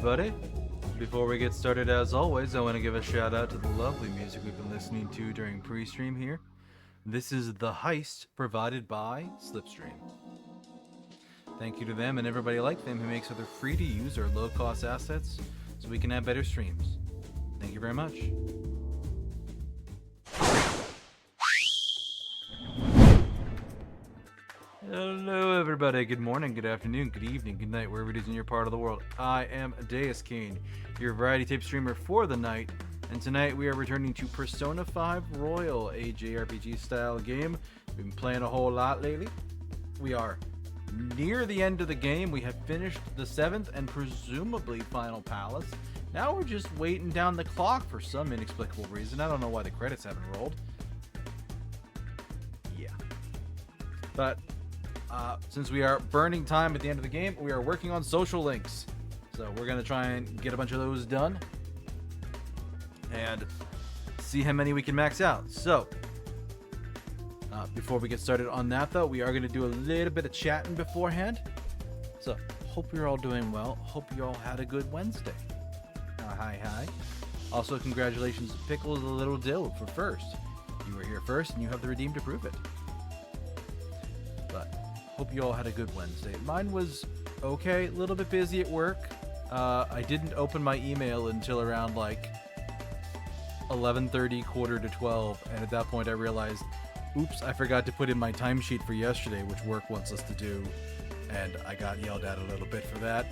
everybody. Before we get started, as always, I want to give a shout out to the lovely music we've been listening to during pre-stream here. This is The Heist, provided by Slipstream. Thank you to them and everybody like them who makes it free to use our low-cost assets so we can have better streams. Thank you very much. Hello everybody, good morning, good afternoon, good evening, good night, wherever it is in your part of the world. I am Deuscain, your variety tape streamer for the night, and tonight we are returning to Persona 5 Royal, a JRPG style game. We've been playing a whole lot lately. We are near the end of the game. We have finished the 7th and presumably final palace. Now we're just waiting down the clock for some inexplicable reason. I don't know why the credits haven't rolled. Yeah. But since we are burning time at the end of the game, we are working on social links. So we're going to try and get a bunch of those done and see how many we can max out. So before we get started on that, though, we are going to do a little bit of chatting beforehand. So hope you're all doing well. Hope you all had a good Wednesday. Hi. Also, congratulations to Pickles the Little Dill for first. You were here first and you have the redeem to prove it. But hope you all had a good Wednesday. Mine was okay, a little bit busy at work. I didn't open my email until around like 11:30, quarter to 12, and at that point I realized, oops, I forgot to put in my timesheet for yesterday, which work wants us to do, and I got yelled at a little bit for that.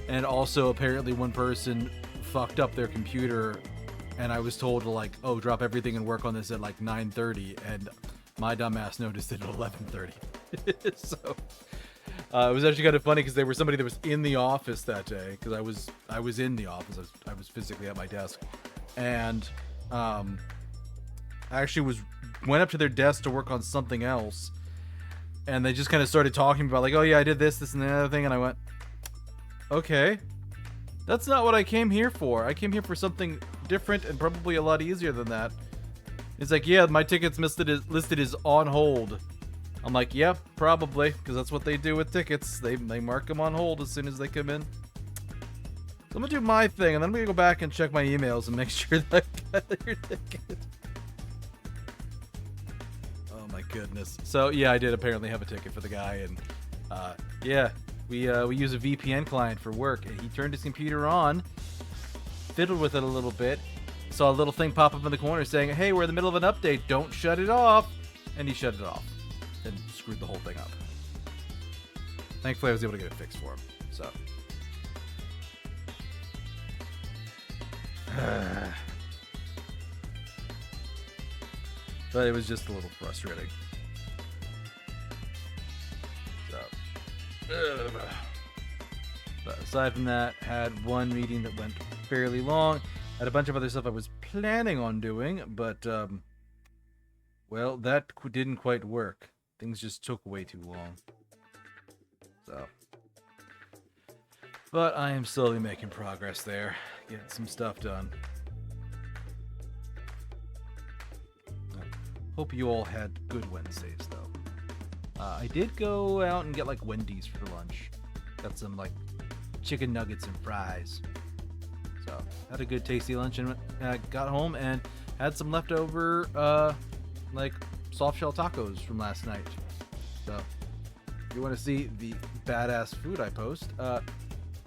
And also, apparently one person fucked up their computer, and I was told to like, oh, drop everything and work on this at like 9:30, and my dumbass noticed it at 11:30. So it was actually kind of funny because there was somebody that was in the office that day, because I was in the office. I was physically at my desk, and I actually went up to their desk to work on something else, and they just kind of started talking about like, oh yeah, I did this and the other thing, and I went, okay, that's not what I came here for. I came here for something different and probably a lot easier than that. It's like, yeah, my ticket's listed as on hold. I'm like, yep, yeah, probably, because that's what they do with tickets. They mark them on hold as soon as they come in. So I'm gonna do my thing, and then I'm gonna go back and check my emails and make sure that I got your ticket. Oh my goodness. So yeah, I did apparently have a ticket for the guy, and yeah, we use a VPN client for work, and he turned his computer on, fiddled with it a little bit, saw a little thing pop up in the corner saying, hey, we're in the middle of an update, don't shut it off, and he shut it off. And screwed the whole thing up. Thankfully, I was able to get it fixed for him. So, but it was just a little frustrating. So, but aside from that, had one meeting that went fairly long. Had a bunch of other stuff I was planning on doing, but well, that didn't quite work. Things just took way too long. So, but I am slowly making progress there, getting some stuff done. Hope you all had good Wednesdays, though. I did go out and get like Wendy's for lunch. Got some like chicken nuggets and fries. So, had a good tasty lunch, and got home and had some leftover like soft shell tacos from last night. So if you want to see the badass food I post,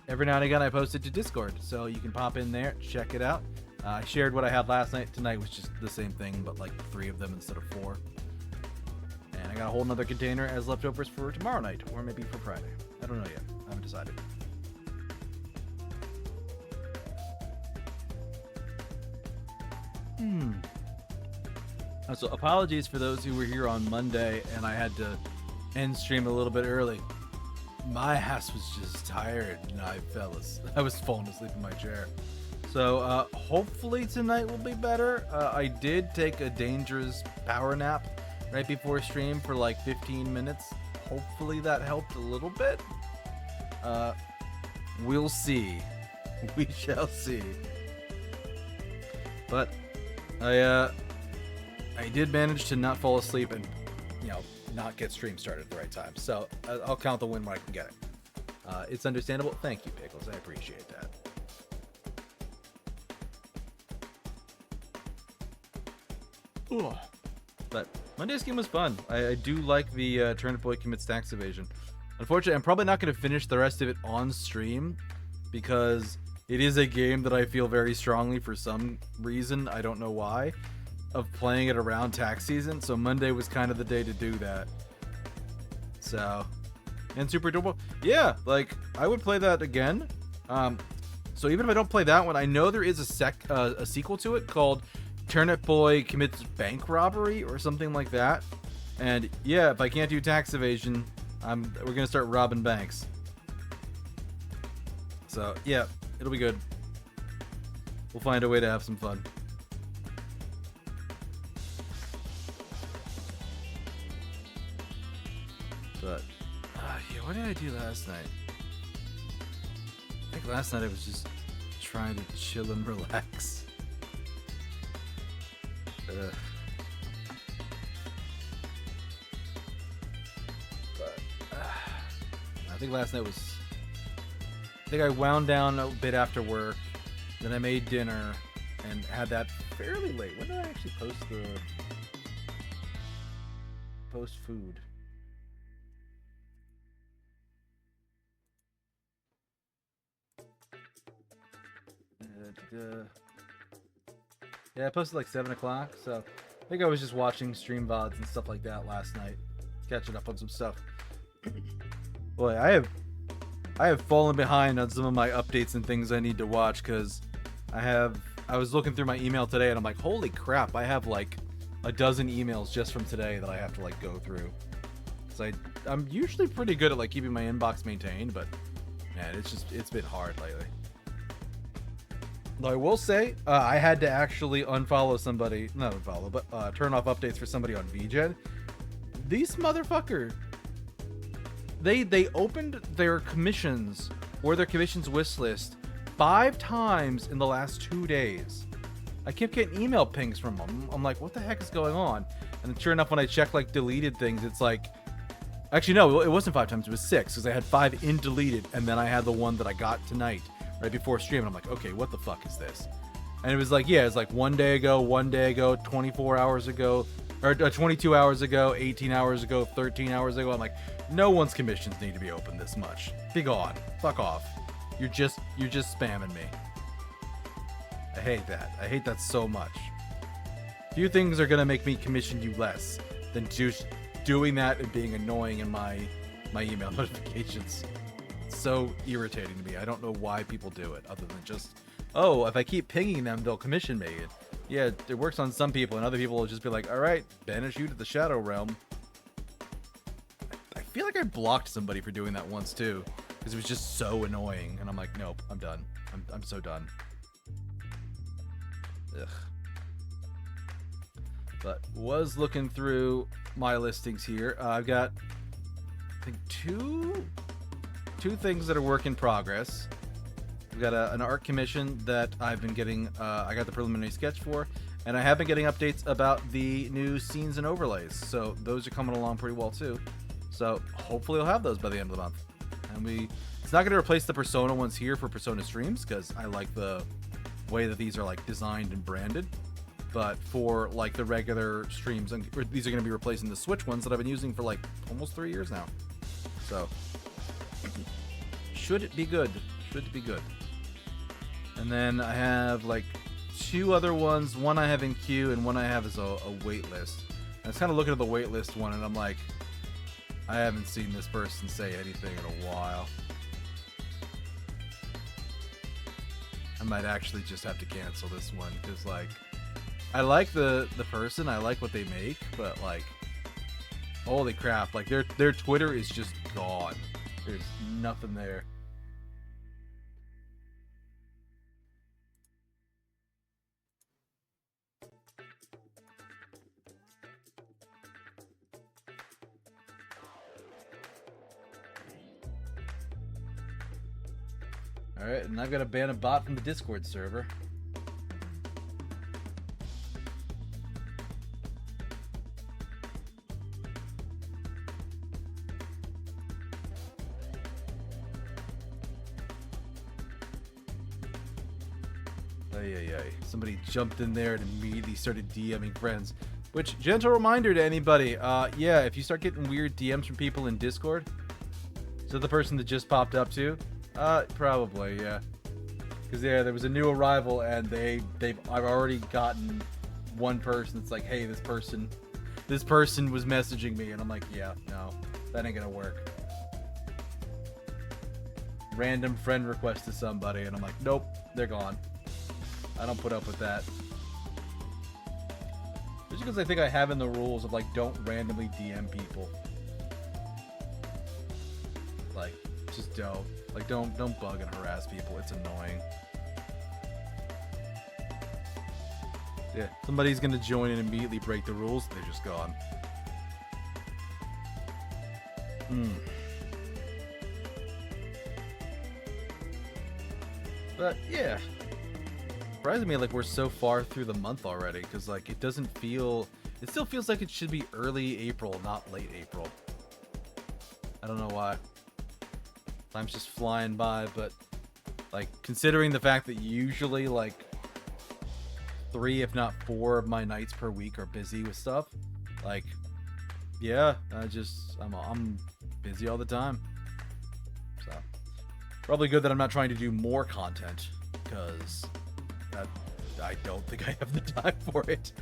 every now and again I post it to Discord, so you can pop in there, check it out. I shared what I had last night. Tonight was just the same thing, but like 3 of them instead of 4. And I got a whole nother container as leftovers for tomorrow night, or maybe for Friday. I don't know yet. I haven't decided. So apologies for those who were here on Monday and I had to end stream a little bit early. My ass was just tired and I was falling asleep in my chair. So hopefully tonight will be better. I did take a dangerous power nap right before stream for like 15 minutes. Hopefully that helped a little bit. We'll see. We shall see. But I did manage to not fall asleep and, not get stream started at the right time. So I'll count the win when I can get it. It's understandable. Thank you, Pickles. I appreciate that. But Monday's game was fun. I do like the Turnip Boy commits tax evasion. Unfortunately, I'm probably not going to finish the rest of it on stream because it is a game that I feel very strongly for some reason, I don't know why, of playing it around tax season. So Monday was kind of the day to do that. So, and Super Double, yeah, like I would play that again. So even if I don't play that one, I know there is a sequel to it called Turnip Boy Commits Bank Robbery or something like that. And yeah, if I can't do tax evasion, we're gonna start robbing banks. So yeah, it'll be good. We'll find a way to have some fun. But yeah, what did I do last night? I think last night I was just trying to chill and relax. But I think last night was... I think I wound down a bit after work, then I made dinner, and had that fairly late. When did I actually post food? Yeah, I posted like 7 o'clock, so I think I was just watching stream VODs and stuff like that last night, catching up on some stuff. Boy, I have fallen behind on some of my updates and things I need to watch, because I was looking through my email today and I'm like, holy crap, I have like a dozen emails just from today that I have to like go through. So I'm usually pretty good at like keeping my inbox maintained, but man, it's been hard lately. Though I will say, I had to actually unfollow somebody, not unfollow, but turn off updates for somebody on VGen. These motherfucker, they opened their commissions or their commissions wish list 5 times in the last 2 days. I kept getting email pings from them. I'm like, what the heck is going on? And then sure enough, when I checked like deleted things, it's like, actually no, it wasn't 5 times, it was 6, because I had 5 in deleted, and then I had the one that I got tonight, right before stream, and I'm like, okay, what the fuck is this? And it was like, yeah, it's like 1 day ago, 24 hours ago, or 22 hours ago, 18 hours ago, 13 hours ago. I'm like, no one's commissions need to be open this much. Be gone. Fuck off. You're just spamming me. I hate that. I hate that so much. Few things are gonna make me commission you less than just doing that and being annoying in my email notifications. It's so irritating to me. I don't know why people do it, other than just, oh, if I keep pinging them, they'll commission me. Yeah, it works on some people, and other people will just be like, all right, banish you to the Shadow Realm. I feel like I blocked somebody for doing that once too, because it was just so annoying, and I'm like, nope, I'm done. I'm so done. Ugh. But was looking through my listings here. I've got, I think, two things that are work in progress. We've got an art commission that I've been getting, I got the preliminary sketch for, and I have been getting updates about the new scenes and overlays. So those are coming along pretty well too. So hopefully I'll have those by the end of the month. And it's not going to replace the Persona ones here for Persona streams, because I like the way that these are like designed and branded. But for like the regular streams, these are going to be replacing the Switch ones that I've been using for like almost 3 years now. So should it be good? Should be good. And then I have like 2 other ones. One I have in queue, and one I have as a wait list. And I was kind of looking at the wait list one, and I'm like, I haven't seen this person say anything in a while. I might actually just have to cancel this one, because like, I like the person, I like what they make, but like, holy crap, like their Twitter is just gone. There's nothing there. Alright, and I've got to ban a bot from the Discord server. Somebody jumped in there and immediately started DMing friends. Which, gentle reminder to anybody, yeah, if you start getting weird DMs from people in Discord, so the person that just popped up too, probably, yeah. Because, yeah, there was a new arrival, and I've already gotten one person that's like, hey, this person was messaging me, and I'm like, yeah, no, that ain't gonna work. Random friend request to somebody, and I'm like, nope, they're gone. I don't put up with that. Just because I think I have in the rules of, like, don't randomly DM people. Like, just don't. Like, don't bug and harass people. It's annoying. Yeah, somebody's gonna join and immediately break the rules. They're just gone. But, yeah. Surprising me, like, we're so far through the month already, because, like, it doesn't feel... It still feels like it should be early April, not late April. I don't know why. Time's just flying by, but, like, considering the fact that usually, like, 3, if not 4 of my nights per week are busy with stuff, like, yeah, I'm busy all the time. So, probably good that I'm not trying to do more content, because I don't think I have the time for it.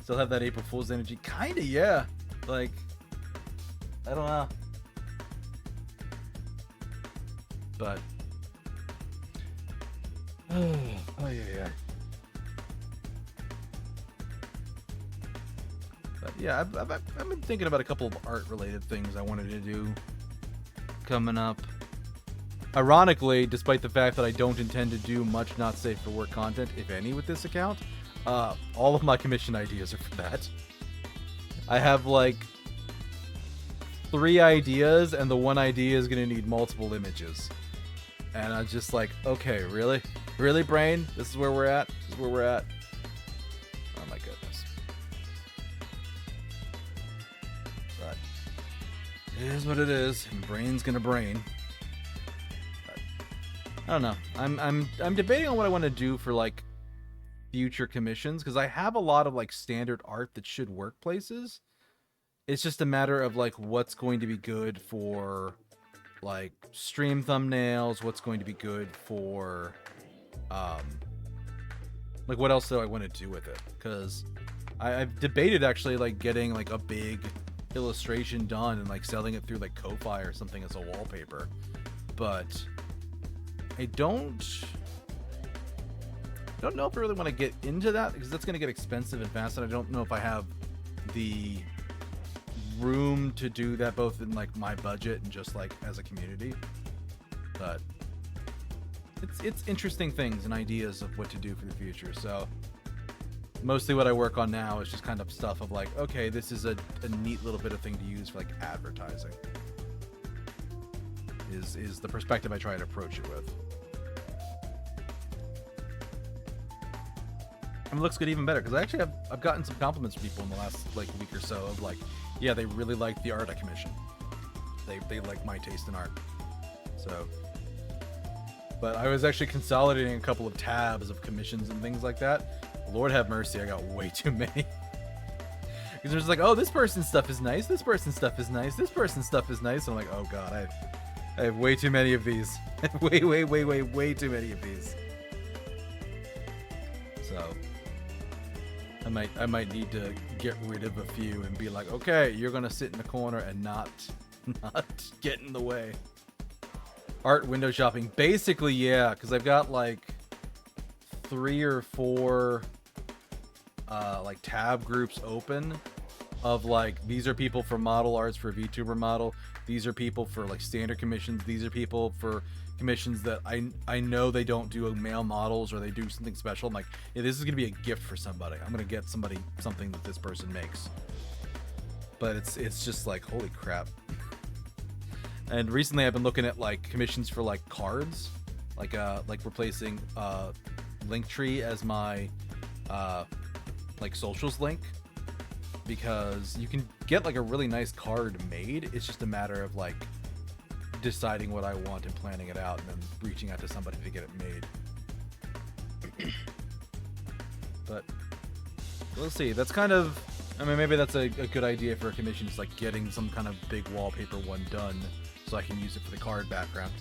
Still have that April Fool's energy? Kinda, yeah. Like, I don't know. But, oh yeah. But yeah, I've been thinking about a couple of art-related things I wanted to do coming up. Ironically, despite the fact that I don't intend to do much not safe for work content, if any, with this account, all of my commission ideas are for that. I have like 3 ideas, and the one idea is going to need multiple images. And I'm just like, okay, really? Really, brain? This is where we're at? This is where we're at? Oh my goodness. But it is what it is, and brain's gonna brain. But I don't know. I'm debating on what I want to do for like future commissions, because I have a lot of like standard art that should work places. It's just a matter of like what's going to be good for like stream thumbnails, what's going to be good for like what else do I want to do with it, because I've debated actually like getting like a big illustration done and like selling it through like Ko-Fi or something as a wallpaper, but I don't know if I really want to get into that, because that's going to get expensive and fast, and I don't know if I have the room to do that both in like my budget and just like as a community. But it's interesting things and ideas of what to do for the future. So mostly what I work on now is just kind of stuff of like, okay, this is a neat little bit of thing to use for like advertising, is the perspective I try to approach it with. And it looks good even better, because I actually I've gotten some compliments from people in the last like week or so of like, yeah, they really liked the art I commissioned. They like my taste in art. So, but I was actually consolidating a couple of tabs of commissions and things like that. Lord have mercy, I got way too many. Because there's like, oh, this person's stuff is nice, this person's stuff is nice, this person's stuff is nice. And I'm like, oh god, I have way too many of these. way too many of these. So I might need to get rid of a few and be like, okay, you're gonna sit in the corner and not get in the way. Art window shopping, basically, yeah, because I've got like 3 or 4 like tab groups open of like, these are people for model arts for VTuber model, these are people for like standard commissions, these are people for commissions that I know they don't do male models or they do something special. I'm like, yeah, this is gonna be a gift for somebody. I'm gonna get somebody something that this person makes. But it's just like, holy crap. And recently I've been looking at like commissions for like cards, like replacing Linktree as my like socials link, because you can get like a really nice card made. It's just a matter of like deciding what I want and planning it out, and then reaching out to somebody to get it made. But We'll see. That's kind of, I mean, maybe that's a good idea for a commission, just like getting some kind of big wallpaper one done so I can use it for the card background.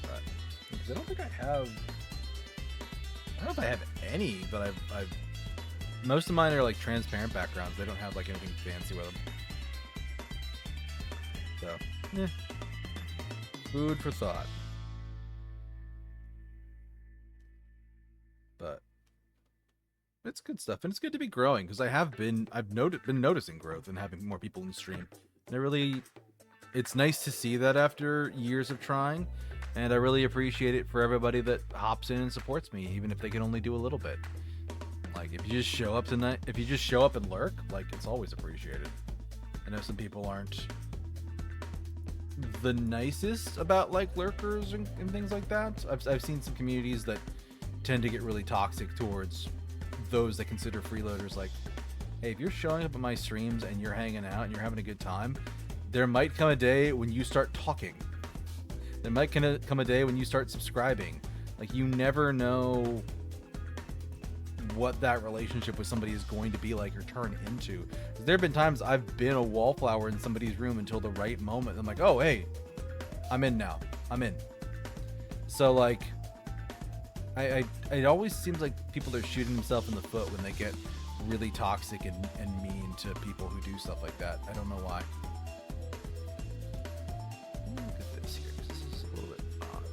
But, because I don't think I have, I don't know if I have any, but I've most of mine are like transparent backgrounds. They don't have like anything fancy with them. So, eh. Food for thought. But it's good stuff, and it's good to be growing because I've been noticing growth and having more people in the stream. And it's nice to see that after years of trying, and I really appreciate it for everybody that hops in and supports me, even if they can only do a little bit. Like if you just show up tonight, if you just show up and lurk, like it's always appreciated. I know some people aren't the nicest about like lurkers and things like that. I've seen some communities that tend to get really toxic towards those that consider freeloaders. Like, hey, if you're showing up at my streams and you're hanging out and you're having a good time, there might come a day when you start talking. There might come a day when you start subscribing. Like, you never know what that relationship with somebody is going to be like or turn into. There have been times I've been a wallflower in somebody's room until the right moment. I'm like, oh, hey, I'm in now. I'm in. So, like, it always seems like people are shooting themselves in the foot when they get really toxic and mean to people who do stuff like that. I don't know why. Look at this here, because this is a little bit odd.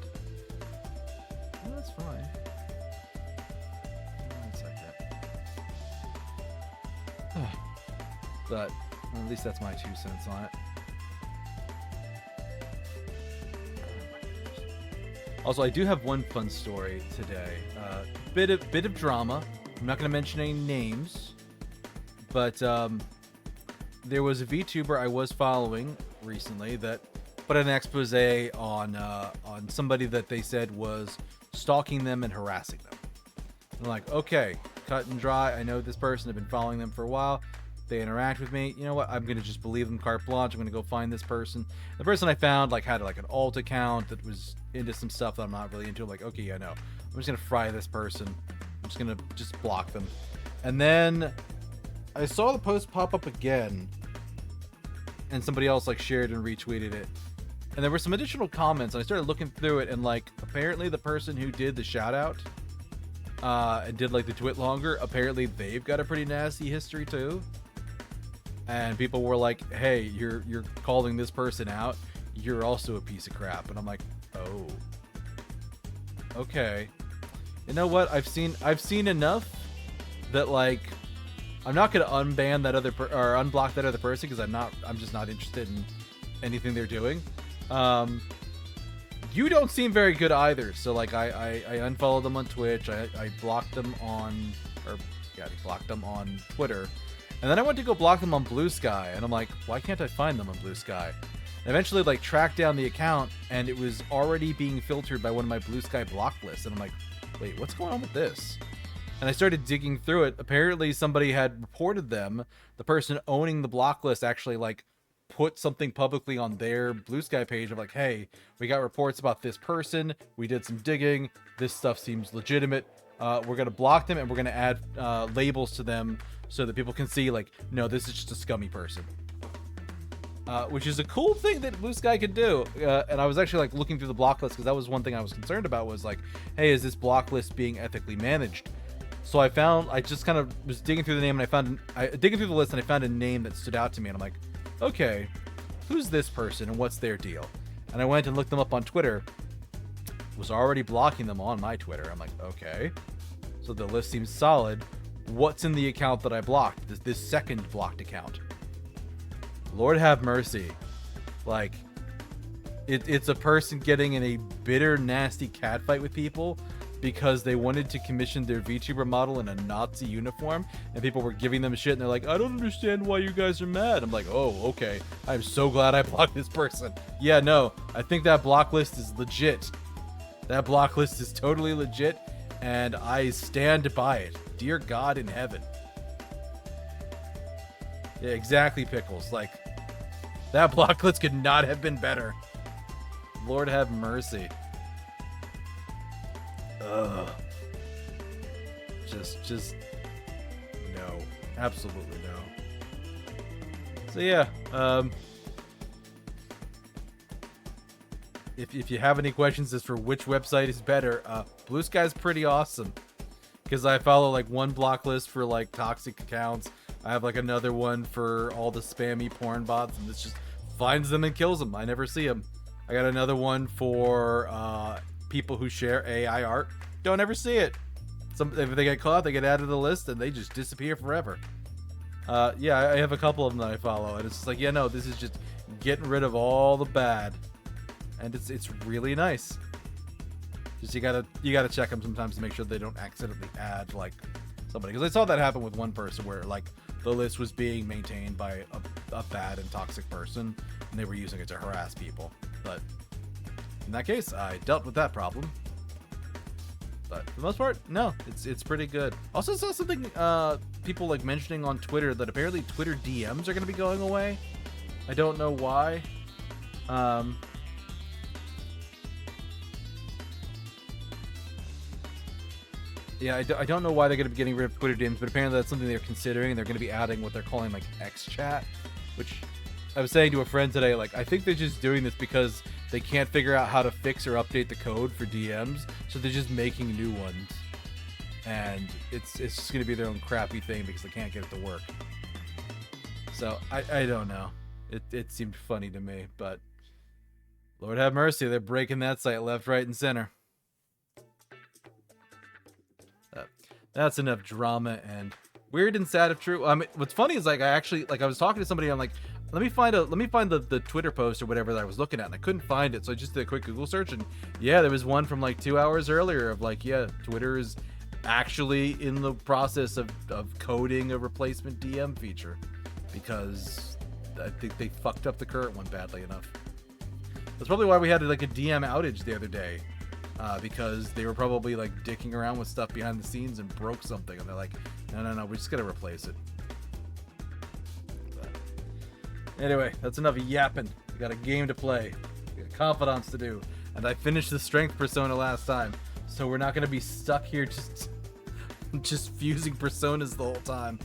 No, that's fine. It's like that. But at least that's my 2 cents on it. Also, I do have one fun story today. Bit of drama. I'm not going to mention any names, but there was a VTuber I was following recently that put an expose on somebody that they said was stalking them and harassing them. I'm like, okay, cut and dry. I know this person. I've been following them for a while. They interact with me. You know what? I'm going to just believe them carte blanche. I'm going to go find this person. The person I found like had like an alt account that was into some stuff that I'm not really into. I'm like, okay, yeah, no. I'm just going to fry this person. I'm just going to just block them. And then I saw the post pop up again and somebody else like shared and retweeted it. And there were some additional comments and I started looking through it and like apparently the person who did the shout out and did like the twit longer, apparently they've got a pretty nasty history too. And people were like, hey, you're calling this person out, you're also a piece of crap. And I'm like, oh, okay. You know what? I've seen enough that like I'm not gonna unban that other or unblock that other person because I'm just not interested in anything they're doing. You don't seem very good either. So like I unfollowed them on Twitch. I blocked them on blocked them on Twitter. And then I went to go block them on Blue Sky, and I'm like, why can't I find them on Blue Sky? And eventually, like, tracked down the account, and it was already being filtered by one of my Blue Sky block lists. And I'm like, wait, what's going on with this? And I started digging through it. Apparently, somebody had reported them. The person owning the block list actually, like, put something publicly on their Blue Sky page of like, hey, we got reports about this person. We did some digging. This stuff seems legitimate. We're going to block them, and we're going to add labels to them so that people can see, like, no, this is just a scummy person. Which is a cool thing that Blue Sky could do. And I was actually, like, looking through the block list, because that was one thing I was concerned about, was, like, hey, is this block list being ethically managed? So I just kind of was digging through the name, and digging through the list, and I found a name that stood out to me, and I'm like, okay, who's this person, and what's their deal? And I went and looked them up on Twitter. Was already blocking them on my Twitter. I'm like, okay, so the list seems solid. What's in the account that I blocked? This second blocked account. Lord have mercy. Like, it's a person getting in a bitter, nasty catfight with people because they wanted to commission their VTuber model in a Nazi uniform, and people were giving them shit, and they're like, I don't understand why you guys are mad. I'm like, oh, okay. I'm so glad I blocked this person. Yeah, no, I think that block list is legit. That block list is totally legit, and I stand by it. Dear God in heaven. Yeah, exactly, Pickles. Like, that block list could not have been better. Lord have mercy. Ugh. Just no. Absolutely no. So yeah, if you have any questions as for which website is better, Blue Sky's pretty awesome. Because I follow like one block list for like toxic accounts. I have like another one for all the spammy porn bots, and this just finds them and kills them. I never see them. I got another one for people who share AI art. Don't ever see it. If they get caught, they get added to the list, and they just disappear forever. Yeah, I have a couple of them that I follow, and it's just like, yeah, no, this is just getting rid of all the bad, and it's really nice. Just you gotta check them sometimes to make sure they don't accidentally add like somebody, because I saw that happen with one person where like the list was being maintained by a bad and toxic person, and they were using it to harass people. But in that case, I dealt with that problem. But for the most part, no, it's pretty good. Also saw something people like mentioning on Twitter that apparently Twitter DMs are going to be going away. I don't know why. Yeah, I don't know why they're going to be getting rid of Twitter DMs, but apparently that's something they're considering. They're going to be adding what they're calling like X chat, which I was saying to a friend today, like, I think they're just doing this because they can't figure out how to fix or update the code for DMs, so they're just making new ones. And it's just going to be their own crappy thing because they can't get it to work. So, I don't know. It seemed funny to me, but Lord have mercy, they're breaking that site left, right, and center. That's enough drama and weird and sad if true. I mean, what's funny is like I was talking to somebody. I'm like, let me find the Twitter post or whatever that I was looking at, and I couldn't find it. So I just did a quick Google search, and yeah, there was one from like 2 hours earlier of like, yeah, Twitter is actually in the process of coding a replacement DM feature because I think they fucked up the current one badly enough. That's probably why we had like a DM outage the other day. Because they were probably like dicking around with stuff behind the scenes and broke something, and they're like, no, we're just gonna replace it. But anyway, that's enough yapping. We got a game to play, we got confidants to do, and I finished the strength persona last time, so we're not gonna be stuck here just fusing personas the whole time.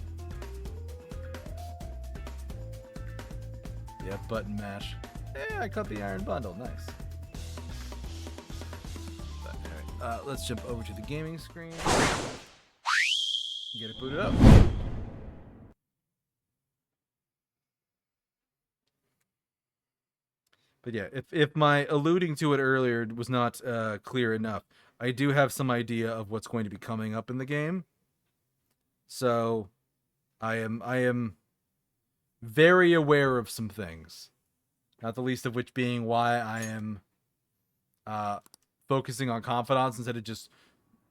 Yeah, button mash. Yeah, I caught the iron bundle. Nice. Let's jump over to the gaming screen. Get it booted up. But yeah, if my alluding to it earlier was not clear enough, I do have some idea of what's going to be coming up in the game. So I am very aware of some things. Not the least of which being why I am focusing on confidants instead of just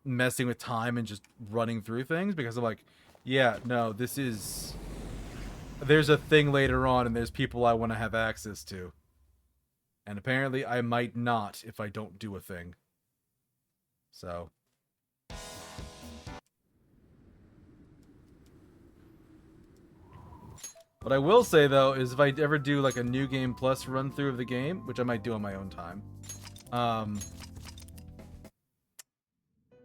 messing with time and just running through things, because I'm like, yeah, no, there's a thing later on and there's people I want to have access to. And apparently I might not if I don't do a thing. So. What I will say though is if I ever do like a new game plus run through of the game, which I might do on my own time,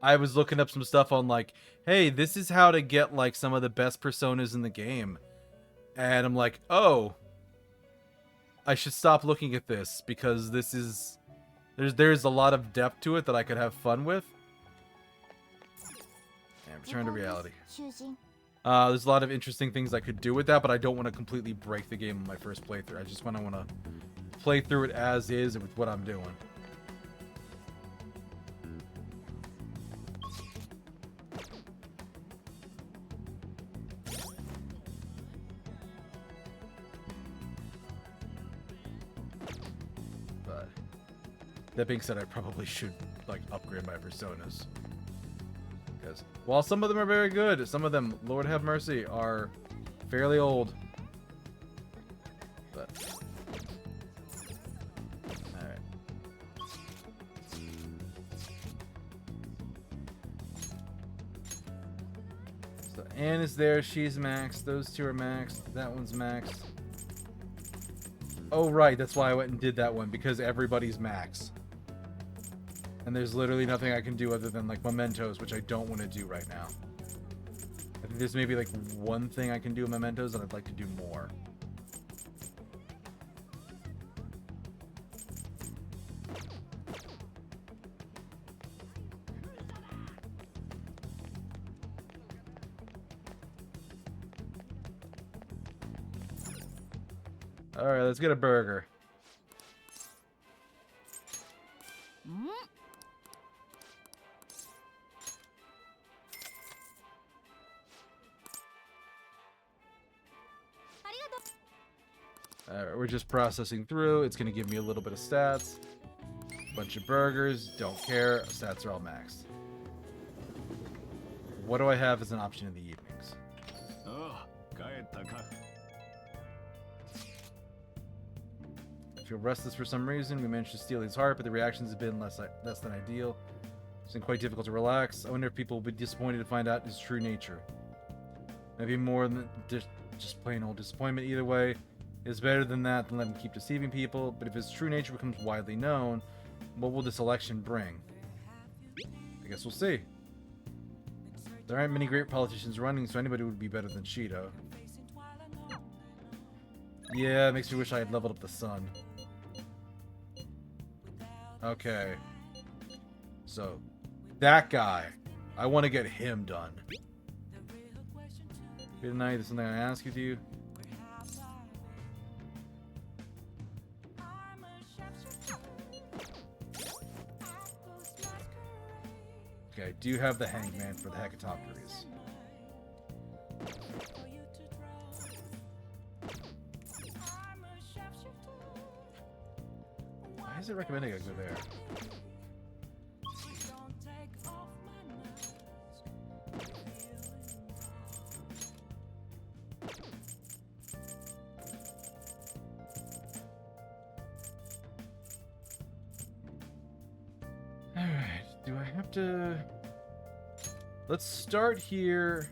I was looking up some stuff on like, hey, this is how to get like some of the best personas in the game. And I'm like, oh, I should stop looking at this because this is, there's a lot of depth to it that I could have fun with. And return to reality. There's a lot of interesting things I could do with that, but I don't want to completely break the game on my first playthrough. I just want to play through it as is with what I'm doing. That being said, I probably should like upgrade my personas, because while some of them are very good, some of them, Lord have mercy, are fairly old. But all right. So Anne is there. She's maxed. Those two are maxed. That one's maxed. Oh, right. That's why I went and did that one, because everybody's max. And there's literally nothing I can do other than, like, Mementos, which I don't want to do right now. I think there's maybe, like, one thing I can do in Mementos, and I'd like to do more. Alright, let's get a burger. Alright, we're just processing through. It's going to give me a little bit of stats. Bunch of burgers. Don't care. Stats are all maxed. What do I have as an option in the evenings? I feel restless for some reason. We managed to steal his heart, but the reactions have been less than ideal. It's been quite difficult to relax. I wonder if people will be disappointed to find out his true nature. Maybe more than just plain old disappointment. Either way, it's better than that than let him keep deceiving people. But if his true nature becomes widely known, what will this election bring? I guess we'll see. There aren't many great politicians running, so anybody would be better than Shido. Yeah, it makes me wish I had leveled up the sun. Okay. So, that guy. I want to get him done. Good night. There's something I ask of you. Okay, do you have the hangman for the Hecatopteries? Why is it recommending I go there? Alright, do I have to... Let's start here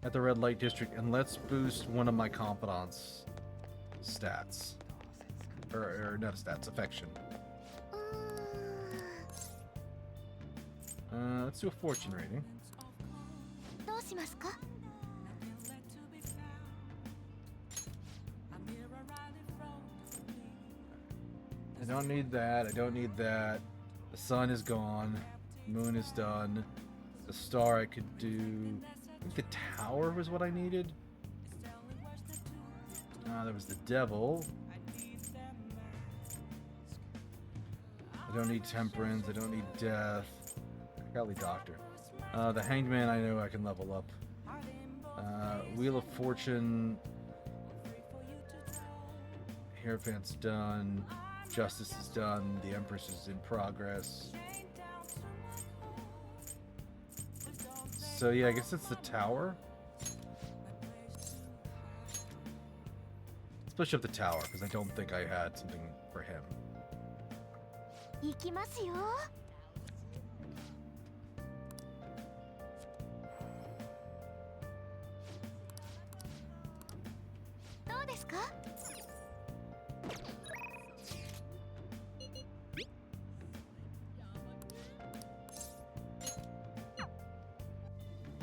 at the red light district and let's boost one of my confidants stats. Or not stats, affection. Let's do a fortune rating. I don't need that. I don't need that. The sun is gone. Moon is done. The star I could do. I think the tower was what I needed. There was the devil. I don't need temperance. I don't need death. Probably doctor. The hanged man I know I can level up. Wheel of Fortune. Hierophant's done. Justice is done. The Empress is in progress. So yeah, I guess it's the tower. Let's push up the tower because I don't think I had something for him.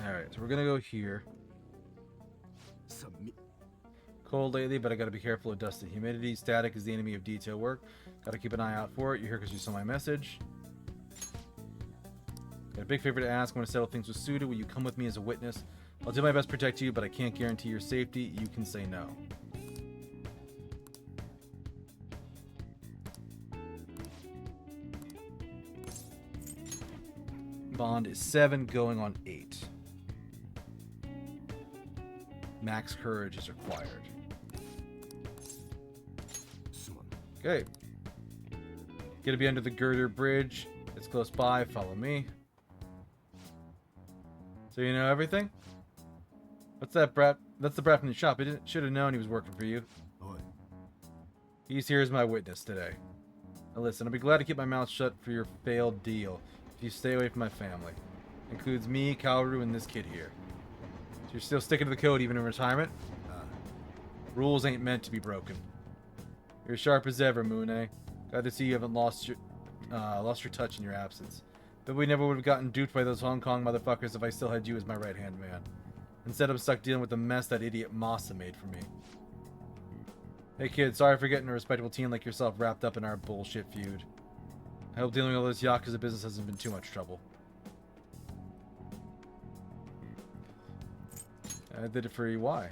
Alright, so we're gonna go here. Cold lately, but I gotta be careful of dust and humidity. Static is the enemy of detail work. Gotta keep an eye out for it. You're here because you saw my message. Got a big favor to ask. I want to settle things with Suda. Will you come with me as a witness? I'll do my best to protect you, but I can't guarantee your safety. You can say no. Bond is 7, going on 8. Max courage is required. Okay. Gonna be under the girder bridge. It's close by. Follow me. So you know everything? What's that brat? That's the brat from the shop. I should have known he was working for you. He's here as my witness today. Now listen, I'll be glad to keep my mouth shut for your failed deal if you stay away from my family. Includes me, Kaoru, and this kid here. So you're still sticking to the code even in retirement? Rules ain't meant to be broken. You're sharp as ever, Moon. Glad to see you haven't lost your touch in your absence. But we never would have gotten duped by those Hong Kong motherfuckers if I still had you as my right-hand man. Instead, I'm stuck dealing with the mess that idiot Masa made for me. Hey kid, sorry for getting a respectable teen like yourself wrapped up in our bullshit feud. I hope dealing with all this Yakuza business hasn't been too much trouble. I did it for EY. Yeah,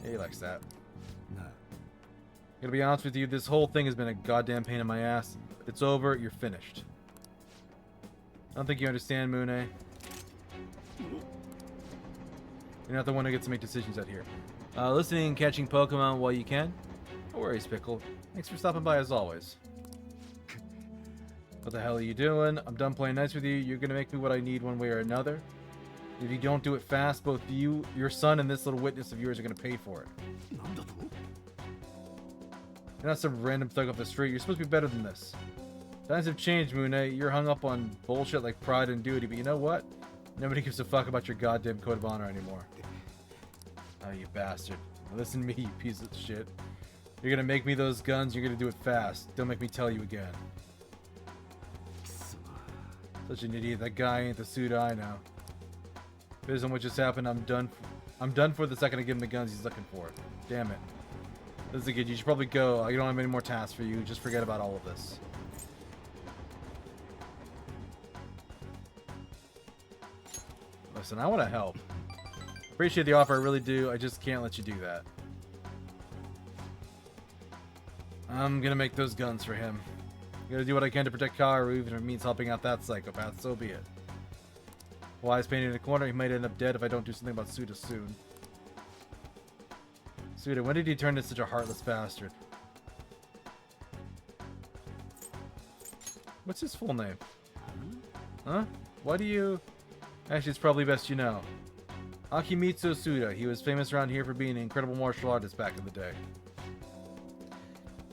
he likes that. Gonna be honest with you, this whole thing has been a goddamn pain in my ass. It's over, you're finished. I don't think you understand, Moon. You're not the one who gets to make decisions out here. Listening and catching Pokemon while you can. No worries, Pickle. Thanks for stopping by as always. What the hell are you doing? I'm done playing nice with you. You're gonna make me what I need one way or another. If you don't do it fast, both you, your son, and this little witness of yours are gonna pay for it. You're not some random thug off the street. You're supposed to be better than this. Times have changed, Moon. You're hung up on bullshit like pride and duty, but you know what? Nobody gives a fuck about your goddamn code of honor anymore. Oh, you bastard. Listen to me, you piece of shit. You're gonna make me those guns, you're gonna do it fast. Don't make me tell you again. Such an idiot. That guy ain't the suit I know. Based on what just happened, I'm done for the second I give him the guns he's looking for. Damn it. This is good. You should probably go. I don't have any more tasks for you. Just forget about all of this. Listen, I want to help. Appreciate the offer, I really do. I just can't let you do that. I'm gonna make those guns for him. I'm gonna do what I can to protect Kaoru, even if it means helping out that psychopath, so be it. While he's painted in a corner, he might end up dead if I don't do something about Suda soon. Suda, when did he turn into such a heartless bastard? What's his full name? Huh? Why do you... Actually, it's probably best you know. Akimitsu Suda. He was famous around here for being an incredible martial artist back in the day.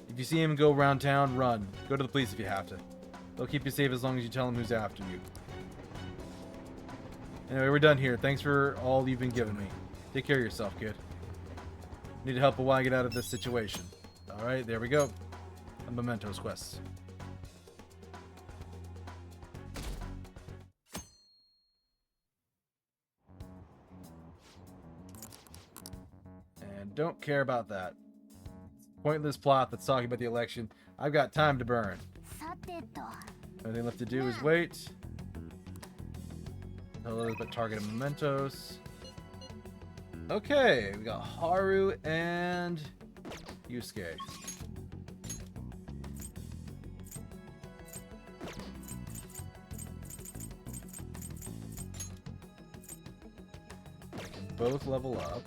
If you see him go around town, run. Go to the police if you have to. They'll keep you safe as long as you tell them who's after you. Anyway, we're done here. Thanks for all you've been giving me. Take care of yourself, kid. Need help while I get out of this situation. Alright, there we go. A Mementos quest. And don't care about that. Pointless plot that's talking about the election. I've got time to burn. Everything left to do is wait. A little bit targeted Mementos. Okay, we got Haru and Yusuke. They can both level up.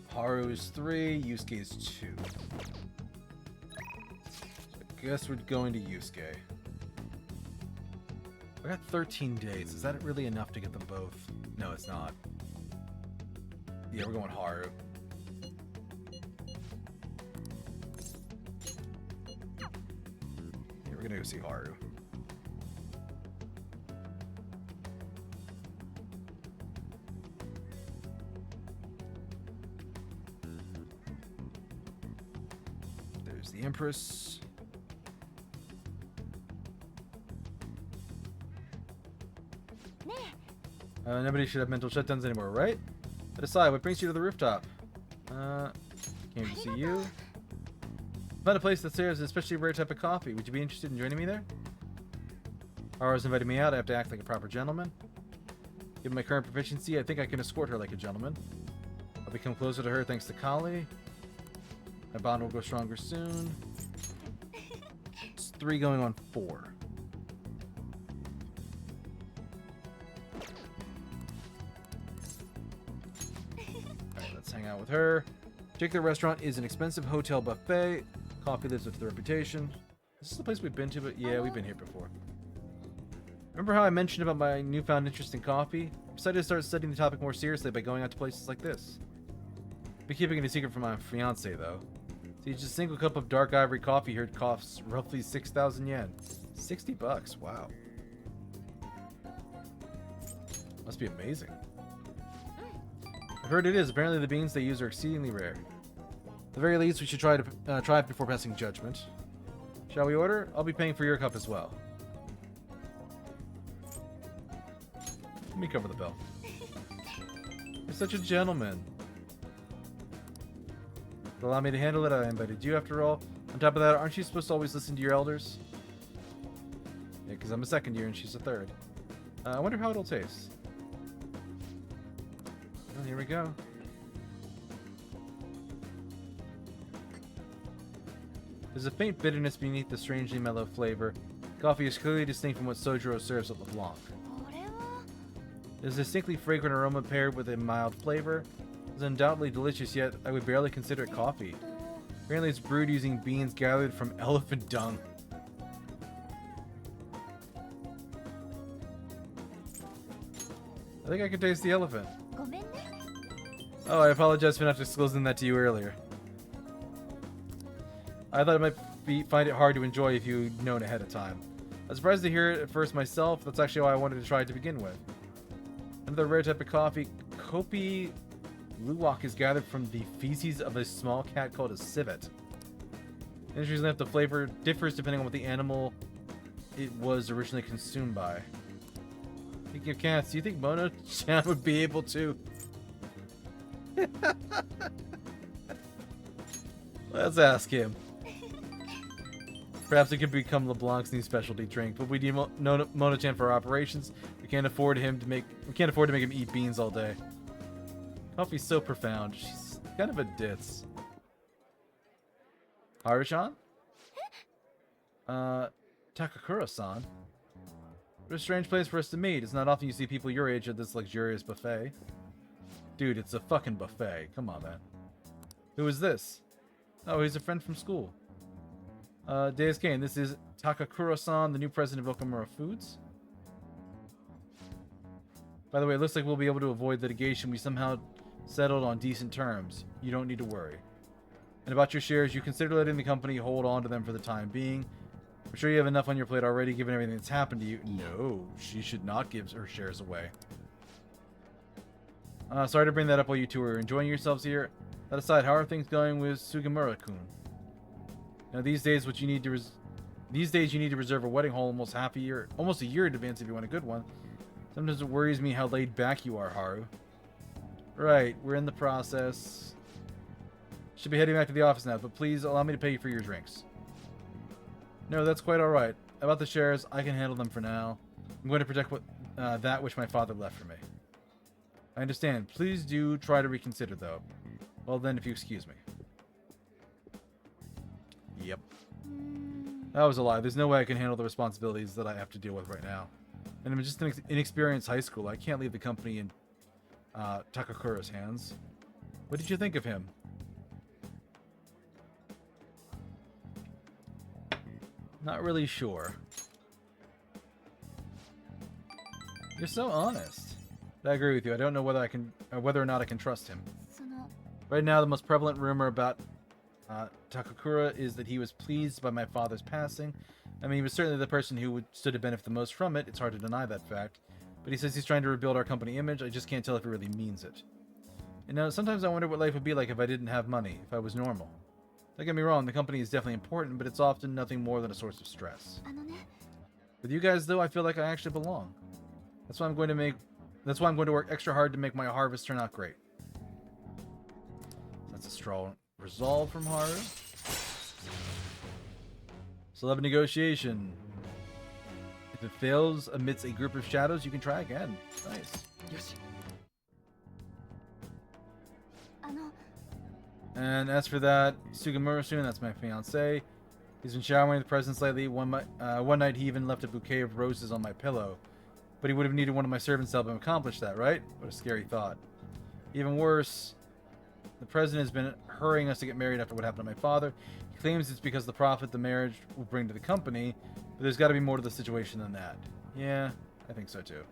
Haru is 3, Yusuke is 2. So I guess we're going to Yusuke. I got 13 days. Is that really enough to get them both? No, it's not. Yeah, we're going Haru. Yeah, we're gonna go see Haru. There's the Empress. Nobody should have mental shutdowns anymore, right? But aside, what brings you to the rooftop? Came to see you. Found a place that serves a especially rare type of coffee. Would you be interested in joining me there? Haru's invited me out. I have to act like a proper gentleman. Given my current proficiency, I think I can escort her like a gentleman. I'll become closer to her thanks to Kali. My bond will grow stronger soon. It's 3 going on 4. Hang out with her. Particular restaurant is an expensive hotel buffet. Coffee lives up to the reputation. Is this the place we've been to? But yeah, we've been here before. Remember how I mentioned about my newfound interest in coffee? I decided to start studying the topic more seriously by going out to places like this. I'll be keeping it a secret from my fiance though. See, just a single cup of dark ivory coffee here costs roughly 6,000 yen. 60 bucks. Wow. Must be amazing. heard it is. Apparently the beans they use are exceedingly rare. At the very least, we should try it before passing judgment. Shall we order? I'll be paying for your cup as well. Let me cover the bill. You're such a gentleman. Allow me to handle it. I invited you after all. On top of that, aren't you supposed to always listen to your elders? Yeah, because I'm a second year and she's a third. I wonder how it'll taste. Well, here we go. There's a faint bitterness beneath the strangely mellow flavor. Coffee is clearly distinct from what Sojiro serves at LeBlanc. There's a distinctly fragrant aroma paired with a mild flavor. It's undoubtedly delicious, yet I would barely consider it coffee. Apparently it's brewed using beans gathered from elephant dung. I think I can taste the elephant. Oh, I apologize for not disclosing that to you earlier. I thought it might find it hard to enjoy if you'd known ahead of time. I was surprised to hear it at first myself. That's actually why I wanted to try it to begin with. Another rare type of coffee, Kopi Luwak, is gathered from the feces of a small cat called a civet. Interestingly enough, the flavor differs depending on what the animal it was originally consumed by. Speaking of cats, do you think Mono-chan would be able to... Let's ask him. Perhaps it could become LeBlanc's new specialty drink, but we need Mono-chan for our operations. We can't afford to make him eat beans all day. Coffee's so profound. She's kind of a ditz. Haru-chan? Takakura-san? What a strange place for us to meet. It's not often you see people your age at this luxurious buffet. Dude, it's a fucking buffet. Come on, man. Who is this? Oh, he's a friend from school. Deuscain, this is Takakura-san, the new president of Okamura Foods. By the way, it looks like we'll be able to avoid litigation. We somehow settled on decent terms. You don't need to worry. And about your shares, you consider letting the company hold on to them for the time being. I'm sure you have enough on your plate already, given everything that's happened to you. No, she should not give her shares away. Sorry to bring that up while you two are enjoying yourselves here. That aside, how are things going with Sugimura-kun? Now, these days you need to reserve a wedding hall almost a year in advance if you want a good one. Sometimes it worries me how laid back you are, Haru. Right, we're in the process. Should be heading back to the office now, but please allow me to pay you for your drinks. No, that's quite alright. About the shares, I can handle them for now. I'm going to protect that which my father left for me. I understand. Please do try to reconsider, though. Well then, if you excuse me. Yep. That was a lie. There's no way I can handle the responsibilities that I have to deal with right now. And I'm just an inexperienced high school. I can't leave the company in Takakura's hands. What did you think of him? Not really sure. You're so honest. I agree with you. I don't know whether or not I can trust him. Right now, the most prevalent rumor about Takakura is that he was pleased by my father's passing. I mean, he was certainly the person who stood to benefit the most from it. It's hard to deny that fact. But he says he's trying to rebuild our company image. I just can't tell if he really means it. You know, sometimes I wonder what life would be like if I didn't have money, if I was normal. Don't get me wrong, the company is definitely important, but it's often nothing more than a source of stress. With you guys, though, I feel like I actually belong. That's why I'm going to work extra hard to make my harvest turn out great. That's a strong resolve from Haru. Still have a negotiation. If it fails amidst a group of shadows, you can try again. Nice. Yes. And as for that, Sugimura-san, that's my fiance. He's been showering the presents lately. One night he even left a bouquet of roses on my pillow. But he would have needed one of my servants to help him accomplish that, right? What a scary thought. Even worse, the president has been hurrying us to get married after what happened to my father. He claims it's because of the profit the marriage will bring to the company, but there's got to be more to the situation than that. Yeah, I think so too.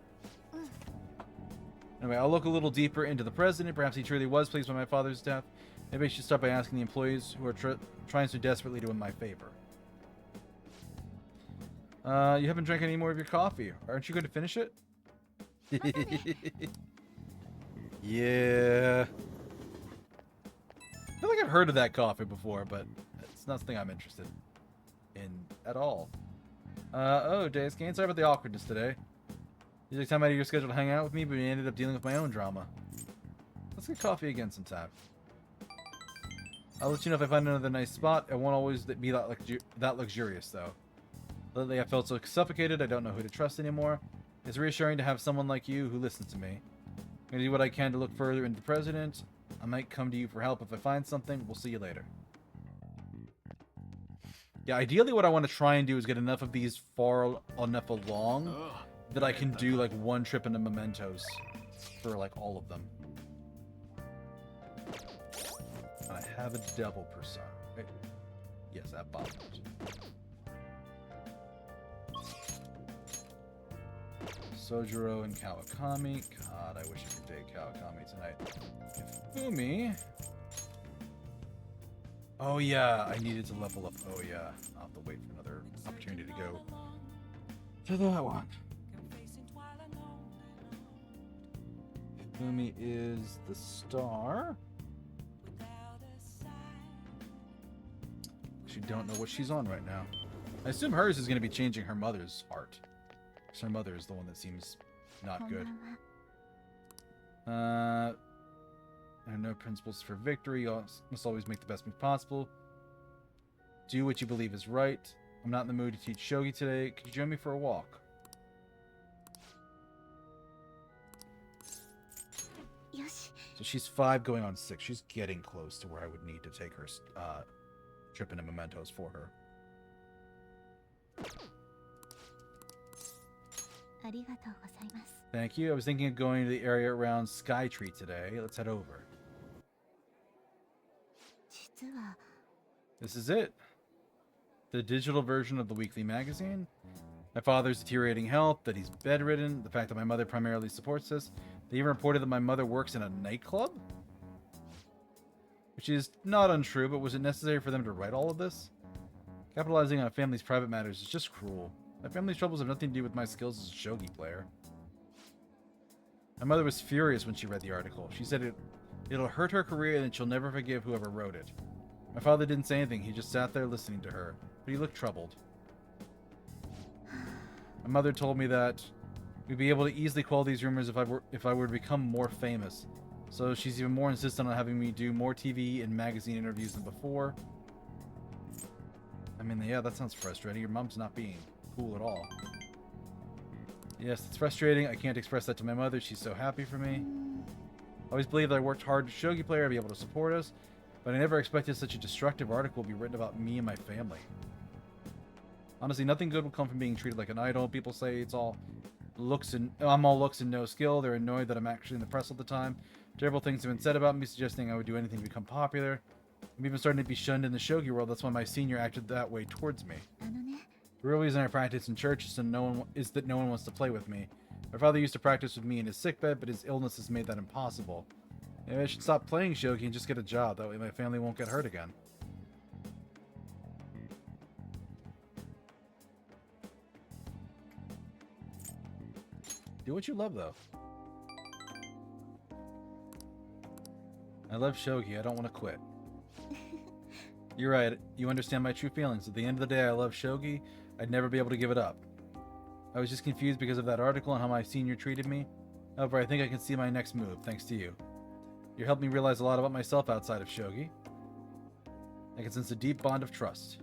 Anyway, I'll look a little deeper into the president. Perhaps he truly was pleased by my father's death. Maybe I should start by asking the employees who are trying so desperately to win my favor. You haven't drank any more of your coffee. Aren't you going to finish it? Yeah. I feel like I've heard of that coffee before, but it's not something I'm interested in at all. Oh, Deuscain, sorry about the awkwardness today. You took time out of your schedule to hang out with me, but we ended up dealing with my own drama. Let's get coffee again sometime. I'll let you know if I find another nice spot. It won't always be that luxurious, though. Lately, I felt so suffocated, I don't know who to trust anymore. It's reassuring to have someone like you who listens to me. I'm gonna do what I can to look further into the president. I might come to you for help if I find something. We'll see you later. Yeah, ideally what I want to try and do is get enough of these far enough along that I can do, like, one trip into Mementos for, like, all of them. And I have a double persona. Right? Yes, that bothers. Sojiro and Kawakami. God, I wish I could date Kawakami tonight. Ifumi. Oh yeah, I needed to level up. Oh yeah, I'll have to wait for another opportunity to go to that one. Ifumi is the star. Actually, don't know what she's on right now. I assume hers is going to be changing her mother's heart. Her mother is the one that seems not good. I have no principles for victory. You must always make the best move possible. Do what you believe is right. I'm not in the mood to teach shogi today. Could you join me for a walk? So she's 5 going on 6. She's getting close to where I would need to take her trip into Mementos for her. Thank you. I was thinking of going to the area around Skytree today. Let's head over. This is it. The digital version of the weekly magazine. My father's deteriorating health, that he's bedridden, the fact that my mother primarily supports this. They even reported that my mother works in a nightclub? Which is not untrue, but was it necessary for them to write all of this? Capitalizing on a family's private matters is just cruel. My family's troubles have nothing to do with my skills as a shogi player. My mother was furious when she read the article. She said it'll hurt her career and that she'll never forgive whoever wrote it. My father didn't say anything. He just sat there listening to her, but he looked troubled. My mother told me that we'd be able to easily quell these rumors if I were to become more famous. So she's even more insistent on having me do more TV and magazine interviews than before. I mean, yeah, that sounds frustrating. Your mom's not being cool at all. Yes, it's frustrating. I can't express that to my mother. She's so happy for me. I always believed that I worked hard as a shogi player. I'd be able to support us. But I never expected such a destructive article to be written about me and my family. Honestly, nothing good will come from being treated like an idol. People say it's all looks and I'm all looks and no skill. They're annoyed that I'm actually in the press all the time. Terrible things have been said about me, suggesting I would do anything to become popular. I'm even starting to be shunned in the shogi world. That's why my senior acted that way towards me. The real reason I practice in church is that no one wants to play with me. My father used to practice with me in his sickbed, but his illness has made that impossible. Maybe I should stop playing shogi and just get a job. That way my family won't get hurt again. Do what you love, though. I love shogi. I don't want to quit. You're right. You understand my true feelings. At the end of the day, I love shogi. I'd never be able to give it up. I was just confused because of that article and how my senior treated me. However, I think I can see my next move, thanks to you. You helped me realize a lot about myself outside of shogi. I can sense a deep bond of trust.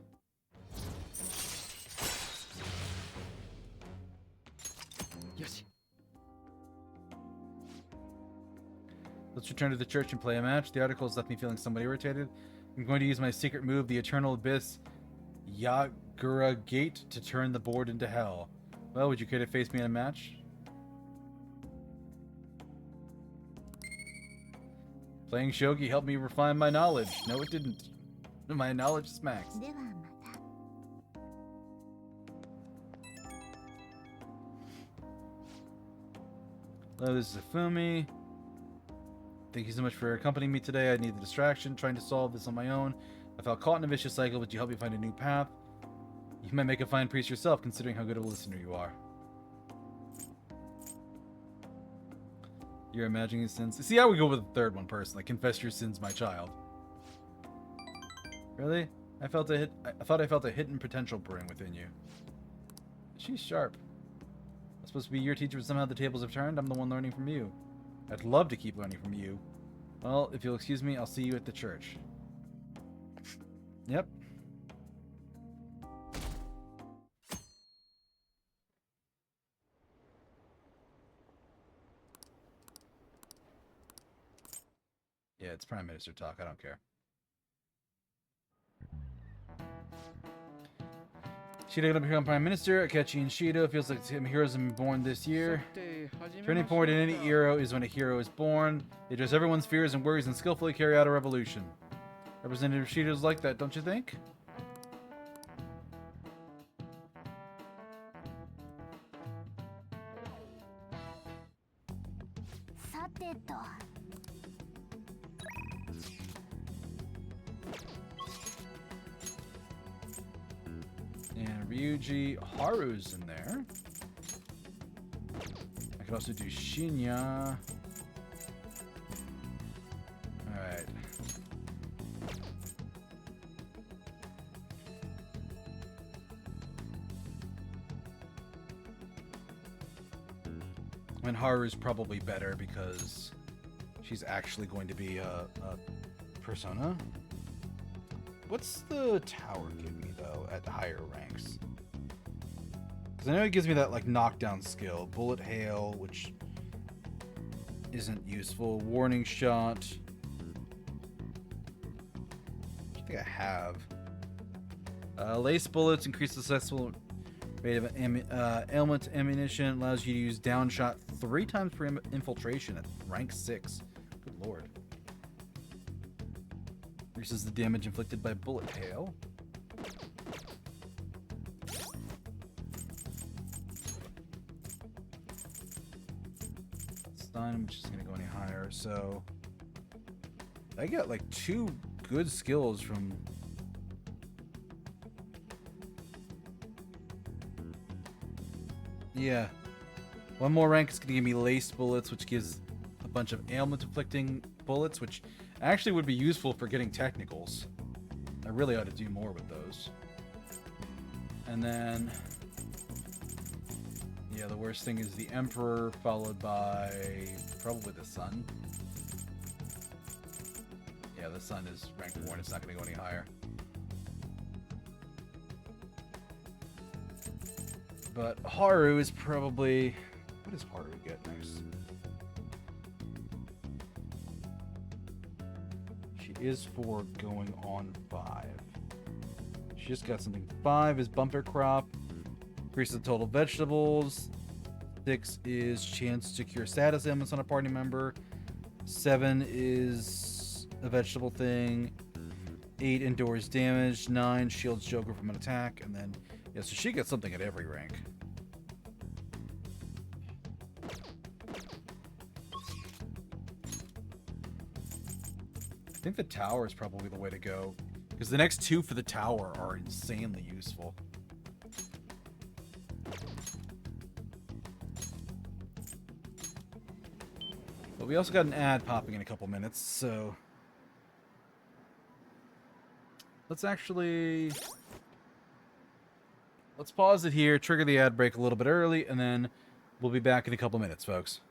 Yes. Let's return to the church and play a match. The article has left me feeling somewhat irritated. I'm going to use my secret move, the Eternal Abyss Yagura Gate, to turn the board into hell. Well, would you care to face me in a match? Playing shogi helped me refine my knowledge. No, it didn't. My knowledge is maxed. Hello, this is Ifumi. Thank you so much for accompanying me today. I need the distraction, trying to solve this on my own. I felt caught in a vicious cycle, but you helped me find a new path. You might make a fine priest yourself, considering how good of a listener you are. You're imagining sins. See, I would go with the third one personally. Confess your sins, my child. Really? I thought I felt a hidden potential brewing within you. She's sharp. I'm supposed to be your teacher, but somehow the tables have turned. I'm the one learning from you. I'd love to keep learning from you. Well, if you'll excuse me, I'll see you at the church. Yep. Yeah, it's Prime Minister talk. I don't care. Shido gonna become Prime Minister. Akechi and Shido feels like heroes have been born this year. Turning point in any era is when a hero is born. They address everyone's fears and worries and skillfully carry out a revolution. Representative Shido's like that, don't you think? And Ryuji Haru's in there. I could also do Shinya. Alright. And Haru's probably better because she's actually going to be a persona. What's the tower give me, though, at higher ranks? Because I know it gives me that, like, knockdown skill. Bullet hail, which isn't useful. Warning shot. I think I have. Lace bullets increase the successful rate of ailment ammunition. Allows you to use down shot 3 times per infiltration at rank 6. Good lord. Increases the damage inflicted by bullet hail. Stun, which isn't going to go any higher. So I got like 2 good skills from. Yeah. One more rank is going to give me laced bullets, which gives a bunch of ailment inflicting bullets, which actually would be useful for getting technicals. I really ought to do more with those. And then, yeah, the worst thing is the Emperor, followed by probably the Sun. Yeah, the Sun is rank 4 and it's not going to go any higher. But Haru is probably... What does Haru get next? She is for going on 5. She just got something. 5 is bumper crop. Increases the total vegetables. 6 is chance to cure status ailments on a party member. 7 is a vegetable thing. 8 endures damage. 9 shields Joker from an attack. And then, yeah, so she gets something at every rank. I think the tower is probably the way to go, because the next 2 for the tower are insanely useful. But we also got an ad popping in a couple minutes, so let's pause it here, trigger the ad break a little bit early, and then we'll be back in a couple minutes, folks.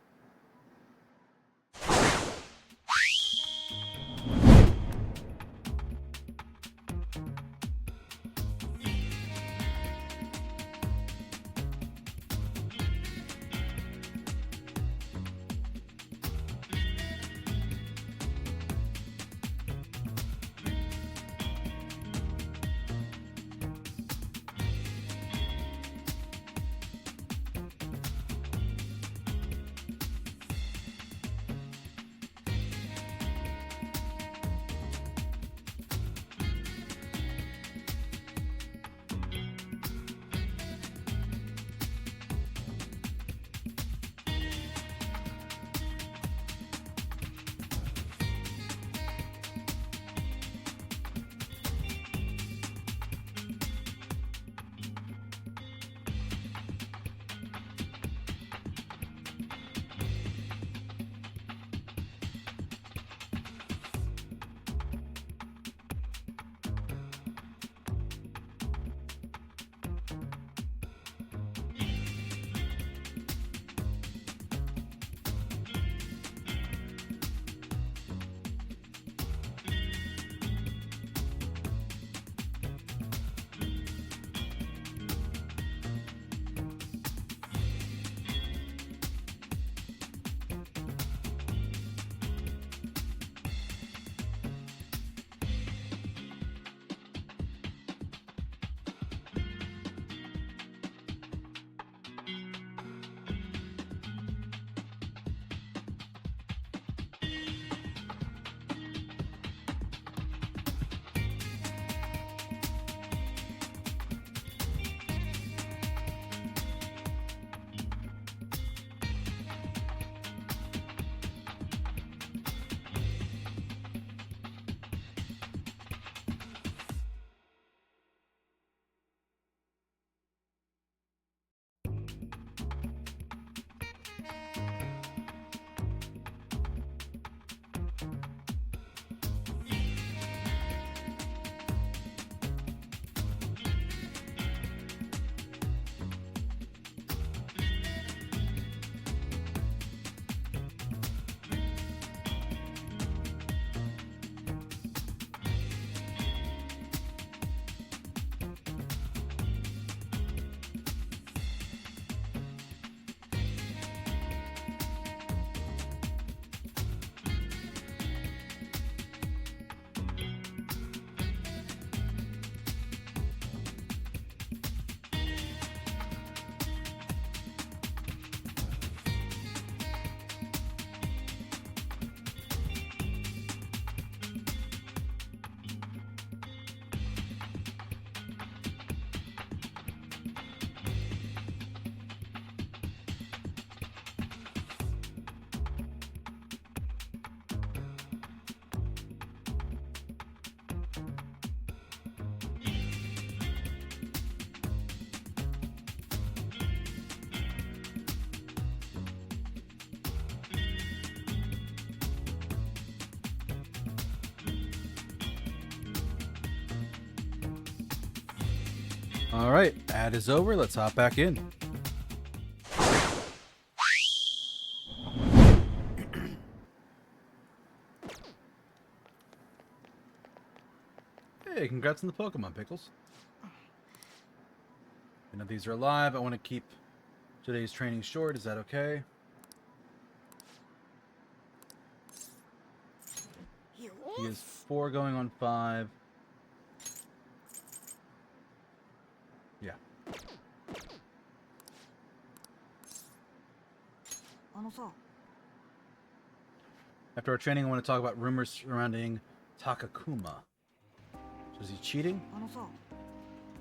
Alright, ad is over. Let's hop back in. Hey, congrats on the Pokemon, Pickles. None of these are live. I want to keep today's training short. Is that okay? He is 4 going on 5. Yeah. After our training, I want to talk about rumors surrounding Takakuma. So is he cheating?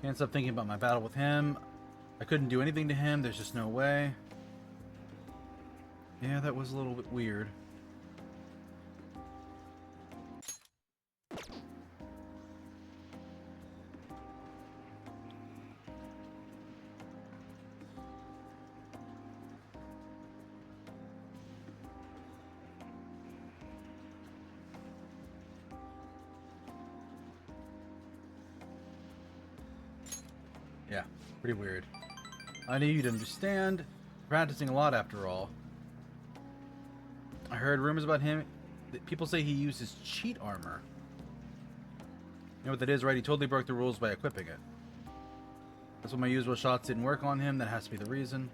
Can't stop thinking about my battle with him. I couldn't do anything to him. There's just no way. Yeah, that was a little bit weird. Yeah, pretty weird. I knew you'd understand. Practicing a lot after all. I heard rumors about him. People say he uses cheat armor. You know what that is, right? He totally broke the rules by equipping it. That's when my usual shots didn't work on him. That has to be the reason.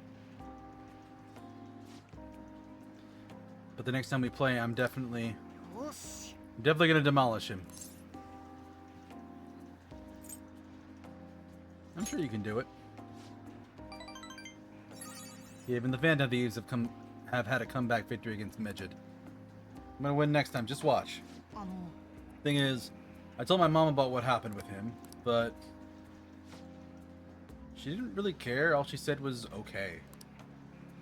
But the next time we play, I'm definitely gonna demolish him. I'm sure you can do it. Yeah, even the Phantom Thieves have had a comeback victory against Midget. I'm gonna win next time, just watch. Thing is, I told my mom about what happened with him, but she didn't really care. All she said was okay.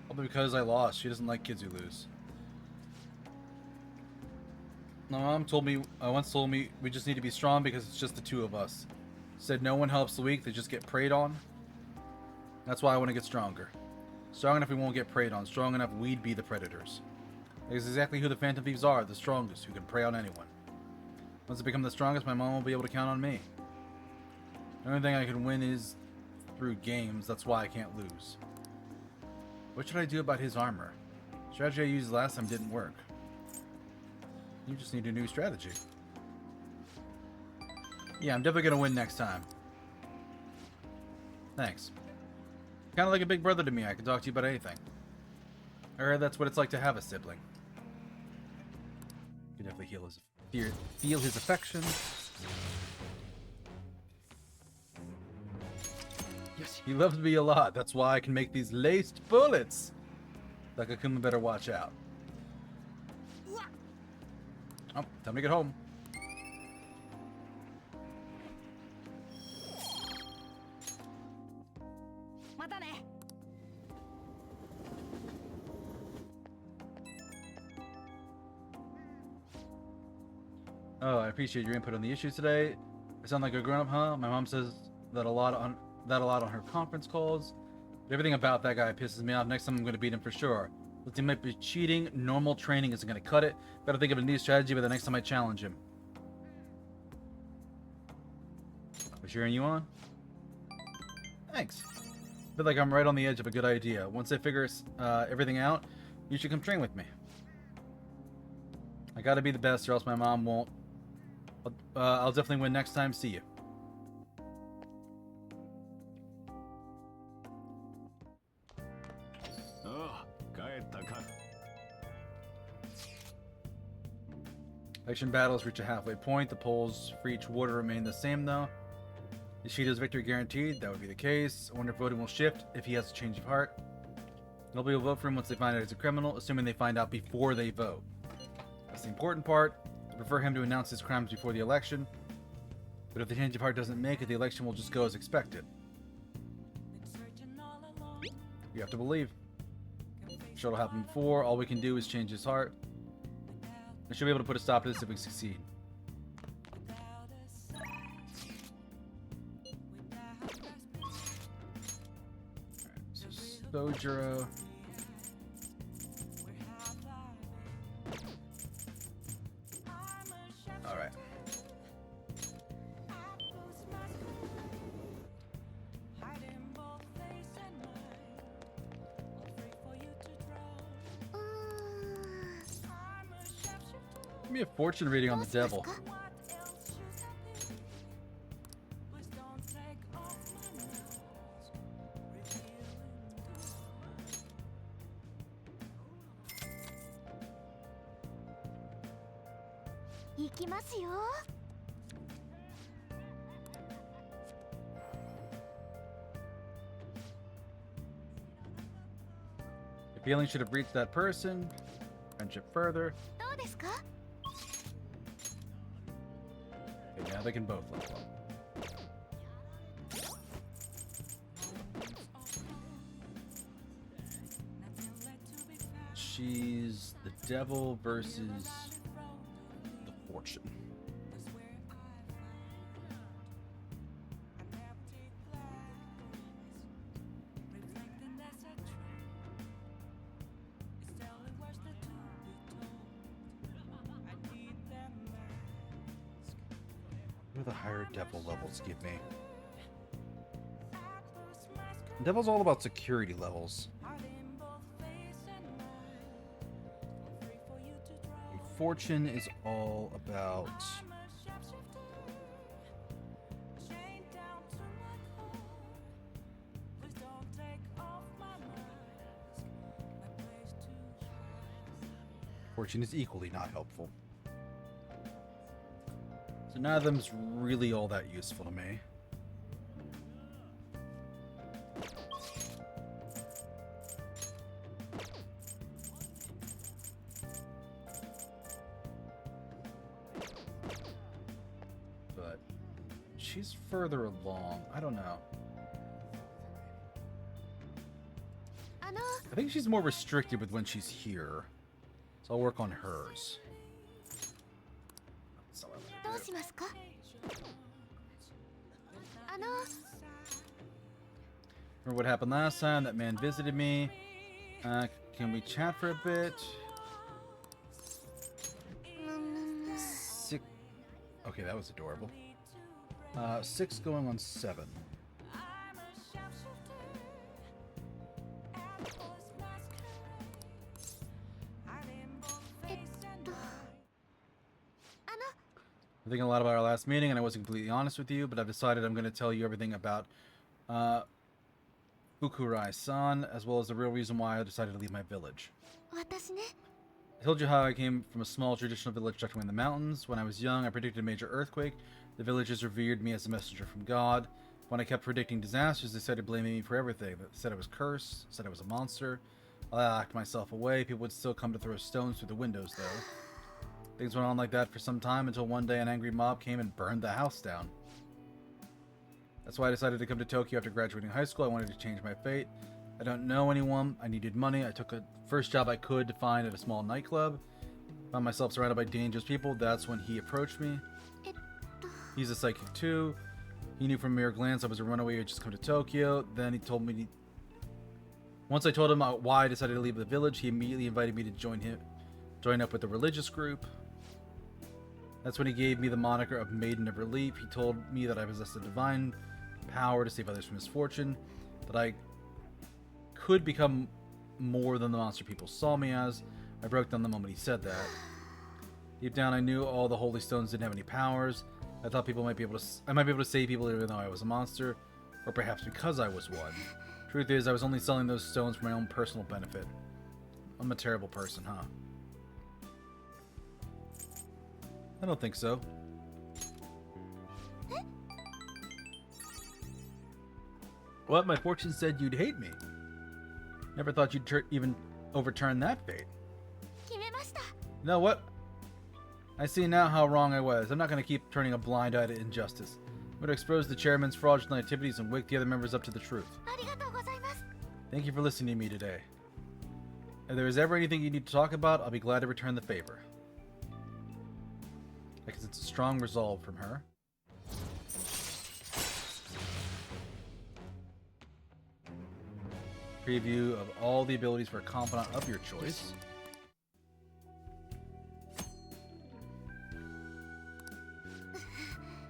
Probably because I lost. She doesn't like kids who lose. My mom once told me we just need to be strong because it's just the two of us. Said no one helps the weak, they just get preyed on. That's why I want to get stronger. Strong enough we won't get preyed on. Strong enough we'd be the predators. That's exactly who the Phantom Thieves are, the strongest, who can prey on anyone. Once I become the strongest, my mom will be able to count on me. The only thing I can win is through games, that's why I can't lose. What should I do about his armor? The strategy I used last time didn't work. You just need a new strategy. Yeah, I'm definitely gonna win next time. Thanks. Kind of like a big brother to me. I can talk to you about anything. I heard that's what it's like to have a sibling. You can definitely feel his affection. Yes, he loves me a lot. That's why I can make these laced bullets. Takakuma better watch out. Oh, time to get home. Oh, I appreciate your input on the issues today. I sound like a grown-up, huh? My mom says that a lot on her conference calls. But everything about that guy pisses me off. Next time I'm going to beat him for sure. But he might be cheating. Normal training isn't going to cut it. Better think of a new strategy by the next time I challenge him. We're cheering you on? Thanks. I feel like I'm right on the edge of a good idea. Once I figure everything out, you should come train with me. I gotta be the best or else my mom won't. I'll definitely win next time. See you. Action battles reach a halfway point. The polls for each warder remain the same though. Is Shido's victory guaranteed? That would be the case. I wonder if voting will shift if he has a change of heart. Nobody will vote for him once they find out he's a criminal, assuming they find out before they vote. That's the important part. I prefer him to announce his crimes before the election. But if the change of heart doesn't make it, the election will just go as expected. You have to believe. I'm sure it'll happen before. All we can do is change his heart. I should be able to put a stop to this if we succeed. Sojiro. Alright. Give me a fortune reading on the devil. Your feeling should have reached that person. Friendship further. Okay, now they can both level up. She's the devil versus the fortune. What do the higher devil levels give me? Devil's all about security levels. Fortune is all about fortune is equally not helpful. So none of them's really all that useful to me. She's further along. I don't know. I think she's more restricted with when she's here. So I'll work on hers. That's all I want to do. Remember what happened last time? That man visited me. Can we chat for a bit? Okay, that was adorable. 6 going on 7. I'm thinking a lot about our last meeting, and I wasn't completely honest with you, but I've decided I'm going to tell you everything about Fukurai-san, as well as the real reason why I decided to leave my village. I told you how I came from a small traditional village tucked away in the mountains. When I was young, I predicted a major earthquake. The villagers revered me as a messenger from God. When I kept predicting disasters, they started blaming me for everything. They said I was cursed, said I was a monster. I locked myself away. People would still come to throw stones through the windows, though. Things went on like that for some time until one day an angry mob came and burned the house down. That's why I decided to come to Tokyo after graduating high school. I wanted to change my fate. I don't know anyone. I needed money. I took a first job I could to find at a small nightclub. Found myself surrounded by dangerous people. That's when he approached me. He's a psychic too. He knew from a mere glance I was a runaway who had just come to Tokyo. Then he told me... Once I told him why I decided to leave the village, he immediately invited me to join up with the religious group. That's when he gave me the moniker of Maiden of Relief. He told me that I possessed a divine power to save others from misfortune, that I could become more than the monster people saw me as. I broke down the moment he said that. Deep down, I knew all the holy stones didn't have any powers. I thought I might be able to save people even though I was a monster, or perhaps because I was one. Truth is, I was only selling those stones for my own personal benefit. I'm a terrible person, huh? I don't think so. What? My fortune said you'd hate me. Never thought you'd even overturn that fate. You know what? I see now how wrong I was. I'm not going to keep turning a blind eye to injustice. I'm going to expose the chairman's fraudulent activities and wake the other members up to the truth. Thank you for listening to me today. If there is ever anything you need to talk about, I'll be glad to return the favor. Because it's a strong resolve from her. Preview of all the abilities for a confidant of your choice.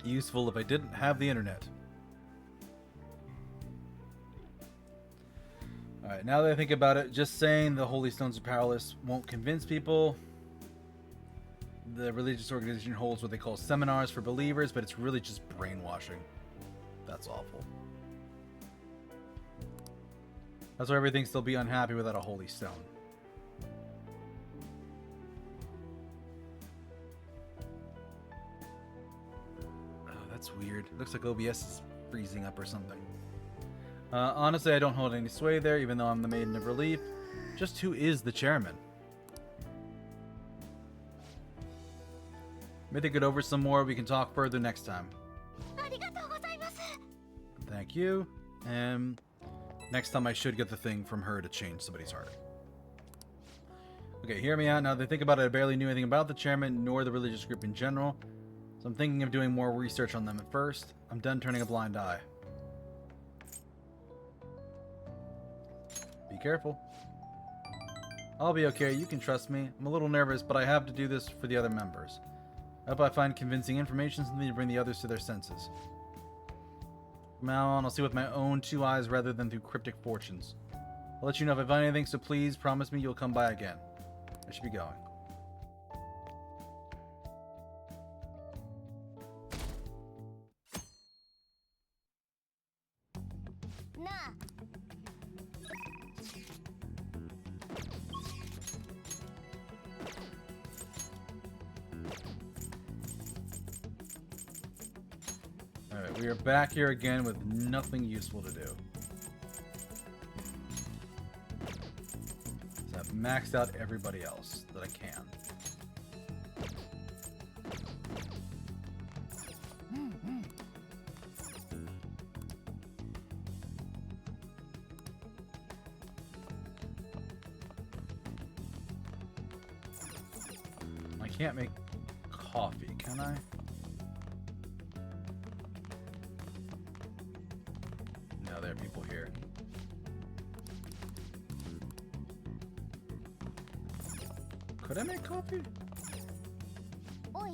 Useful if I didn't have the internet. Alright, now that I think about it, just saying the Holy Stones are powerless won't convince people. The religious organization holds what they call seminars for believers, but it's really just brainwashing. That's awful. That's why everything still be unhappy without a holy stone. Oh, that's weird. Looks like OBS is freezing up or something. Honestly, I don't hold any sway there, even though I'm the Maiden of Relief. Just who is the chairman? Maybe think it over some more. We can talk further next time. Thank you. And next time I should get the thing from her to change somebody's heart. Okay, hear me out. Now that I think about it, I barely knew anything about the chairman nor the religious group in general. So I'm thinking of doing more research on them at first. I'm done turning a blind eye. Be careful. I'll be okay. You can trust me. I'm a little nervous, but I have to do this for the other members. I hope I find convincing information, something to bring the others to their senses. From now on, I'll see with my own 2 eyes rather than through cryptic fortunes. I'll let you know if I find anything, so please promise me you'll come by again. I should be going. Nah. Alright, we are back here again with nothing useful to do. So I've maxed out everybody else that I can. I can't make coffee, can I? No, there are people here. Could I make coffee? Oi. I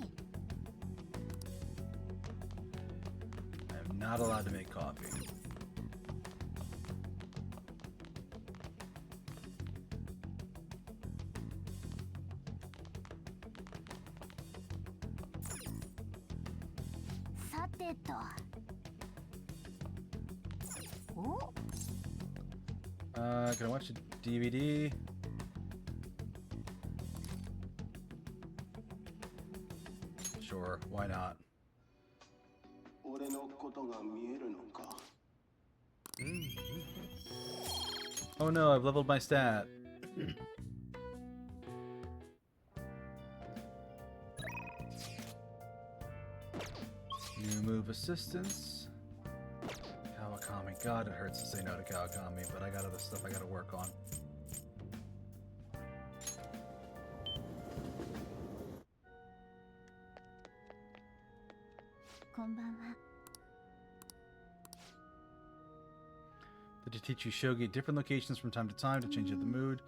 am not allowed to make coffee. Can I watch a DVD? Sure, why not? Oh no, I've leveled my stat. New move assistance. Kawakami. God, it hurts to say no to Kawakami, but I got other stuff I gotta work on. To teach you shogi different locations from time to time to change up the mood.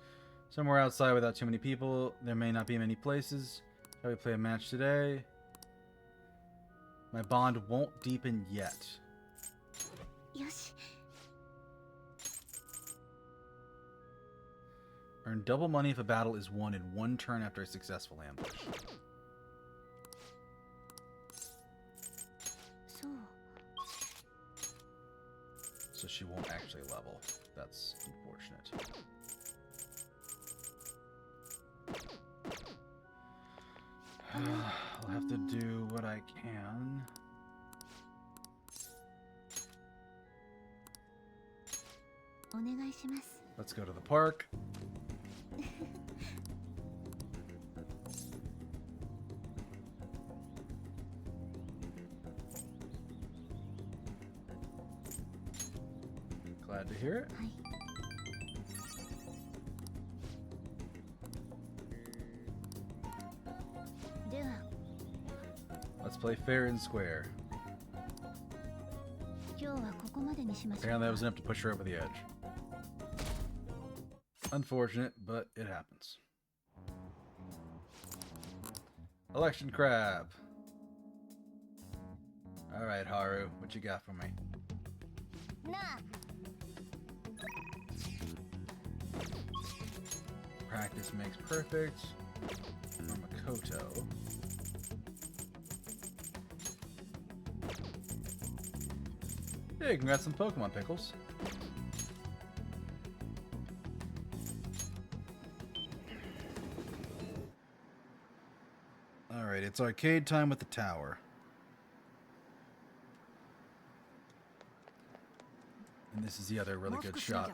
Somewhere outside without too many people. There may not be many places. Shall we play a match today? My bond won't deepen yet. Yosh. Earn double money if a battle is won in 1 turn after a successful ambush. So she won't actually level. That's unfortunate. I'll have to do what I can. Let's go to the park. Glad to hear it. Let's play fair and square. Apparently that was enough to push her over the edge. Unfortunate, but it happens. Election crab. Alright, Haru, what you got for me? Nah. Practice makes perfect. Or Makoto. Hey, congrats on Pokemon, Pickles. Alright, it's arcade time with the tower. And this is the other really good shot.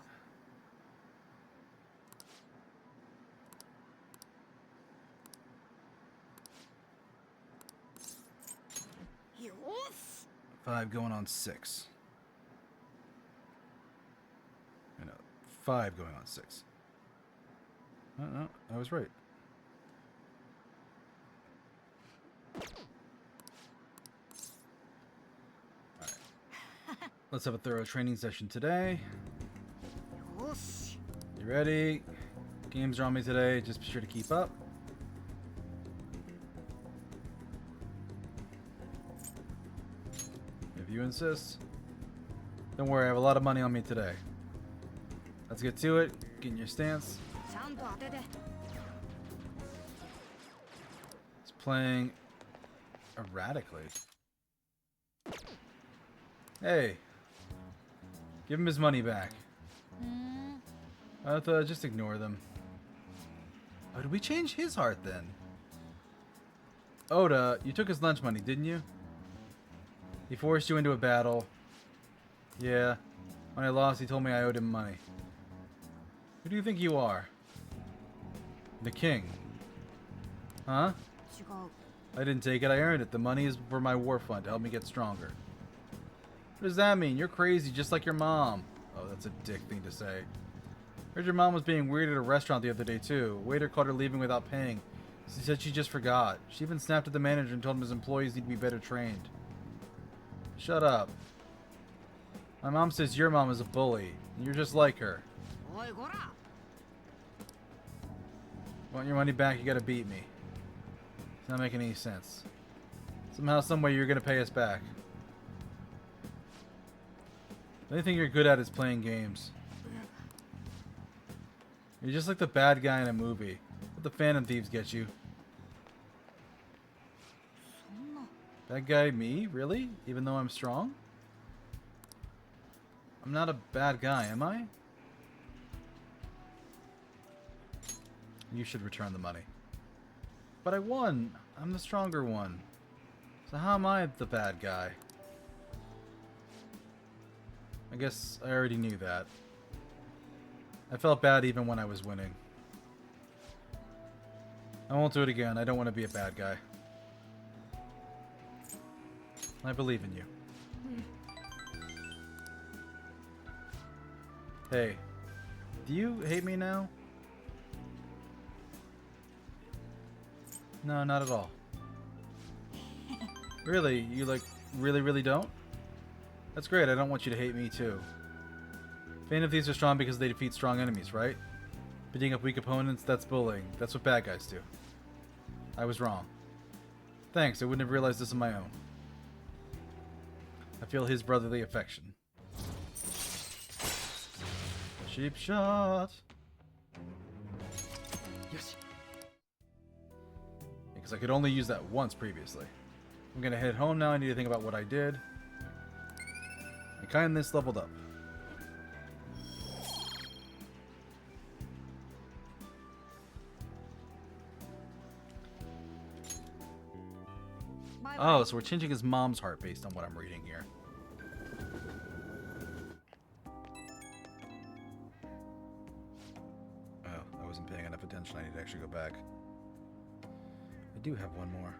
Five going on 6. I know. 5 going on 6. No, I was right. Alright. Let's have a thorough training session today. You ready? Games are on me today. Just be sure to keep up. If you insist. Don't worry, I have a lot of money on me today. Let's get to it. Get in your stance. It's playing erratically. Hey. Give him his money back. I thought I'd just ignore them. Oh, did we change his heart then? Oda, you took his lunch money, didn't you? He forced you into a battle. Yeah. When I lost, he told me I owed him money. Who do you think you are? The king. Huh? I didn't take it, I earned it. The money is for my war fund to help me get stronger. What does that mean? You're crazy, just like your mom. Oh, that's a dick thing to say. Heard your mom was being weird at a restaurant the other day, too. A waiter caught her leaving without paying. She said she just forgot. She even snapped at the manager and told him his employees need to be better trained. Shut up. My mom says your mom is a bully, and you're just like her. Want your money back, you gotta beat me. It's not making any sense. Somehow, someway, you're gonna pay us back. The only thing you're good at is playing games. You're just like the bad guy in a movie. What the Phantom Thieves get you? Bad guy me? Really? Even though I'm strong? I'm not a bad guy, am I? You should return the money. But I won! I'm the stronger one. So how am I the bad guy? I guess I already knew that. I felt bad even when I was winning. I won't do it again. I don't want to be a bad guy. I believe in you. Hey, do you hate me now? No, not at all. Really? You like really don't? That's great. I don't want you to hate me too. Phantom Thieves are strong because they defeat strong enemies, right? Beating up weak opponents, that's bullying. That's what bad guys do. I was wrong. Thanks, I wouldn't have realized this on my own. I feel his brotherly affection. Cheap shot. Yes. Because I could only use that once previously. I'm gonna head home now. I need to think about what I did. My kindness leveled up. Oh, so we're changing his mom's heart based on what I'm reading here. Oh, I wasn't paying enough attention. I need to actually go back. I do have one more.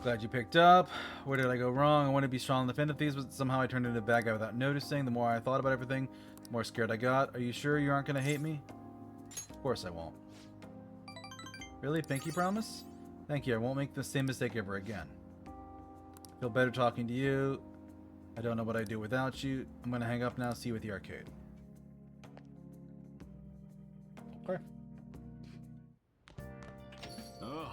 Glad you picked up. Where did I go wrong? I wanted to be strong in the Phantom Thieves, but somehow I turned into a bad guy without noticing. The more I thought about everything, the more scared I got. Are you sure you aren't going to hate me? Of course I won't. Really? Pinky promise? Thank you. I won't make the same mistake ever again. I feel better talking to you. I don't know what I'd do without you. I'm going to hang up now. See you at the arcade. Okay. Oh,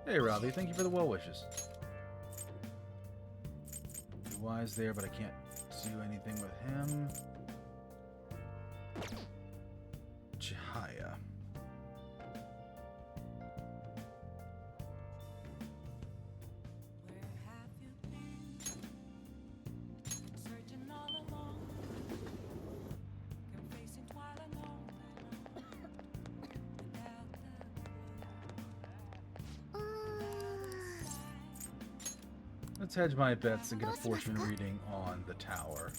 hey, Robbie. Thank you for the well wishes. Be wise there, but I can't do anything with him. Chihaya. Let's hedge my bets and get a fortune reading on the tower.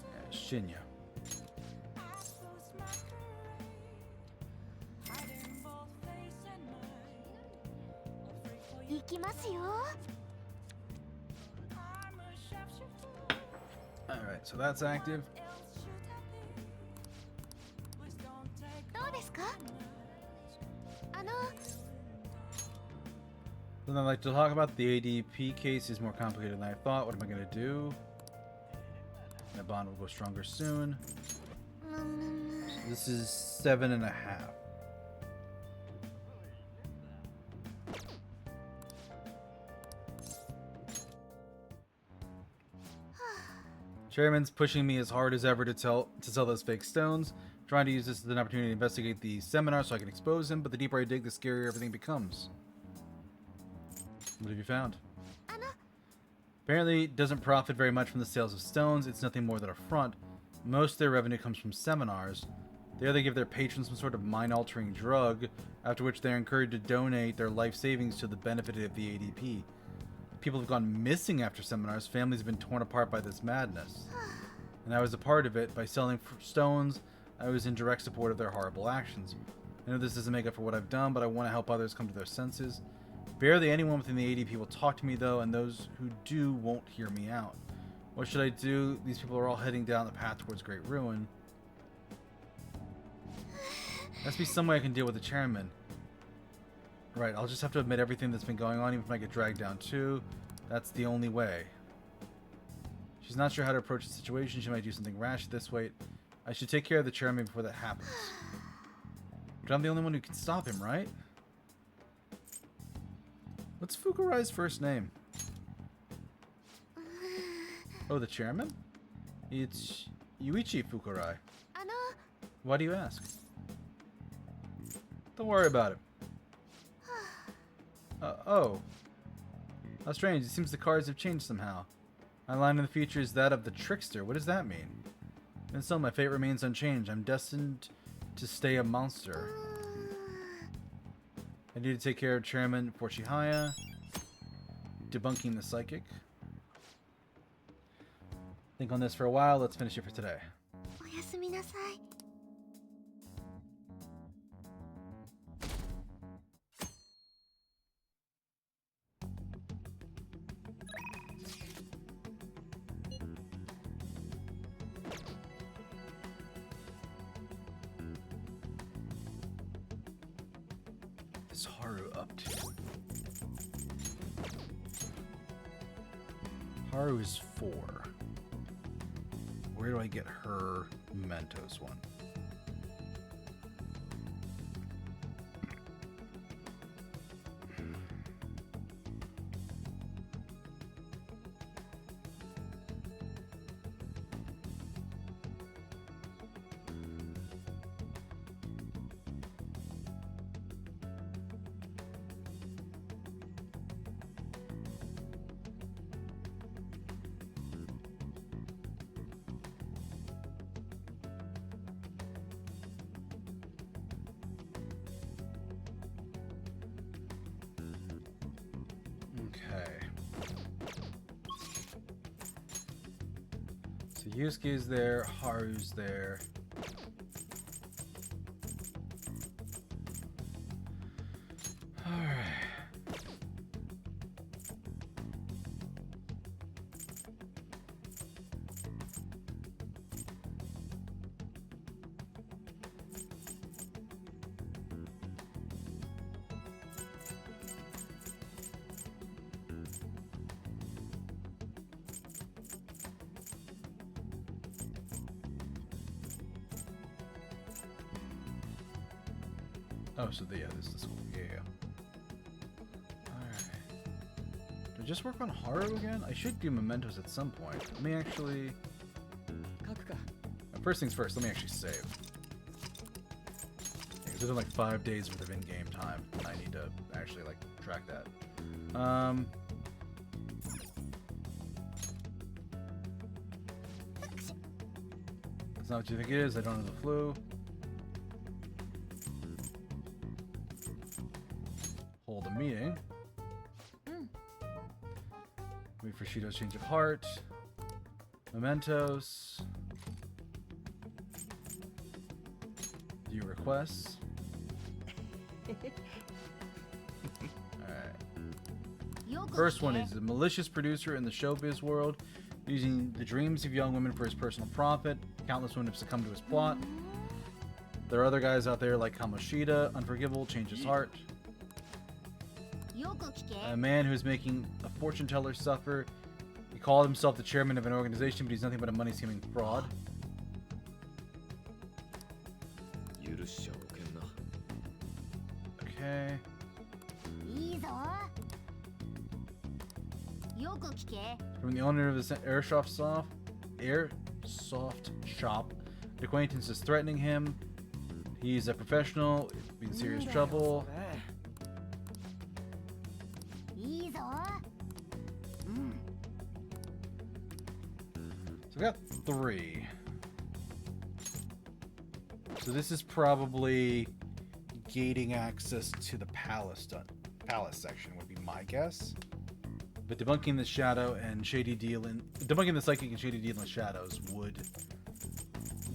Yeah, Shinya. Alright, so that's active. Then I'd like to talk about the ADP case is more complicated than I thought. What am I going to do? My bond will go stronger soon. So this is 7.5. Chairman's pushing me as hard as ever to sell those fake stones, trying to use this as an opportunity to investigate the seminar so I can expose him, but the deeper I dig, the scarier everything becomes. What have you found? Apparently, it doesn't profit very much from the sales of stones. It's nothing more than a front. Most of their revenue comes from seminars. There they give their patrons some sort of mind-altering drug, after which they're encouraged to donate their life savings to the benefit of the ADP. People have gone missing after seminars. Families have been torn apart by this madness. And I was a part of it. By selling stones, I was in direct support of their horrible actions. I know this doesn't make up for what I've done, but I want to help others come to their senses. Barely anyone within the ADP will talk to me, though, and those who do won't hear me out. What should I do? These people are all heading down the path towards great ruin. There must be some way I can deal with the chairman. Right, I'll just have to admit everything that's been going on, even if I get dragged down too. That's the only way. She's not sure how to approach the situation. She might do something rash this way. I should take care of the chairman before that happens. But I'm the only one who can stop him, right? What's Fukurai's first name? Oh, the chairman? It's Yuichi Fukurai. Why do you ask? Don't worry about it. Oh. How strange. It seems the cards have changed somehow. My line in the future is that of the trickster. What does that mean? And still, my fate remains unchanged. I'm destined to stay a monster. I need to take care of Chairman Forchihaya. Debunking the psychic. Think on this for a while. Let's finish it for today. Is Haru up to? Haru is 4. Where do I get her Mementos one? Okay. So Yusuke's there, Haru's there. Alright. Oh, so yeah, this is cool. Yeah. Alright. Do I just work on Haru again? I should do Mementos at some point. Let me actually... First things first, let me actually save. Because there's like 5 days worth of in-game time, and I need to actually, like, track that. That's not what you think it is. I don't have the flu. hold a meeting. Wait for Shido's change of heart. Mementos. View requests. Alright. First one is a malicious producer in the showbiz world, using the dreams of young women for his personal profit. Countless women have succumbed to his plot. There are other guys out there like Kamoshida, Unforgivable, Change His Heart. A man who's making a fortune teller suffer. He called himself the chairman of an organization, but he's nothing but a money-skimming fraud. Okay. From the owner of the airsoft shop, an acquaintance is threatening him. He's a professional, in serious trouble. So we got 3. So this is probably gating access to the palace section would be my guess. But debunking the shadow and shady debunking the psychic and shady deal in shadows would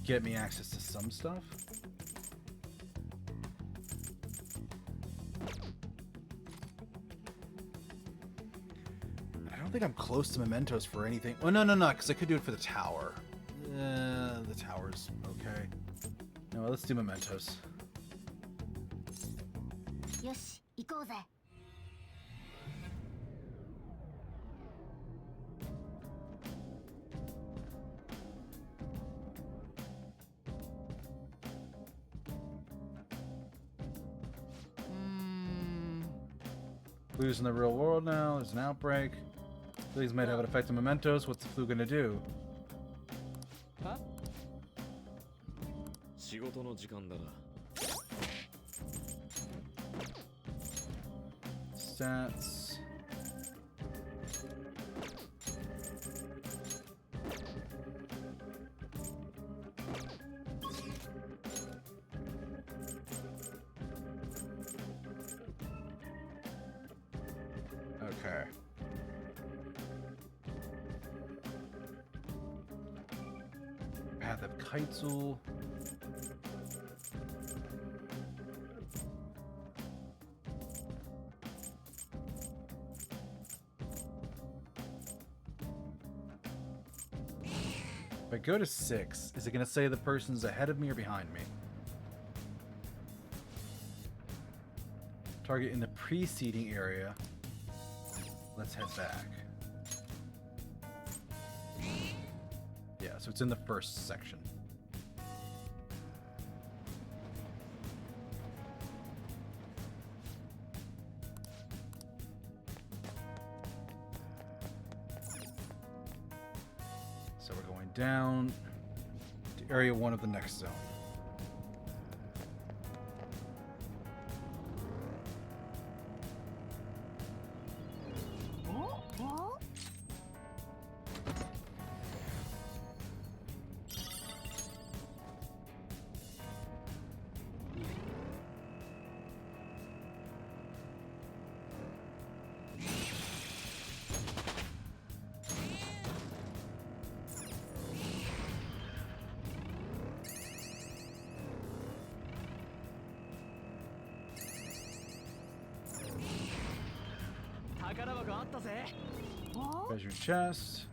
get me access to some stuff. I don't think I'm close to Mementos for anything. Oh, no, because I could do it for the tower. The tower's okay. No, let's do Mementos. Yoshi, 行こうぜ. Flu's in the real world now. There's an outbreak. These might have an effect on Mementos. What's the flu gonna do? Huh? Stats. Okay. Path of Kaitsul. If I go to 6, is it going to say the person's ahead of me or behind me? Target in the preceding area. Let's head back. Yeah, so it's in the first section. So we're going down to area 1 of the next zone. Treasure chest.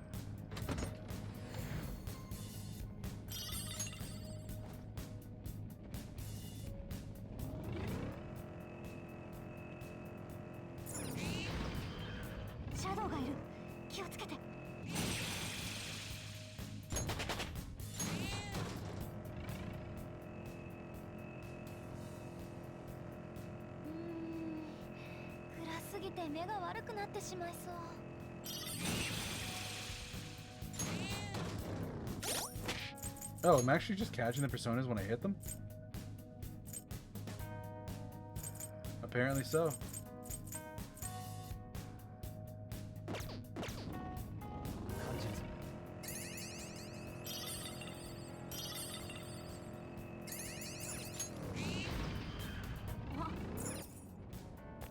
Oh, I'm actually just catching the personas when I hit them? Apparently so.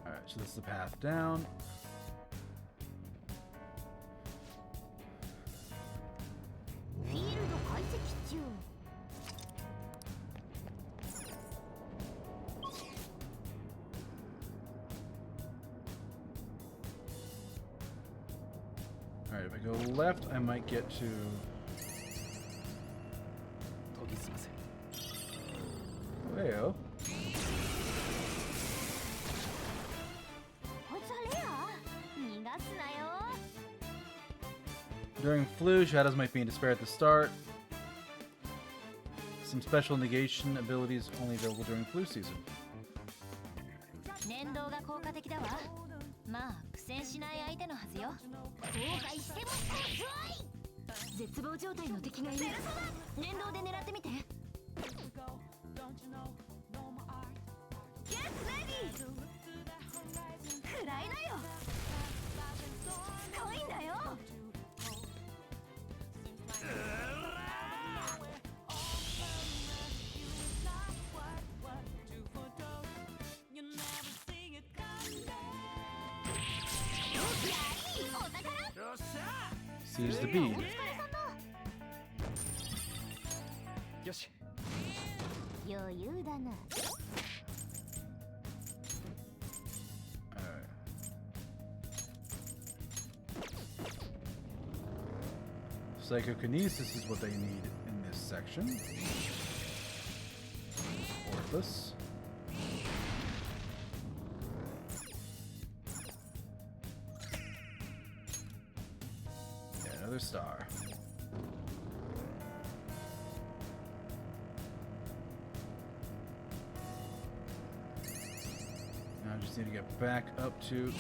Alright, So this is the path down. Alright, if I go left, I might get to... Well... During flu, shadows might be in despair at the start. Some special negation abilities only available during flu season. Seize the bead. Psychokinesis is what they need in this section. ALTUS. Yeah, another star. Now I just need to get back up to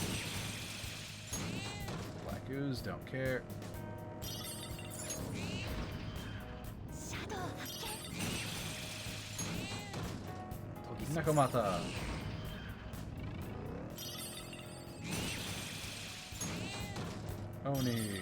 Black Ooze, don't care. Nakamata. Oni.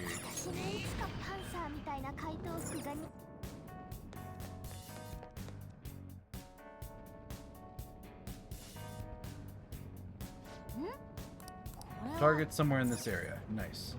Target somewhere in this area. Nice.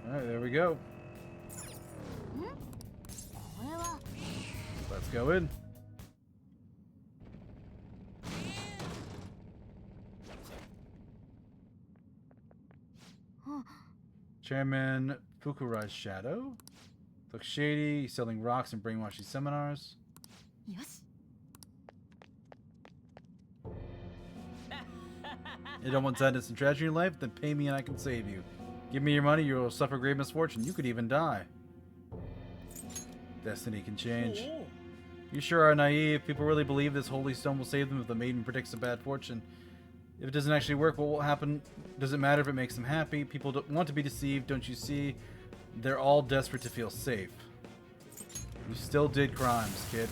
Alright, there we go. Let's go in. Chairman Fukurai's shadow. Looks shady, he's selling rocks and brainwashing seminars. Yes. You don't want sadness and tragedy in life? Then pay me and I can save you. Give me your money, you will suffer great misfortune. You could even die. Destiny can change. You sure are naive. People really believe this holy stone will save them if the maiden predicts a bad fortune. If it doesn't actually work, what will happen? Does it matter if it makes them happy? People don't want to be deceived, don't you see? They're all desperate to feel safe. You still did crimes, kid.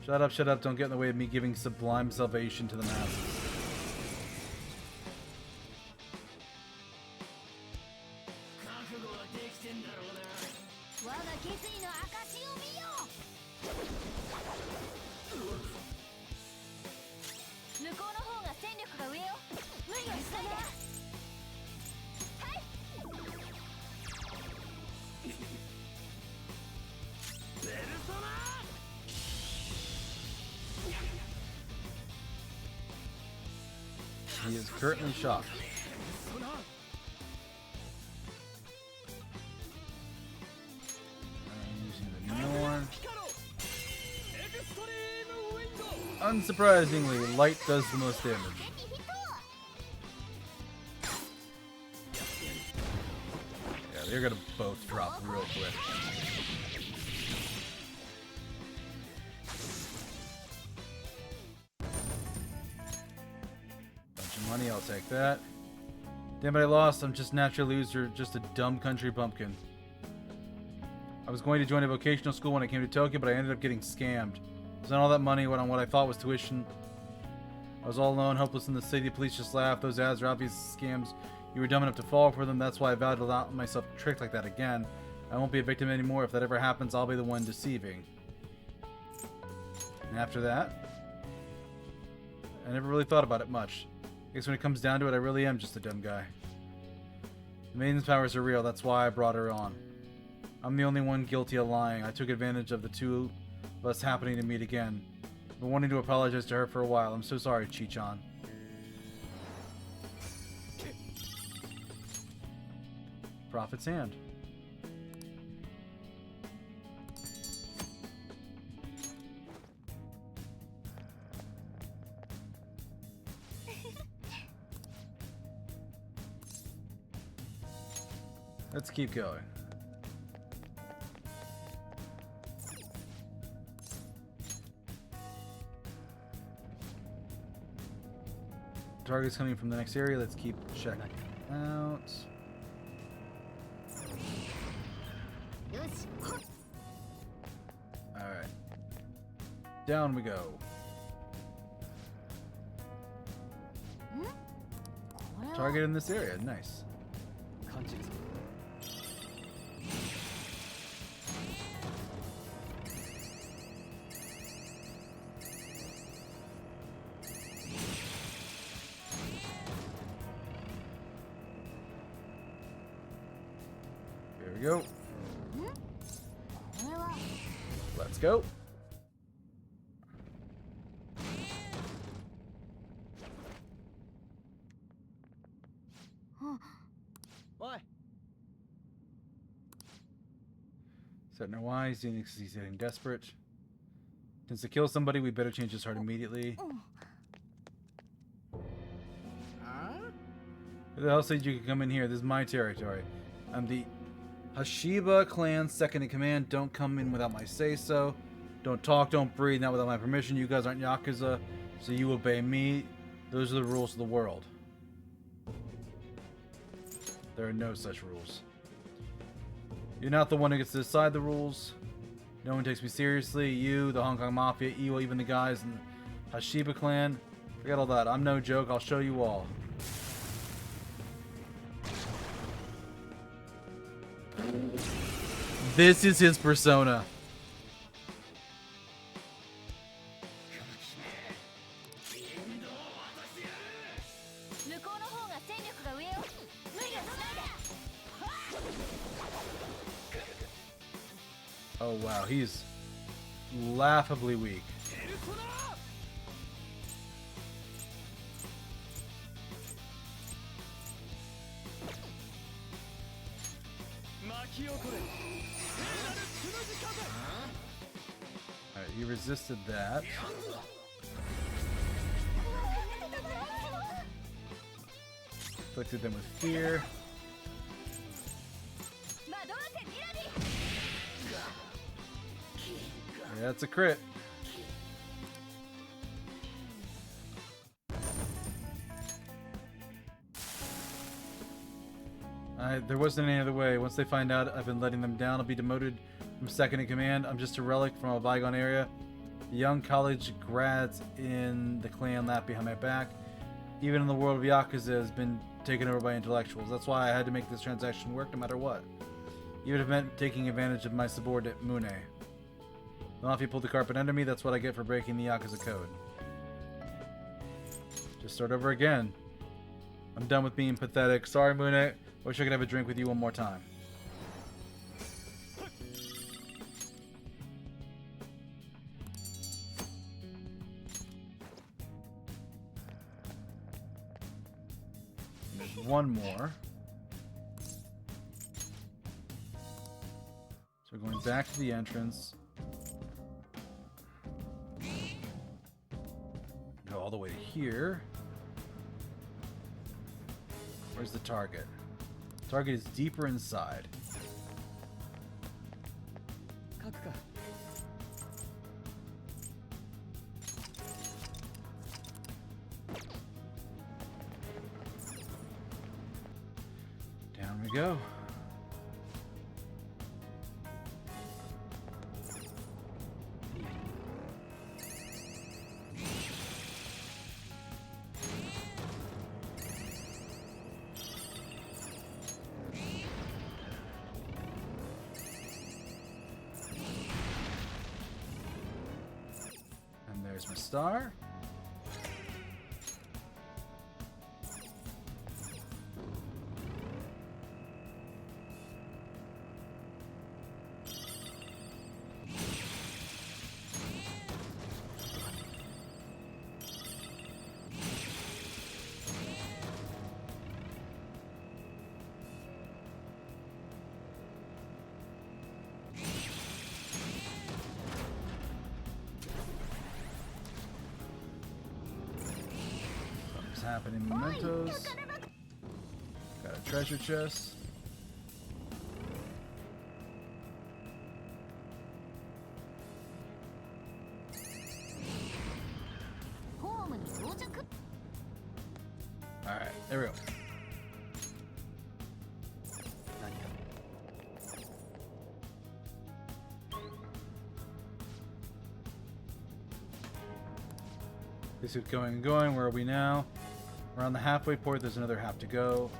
Shut up, don't get in the way of me giving sublime salvation to the masses. He is currently shocked. I'm using the Norn. Unsurprisingly, light does the most damage. Yeah, they're gonna both drop real quick. Bunch of money, I'll take that. Damn it, I lost. I'm just naturally a loser, just a dumb country bumpkin. I was going to join a vocational school when I came to Tokyo, but I ended up getting scammed. I spent all that money on what I thought was tuition. I was all alone, helpless in the city. The police just laughed. Those ads are obvious scams. You were dumb enough to fall for them. That's why I vowed to allow myself tricked like that again. I won't be a victim anymore. If that ever happens, I'll be the one deceiving. And after that, I never really thought about it much. I guess when it comes down to it, I really am just a dumb guy. The maiden's powers are real. That's why I brought her on. I'm the only one guilty of lying. I took advantage of the two of us happening to meet again. I've been wanting to apologize to her for a while. I'm so sorry, Chi-chan. Prophet's hand. Let's keep going. Target's coming from the next area. Let's keep checking out. Alright. Down we go. Target in this area. Nice. Here we go. Let's go. Why? Set no wise, he's getting desperate. Since to kill somebody, we better change his heart immediately. Who the hell said you could come in here? This is my territory. I'm the Hashiba clan's second in command. Don't come in without my say-so. Don't talk, don't breathe, not without my permission. You guys aren't Yakuza, so you obey me. Those are the rules of the world. There are no such rules. You're not the one who gets to decide the rules. No one takes me seriously. You, the Hong Kong Mafia, Iwo, even the guys in the Hashiba clan. Forget all that. I'm no joke. I'll show you all. This is his persona. Oh wow, he's laughably weak. Alright, he resisted that. Afflicted them with fear. Yeah, that's a crit. There wasn't any other way. Once they find out I've been letting them down, I'll be demoted from second in command. I'm just a relic from a bygone area. The young college grads in the clan laugh behind my back. Even in the world of Yakuza has been taken over by intellectuals. That's why I had to make this transaction work no matter what. Even if it meant taking advantage of my subordinate, Mune. The Mafia pulled the carpet under me. That's what I get for breaking the Yakuza code. Just start over again. I'm done with being pathetic. Sorry, Mune. Wish I could have a drink with you one more time. There's one more. So we're going back to the entrance. Go all the way to here. Where's the target? Target is deeper inside. we go. And there's my star. What's happening? Mementos. Got a treasure chest. Alright, there we go. This is going and going. Where are we now? We're on the halfway point. There's another half to go.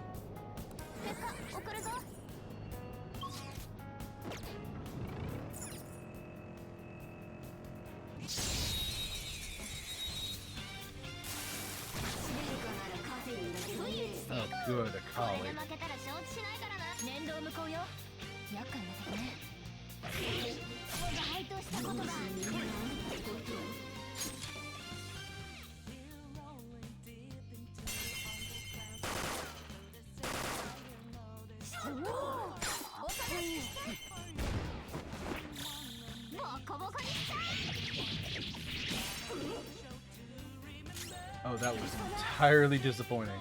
Oh, good, a collie. Oh, that was entirely disappointing.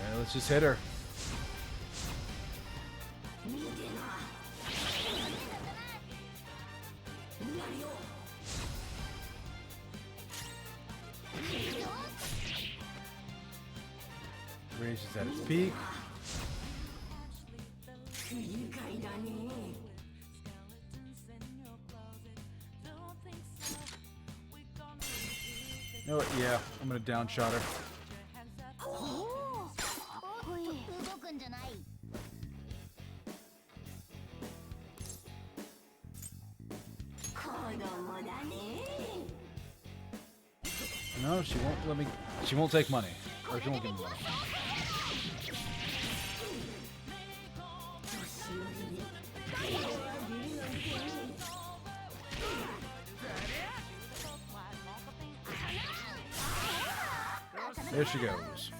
Yeah, let's just hit her. Rage is at its peak. You know what? Yeah, I'm gonna down shot her. No, she won't let me. She won't take money, or she won't give me money. There she goes.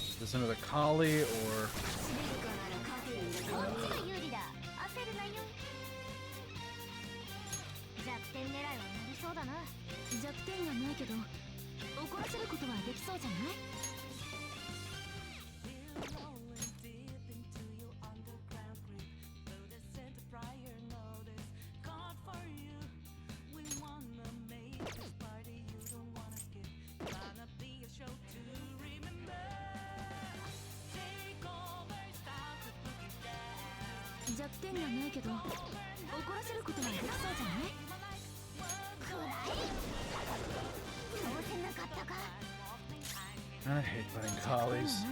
Is this another collie or? I hate playing collies.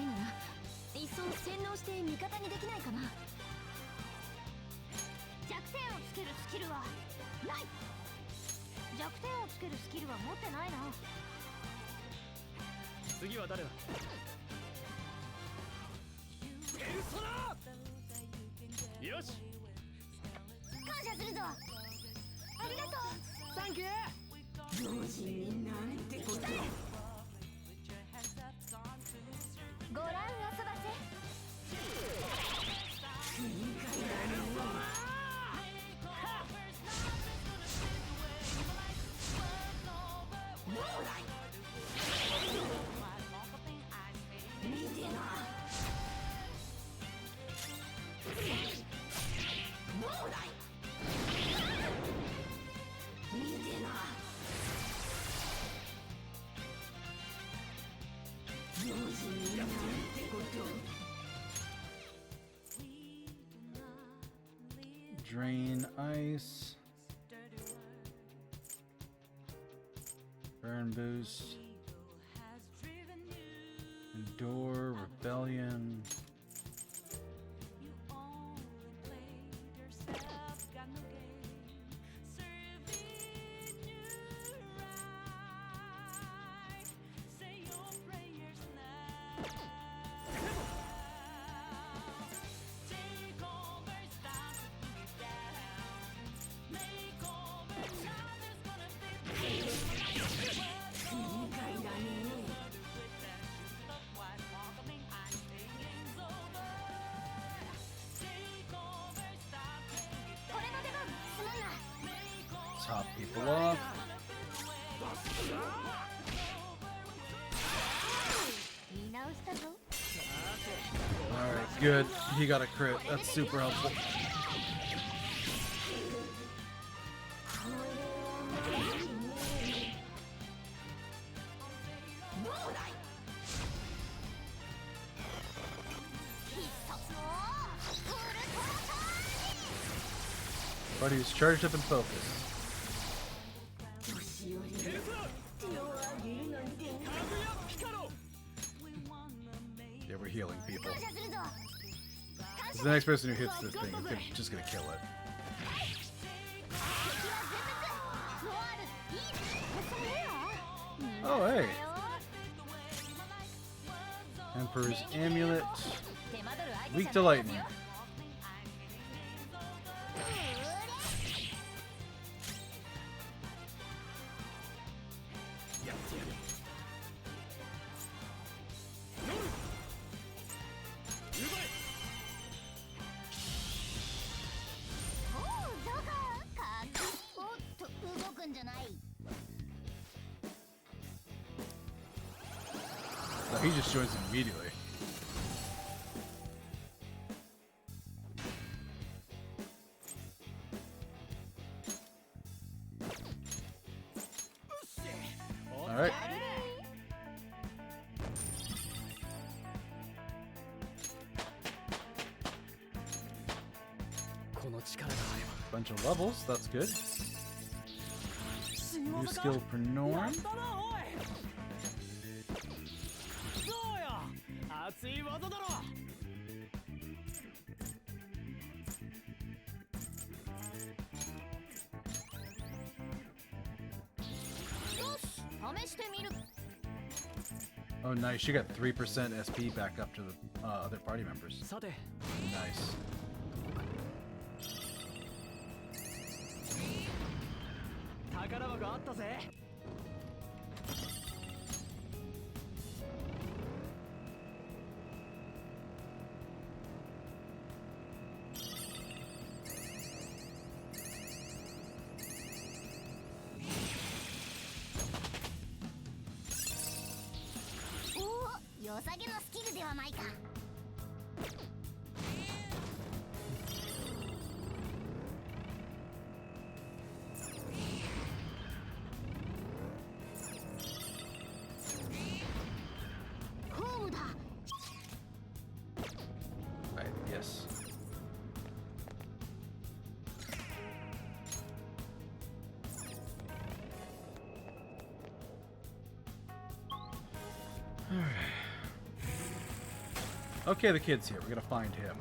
Drain ice. Burn boost. Endure rebellion. Top people off. Alright, good. He got a crit. That's super helpful. But he's charged up and focused. Yeah, we're healing people. This is the next person who hits this thing is just gonna kill it. Oh, hey! Emperor's Amulet. Weak to lightning. He just joins immediately. All right. Bunch of levels, that's good. New skill for Norm. Oh, nice. You got 3% SP back up to the other party members. Nice. Right, yes. All right. Okay, the kid's here. We're gonna find him.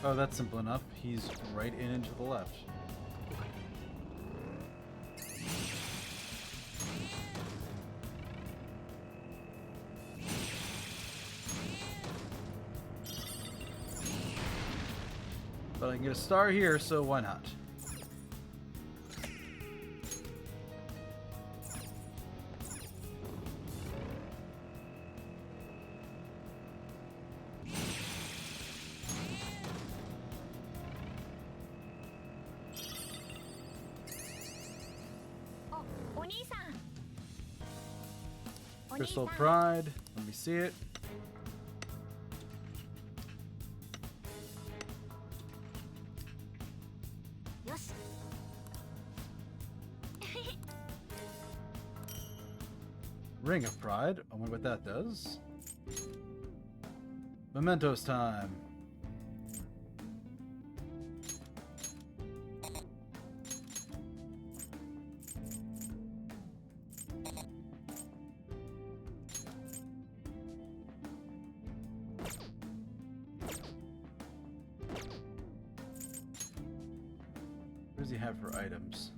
Oh, that's simple enough. He's right in and to the left. I can get a star here, so why not? Crystal Pride. Let me see it. Ring of Pride. I wonder what that does. Mementos time. What does he have for items?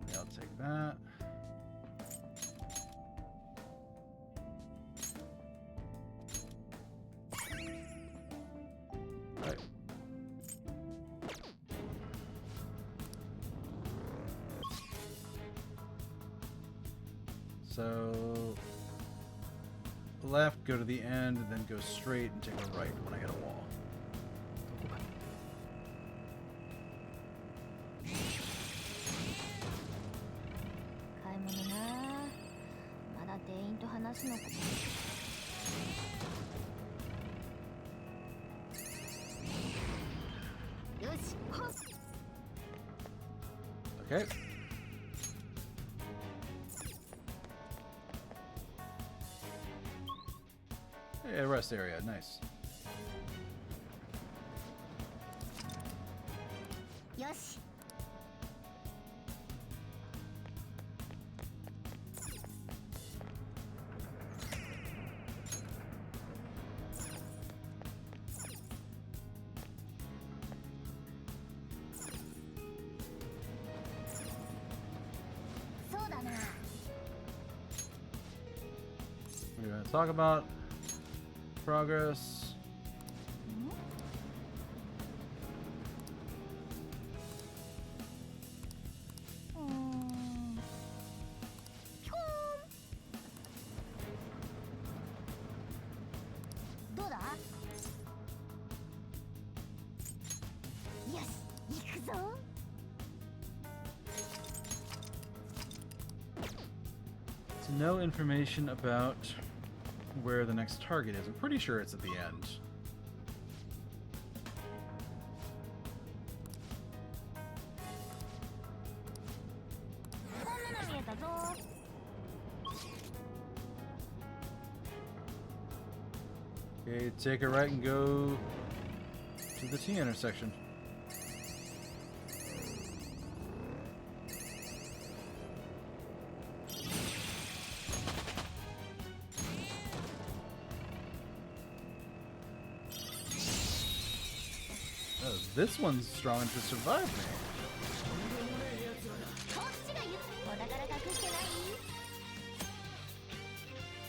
Yeah, I'll take that. Right. So, left, go to the end, and then go straight and take a right when I hit a wall. Okay. Hey, rest area, nice. Yoshi. We're going to talk about progress. So no information about where the next target is. I'm pretty sure it's at the end. Okay, take a right and go to the T intersection. Oh, this one's strong enough to survive me.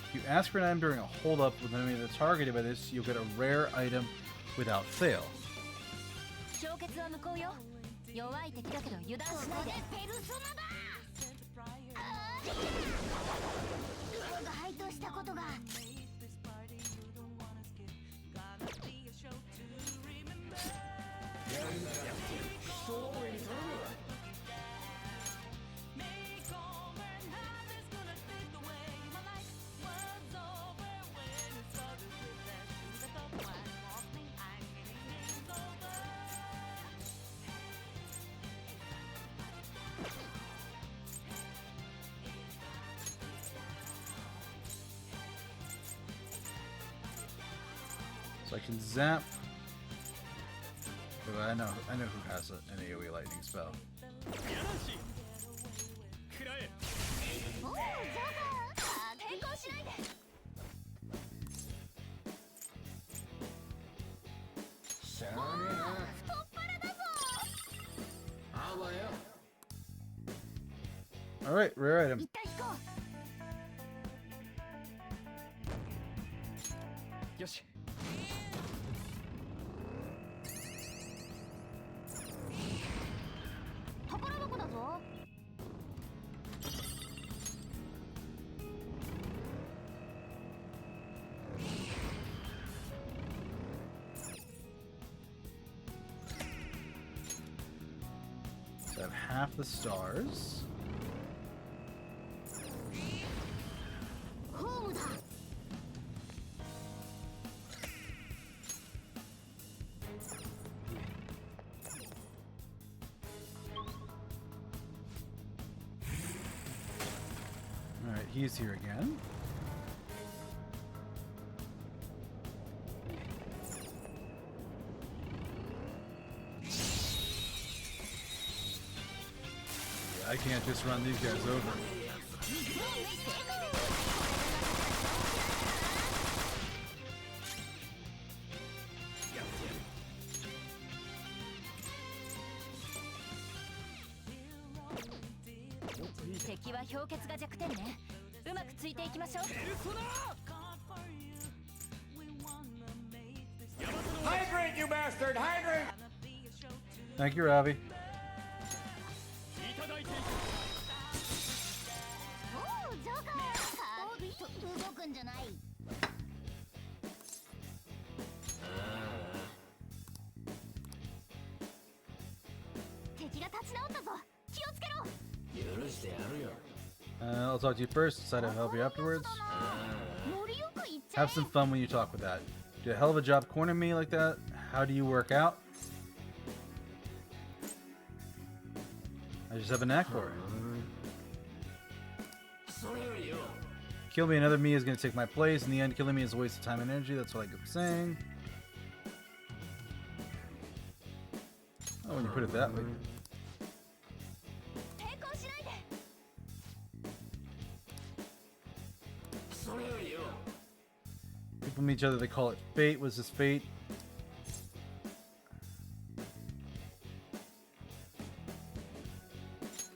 If you ask for an item during a hold-up with an enemy that's targeted by this, you'll get a rare item without fail. So I can zap. But I know who has an AoE lightning spell. Alright, rare item. So I have half the stars. Alright, he's here again. Yeah, I can't just run these guys over. Hydrate, you bastard! Hydrate! Thank you, Ravi. I'll talk to you first, decide to help you afterwards. Have some fun when you talk with that. Do a hell of a job cornering me like that. How do you work out? I just have a knack for it. Kill me, another me is going to take my place. In the end, killing me is a waste of time and energy. That's what I keep saying. Oh, when you put it that way. People meet each other, they call it fate. Was this fate?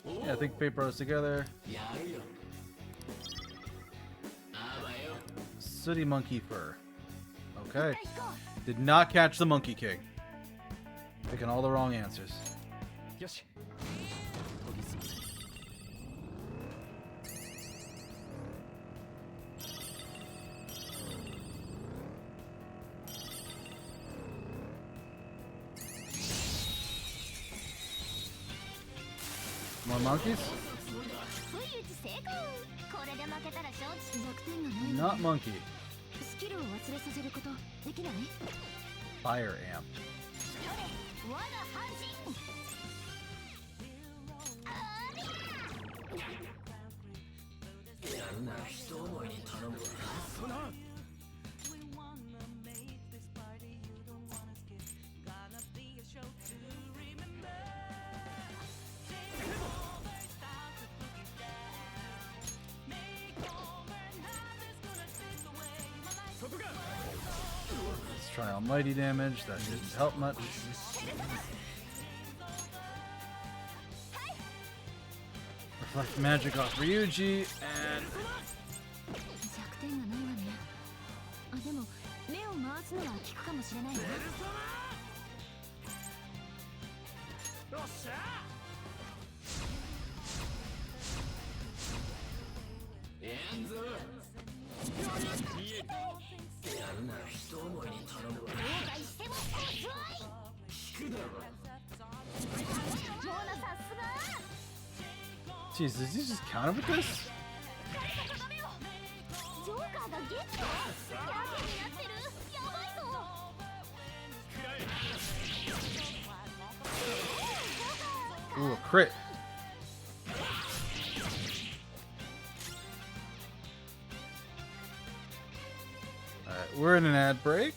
Yeah, I think fate brought us together. Sooty monkey fur. Okay. Did not catch the Monkey King. Picking all the wrong answers. More monkeys? Not monkey. Fire amp. Let's try almighty damage. That didn't help much. Reflect magic off Ryuji and jeez, does he just counter with this? Ooh, a crit. Alright, we're in an ad break.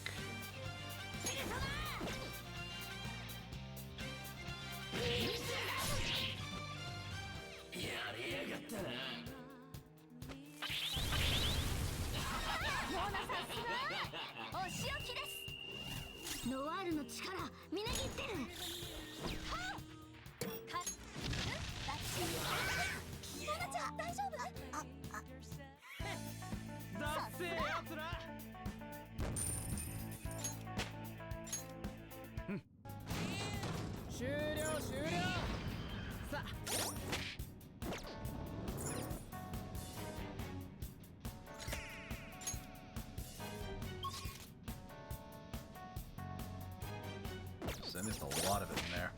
So I missed a lot of it in there.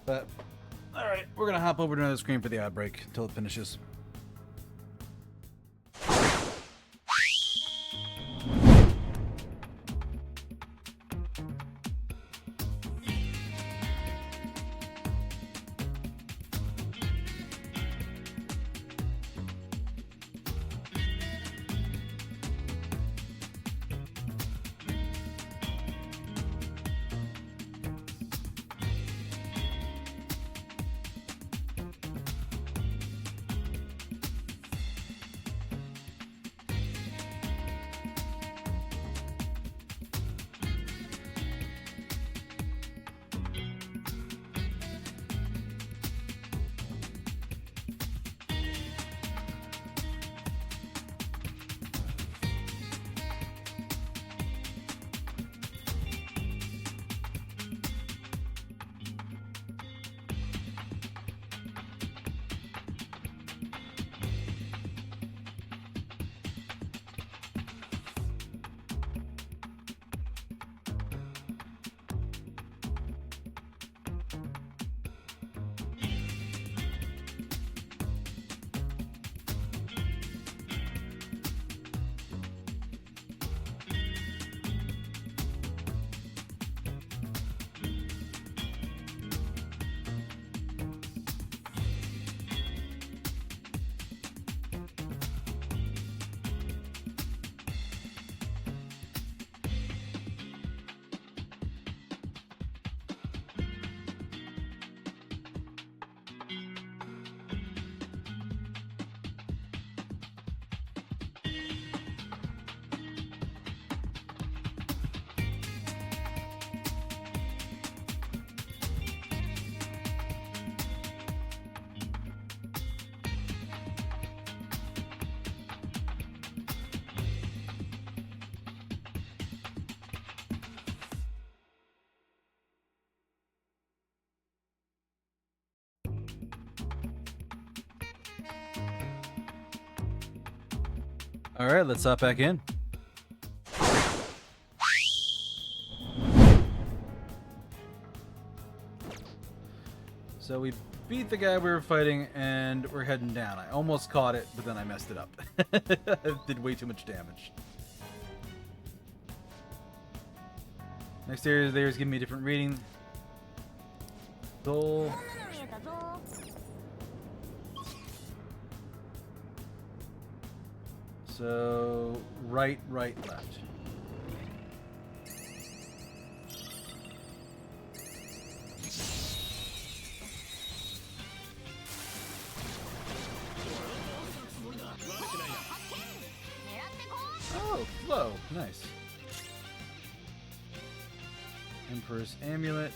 But, alright, we're gonna hop over to another screen for the ad break until it finishes. Alright, let's hop back in. So we beat the guy we were fighting and we're heading down. I almost caught it, but then I messed it up. I did way too much damage. Next area there is giving me a different reading. Goal. So, right, left. Oh, flow. Nice. Emperor's Amulet.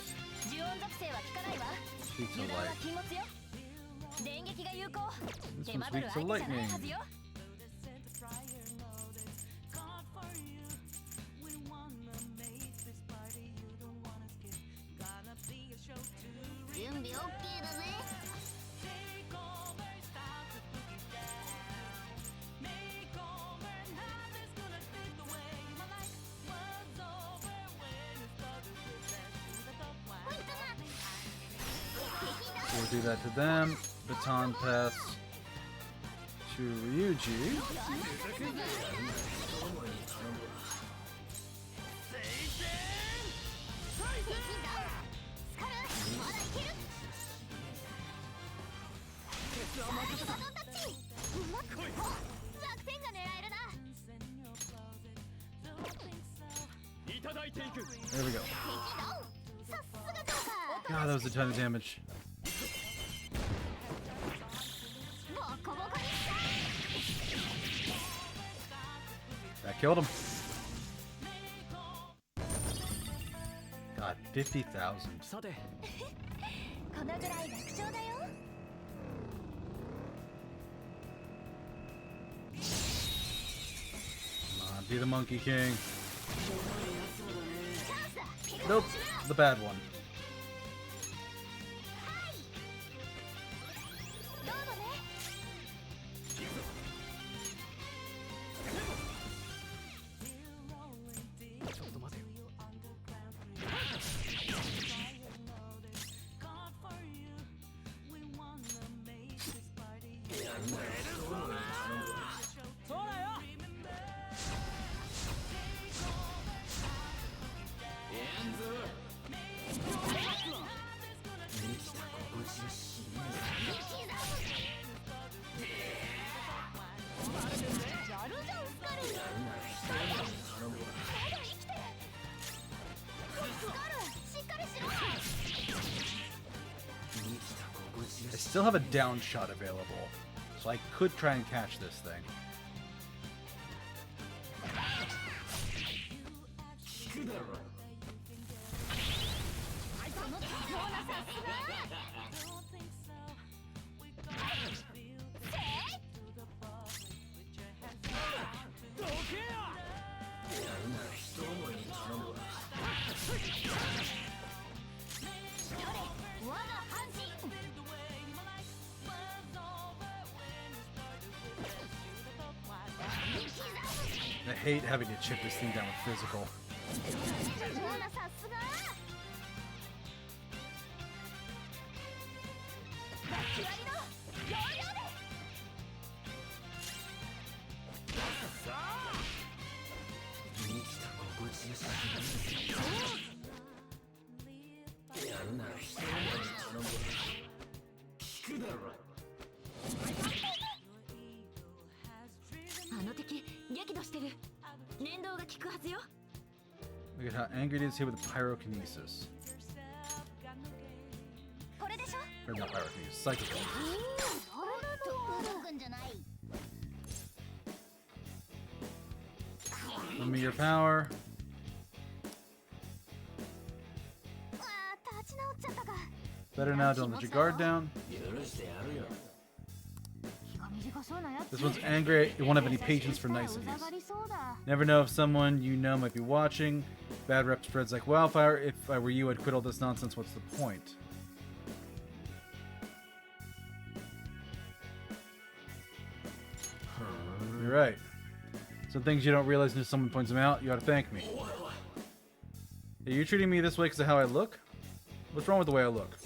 Weak to light. This one's weak to lightning. We'll do that to them. Baton pass to Ryuji. There we go. God, that was a ton of damage. That killed him. God, 50,000. Be the Monkey King. Nope, the bad one. I still have a down shot available, so I could try and catch this thing. I hate having to chip this thing down with physical. Look at how angry it is here with pyrokinesis. Or not pyrokinesis, psychic. Give me your power. Better now, don't let your guard down. This one's angry. It won't have any patience for niceties. Never know if someone you know might be watching. Bad rep spreads like wildfire. If I were you, I'd quit all this nonsense. What's the point? You're right. Some things you don't realize until someone points them out. You ought to thank me. Hey, you're treating me this way because of how I look? What's wrong with the way I look?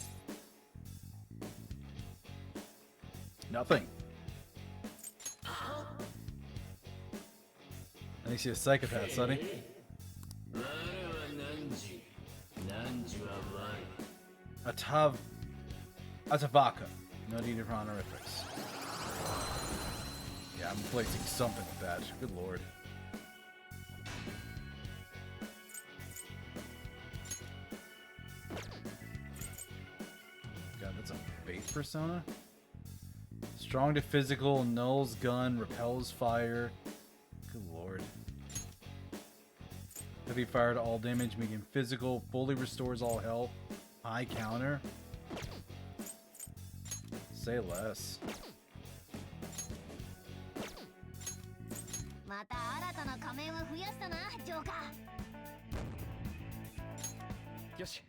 Nothing. I think you're a psychopath, Sonny. Atavaka. No need for honorifics. Yeah, I'm placing something with that. Good lord. God, that's a base persona? Strong to physical, nulls gun, repels fire. Good lord. Heavy fire to all damage, medium physical, fully restores all health. High counter. Say less. Yoshi.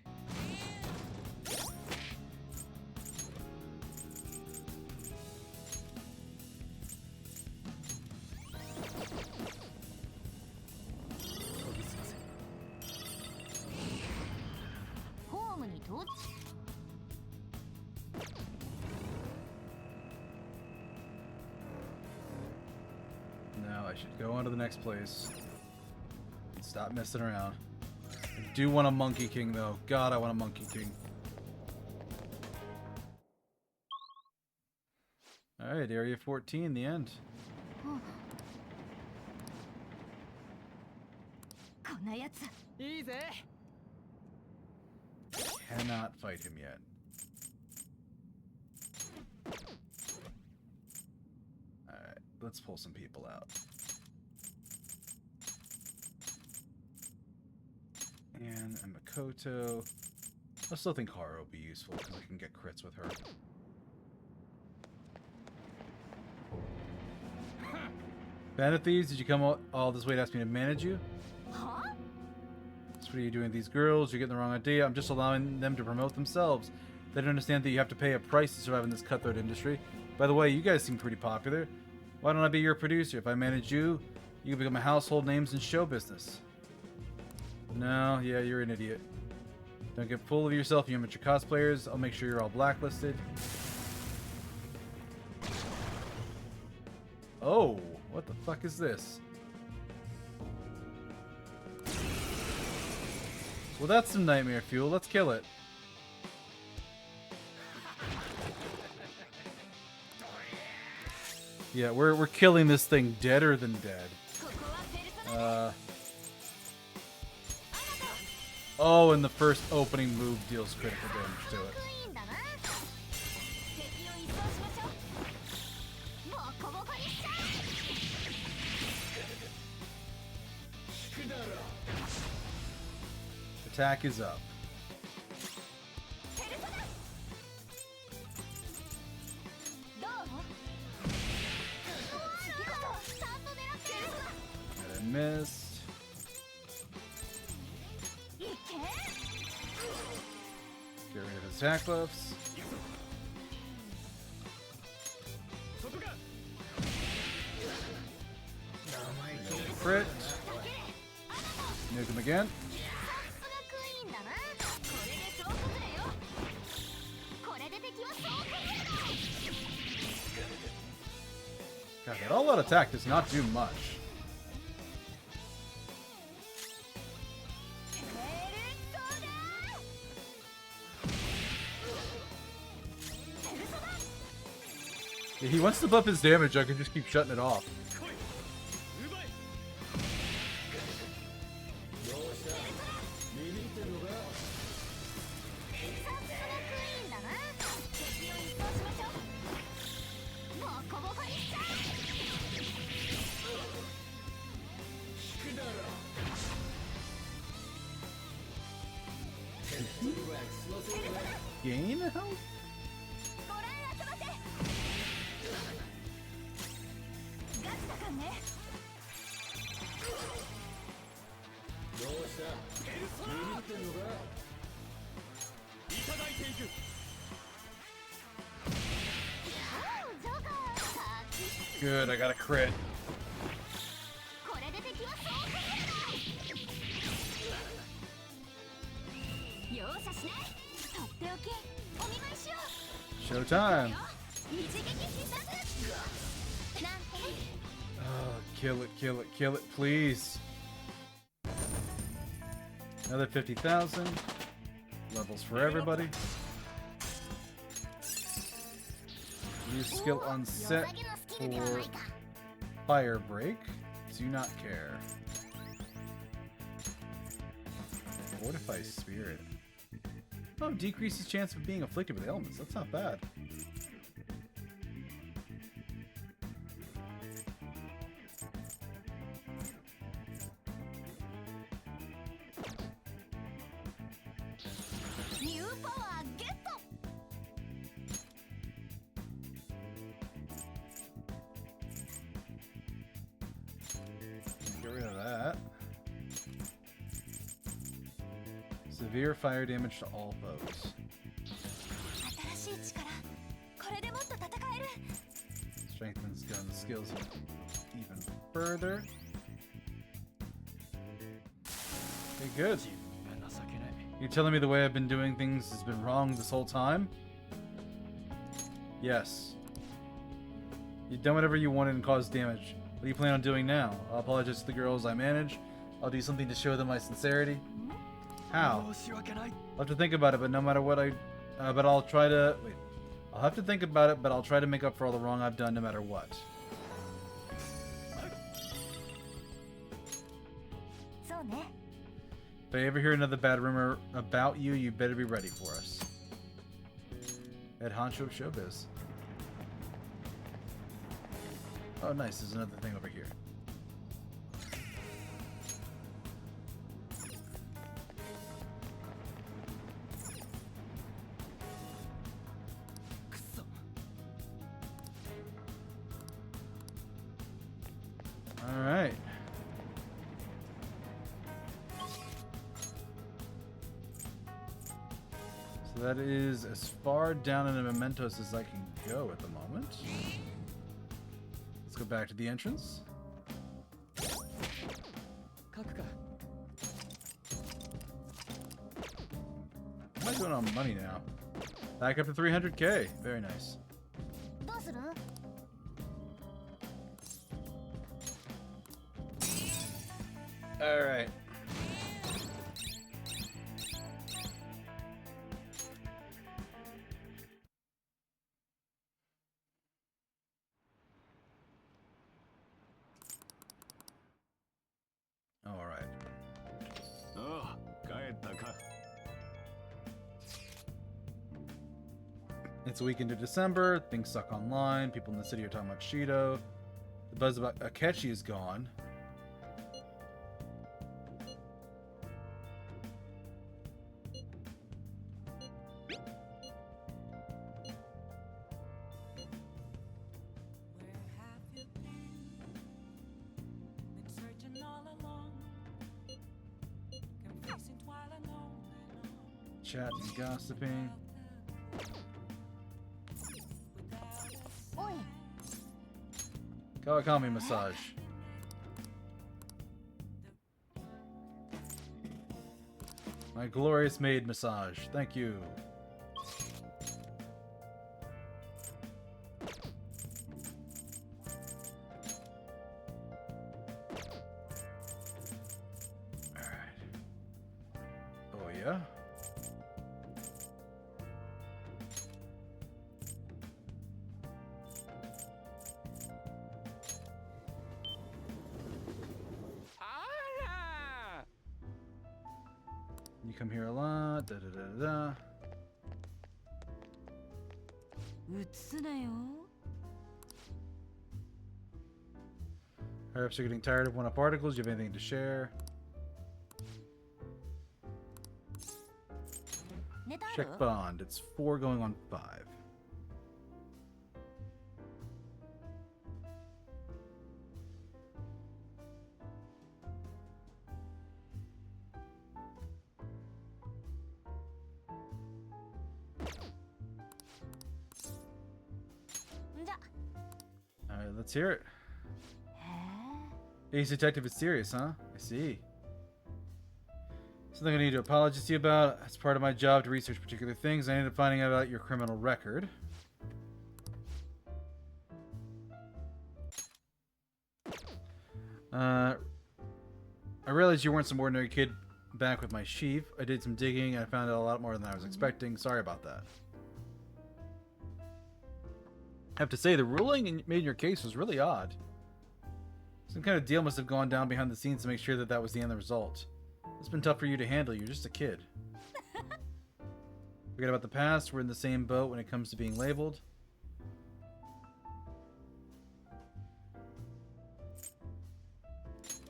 Now I should go on to the next place. Stop messing around. I do want a Monkey King though. God, I want a Monkey King. Alright, Area 14, the end. Cannot fight him yet. Alright, let's pull some people out. And a Makoto. I still think Haru will be useful because I can get crits with her. Bandit thieves, did you come all this way to ask me to manage you? Huh? So what are you doing with these girls? You're getting the wrong idea. I'm just allowing them to promote themselves. They don't understand that you have to pay a price to survive in this cutthroat industry. By the way, you guys seem pretty popular. Why don't I be your producer? If I manage you, you can become a household names in show business. No, yeah, you're an idiot. Don't get full of yourself, you amateur cosplayers. I'll make sure you're all blacklisted. Oh, what the fuck is this? Well, that's some nightmare fuel. Let's kill it. Yeah, we're killing this thing deader than dead. Oh, and the first opening move deals critical damage to it. Attack is up. And I missed. Get rid of his attack buffs. Crit. Nuke him again. God, that all-out attack does not do much. If he wants to buff his damage, I can just keep shutting it off. Gain health? Good, I got a crit. Showtime. Oh, kill it, kill it, kill it, please. Another 50,000. Levels for everybody. Use skill on set for fire break. Do not care. Fortify spirit. Oh, decreases chance of being afflicted with ailments. That's not bad. Get rid of that. Severe fire damage to all foes. Strengthens gun skills even further. Okay, good. You're telling me the way I've been doing things has been wrong this whole time? Yes. You've done whatever you wanted and caused damage. What do you plan on doing now? I'll apologize to the girls I manage. I'll do something to show them my sincerity. How? I'll have to think about it, but no matter what but I'll try to... Wait. I'll have to think about it, but I'll try to make up for all the wrong I've done no matter what. If I ever hear another bad rumor about you, you better be ready for us. Head honcho of showbiz. Oh, nice. There's another thing over here. That is as far down in the Mementos as I can go at the moment. Let's go back to the entrance. What am I doing on money now? Back up to 300k. Very nice. Alright. Alright. It's a week into December. Things suck online. People in the city are talking about Shido. The buzz about Akechi is gone. Chat and gossiping. Kawakami massage. My glorious maid massage. Thank you. Alright. Oh yeah? You come here a lot. Da da da da. Perhaps you're getting tired of one-up articles. Do you have anything to share? Check bond. It's 4 going on 5. Alright, let's hear it. Ace Detective is serious, huh? I see. Something I need to apologize to you about. It's part of my job to research particular things. I ended up finding out about your criminal record. I realized you weren't some ordinary kid back with my sheaf. I did some digging and I found out a lot more than I was expecting. Sorry about that. I have to say, the ruling made in your case was really odd. Some kind of deal must have gone down behind the scenes to make sure that that was the end result. It's been tough for you to handle. You're just a kid. Forget about the past. We're in the same boat when it comes to being labeled.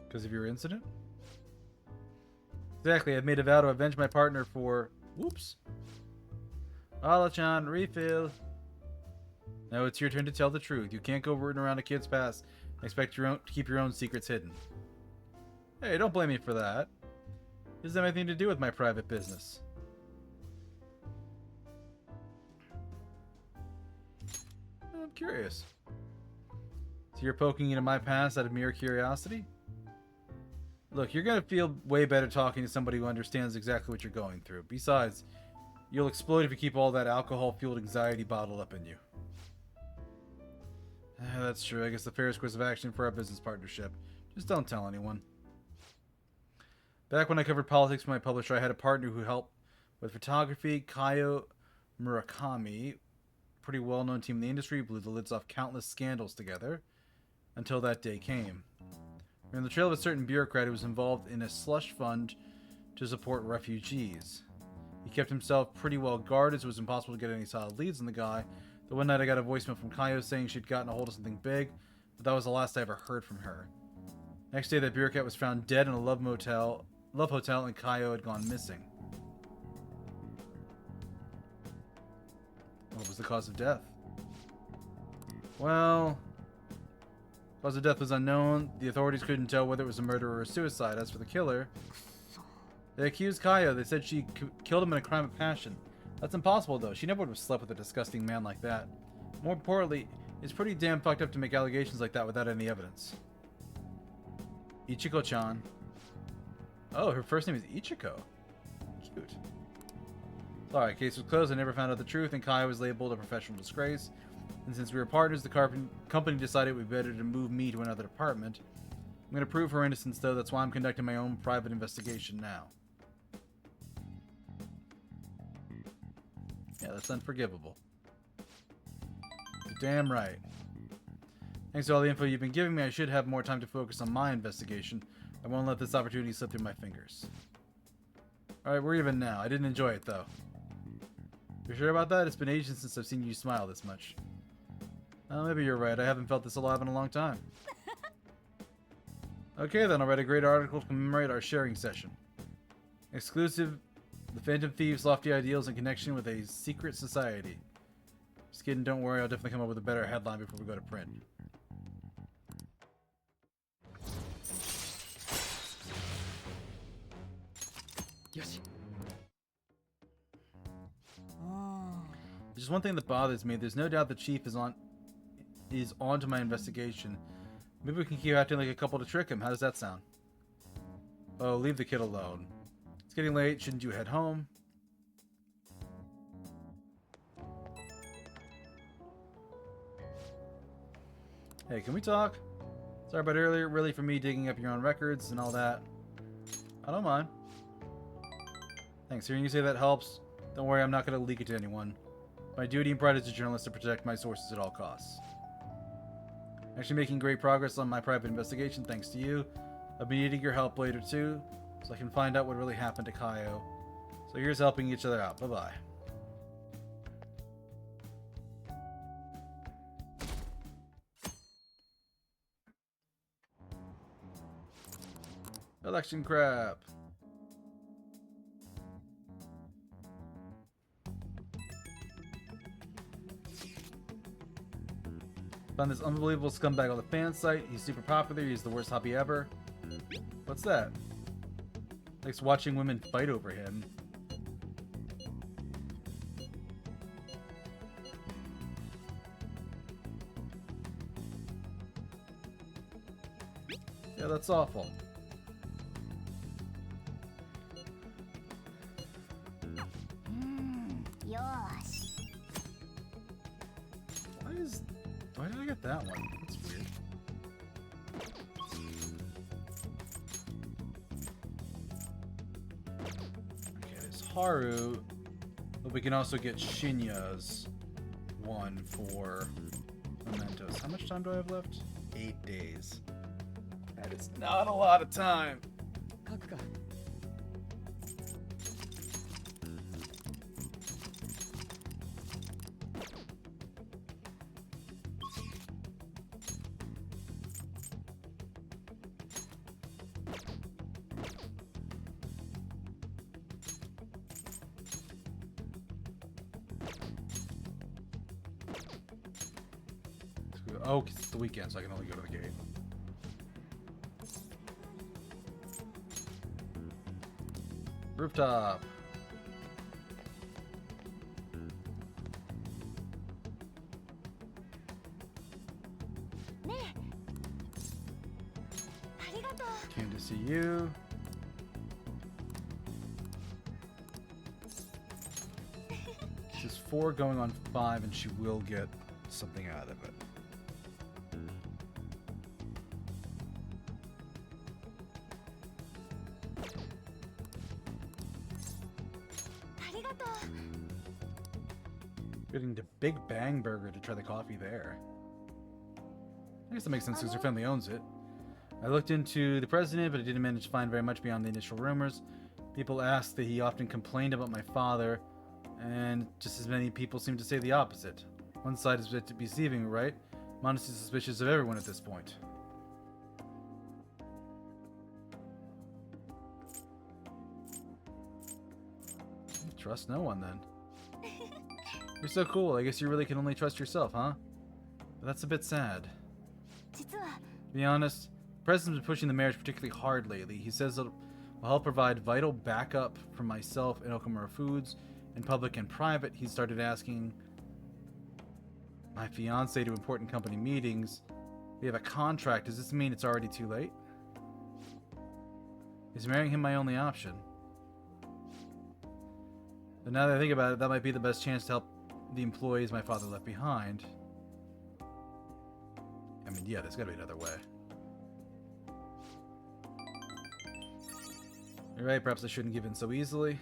Because of your incident? Exactly. I've made a vow to avenge my partner for... Whoops. Ala-chan, refill. Now it's your turn to tell the truth. You can't go rooting around a kid's past and expect to keep your own secrets hidden. Hey, don't blame me for that. It doesn't have anything to do with my private business. I'm curious. So you're poking into my past out of mere curiosity? Look, you're going to feel way better talking to somebody who understands exactly what you're going through. Besides, you'll explode if you keep all that alcohol-fueled anxiety bottled up in you. That's true. I guess the fairest course of action for our business partnership. Just don't tell anyone. Back when I covered politics for my publisher, I had a partner who helped with photography, Kaio Murakami. Pretty well-known team in the industry, blew the lids off countless scandals together. Until that day came. We were on the trail of a certain bureaucrat who was involved in a slush fund to support refugees. He kept himself pretty well guarded, so it was impossible to get any solid leads on the guy. The one night I got a voicemail from Kaio saying she'd gotten a hold of something big, but that was the last I ever heard from her. Next day, that bureaucrat was found dead in a love hotel, and Kaio had gone missing. What was the cause of death? Well, cause of death was unknown. The authorities couldn't tell whether it was a murder or a suicide. As for the killer, they accused Kaio. They said she killed him in a crime of passion. That's impossible, though. She never would have slept with a disgusting man like that. More importantly, it's pretty damn fucked up to make allegations like that without any evidence. Ichiko-chan. Oh, her first name is Ichiko. Cute. Sorry, case was closed. I never found out the truth, and Kai was labeled a professional disgrace. And since we were partners, the company decided it would be better to move me to another department. I'm going to prove her innocence, though. That's why I'm conducting my own private investigation now. Yeah, that's unforgivable. You're damn right. Thanks to all the info you've been giving me, I should have more time to focus on my investigation. I won't let this opportunity slip through my fingers. Alright, we're even now. I didn't enjoy it, though. You sure about that? It's been ages since I've seen you smile this much. Maybe you're right. I haven't felt this alive in a long time. Okay, then I'll write a great article to commemorate our sharing session. Exclusive: the Phantom Thieves' lofty ideals in connection with a secret society. Just kidding, don't worry. I'll definitely come up with a better headline before we go to print. Yoshi. There's just one thing that bothers me. There's no doubt the chief is onto my investigation. Maybe we can keep acting like a couple to trick him. How does that sound? Oh, leave the kid alone. It's getting late. Shouldn't you head home? Hey, can we talk? Sorry about earlier. Really, for me digging up your own records and all that. I don't mind. Thanks. Hearing you say that helps. Don't worry, I'm not going to leak it to anyone. My duty and pride as a journalist to protect my sources at all costs. Actually making great progress on my private investigation thanks to you. I'll be needing your help later too, so I can find out what really happened to Kaio. So here's helping each other out. Bye-bye. Election crap. Found this unbelievable scumbag on the fan site. He's super popular. He's the worst hobby ever. What's that? Likes watching women fight over him. Yeah, that's awful. Why did I get that one? That's weird. Okay, there's Haru. But we can also get Shinya's one for Mementos. How much time do I have left? 8 days. That is not a lot of time. Oh, 'cause it's the weekend, so I can only go to the gate. Rooftop. Came to see you. She's 4 going on 5, and she will get something out of it. Getting to Big Bang Burger to try the coffee there. I guess that makes sense because her family owns it. I looked into the president, but I didn't manage to find very much beyond the initial rumors. People asked that he often complained about my father, and just as many people seem to say the opposite. One side is deceiving, right? I'm honestly suspicious of everyone at this point. Trust no one, then. You're so cool. I guess you really can only trust yourself, huh? But that's a bit sad. To be honest, the president's been pushing the marriage particularly hard lately. He says it will help provide vital backup for myself and Okamura Foods, In public and private, he started asking my fiance to important company meetings. We have a contract. Does this mean it's already too late? Is marrying him my only option? But now that I think about it, that might be the best chance to help the employees my father left behind. I mean, yeah, there's gotta be another way. You're right, perhaps I shouldn't give in so easily.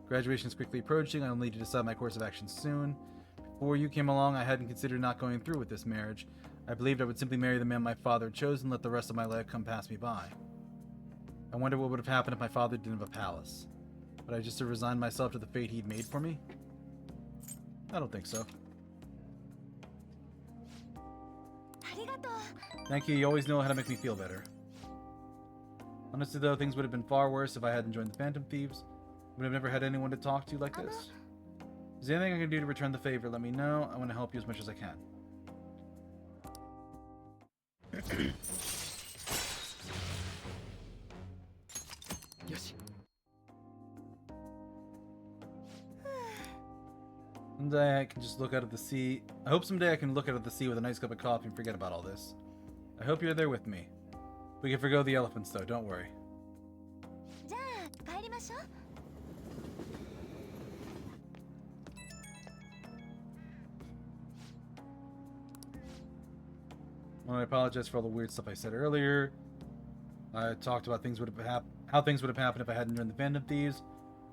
Graduation is quickly approaching. I'll need to decide my course of action soon. Before you came along, I hadn't considered not going through with this marriage. I believed I would simply marry the man my father chose and let the rest of my life come pass me by. I wonder what would have happened if my father didn't have a palace. Would I just have resigned myself to the fate he'd made for me? I don't think so. Thank you, you always know how to make me feel better. Honestly though, things would have been far worse if I hadn't joined the Phantom Thieves. I would have never had anyone to talk to like this. Is there anything I can do to return the favor? Let me know. I want to help you as much as I can. Someday I can just look out at the sea. I hope someday I can look out at the sea with a nice cup of coffee and forget about all this. I hope you're there with me. We can forgo the elephants though, don't worry. Well, I apologize for all the weird stuff I said earlier. I talked about how things would have happened if I hadn't joined the Phantom Thieves.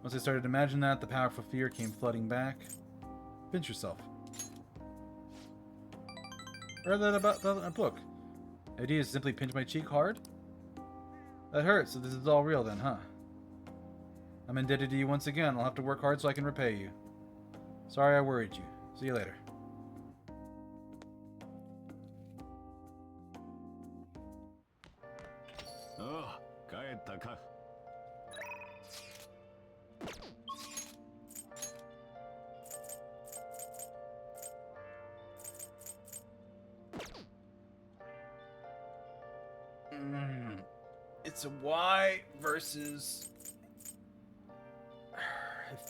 Once I started to imagine that, the powerful fear came flooding back. Pinch yourself. Read that about a book. The idea is to simply pinch my cheek hard? That hurts, so this is all real then, huh? I'm indebted to you once again. I'll have to work hard so I can repay you. Sorry I worried you. See you later. It's a Y versus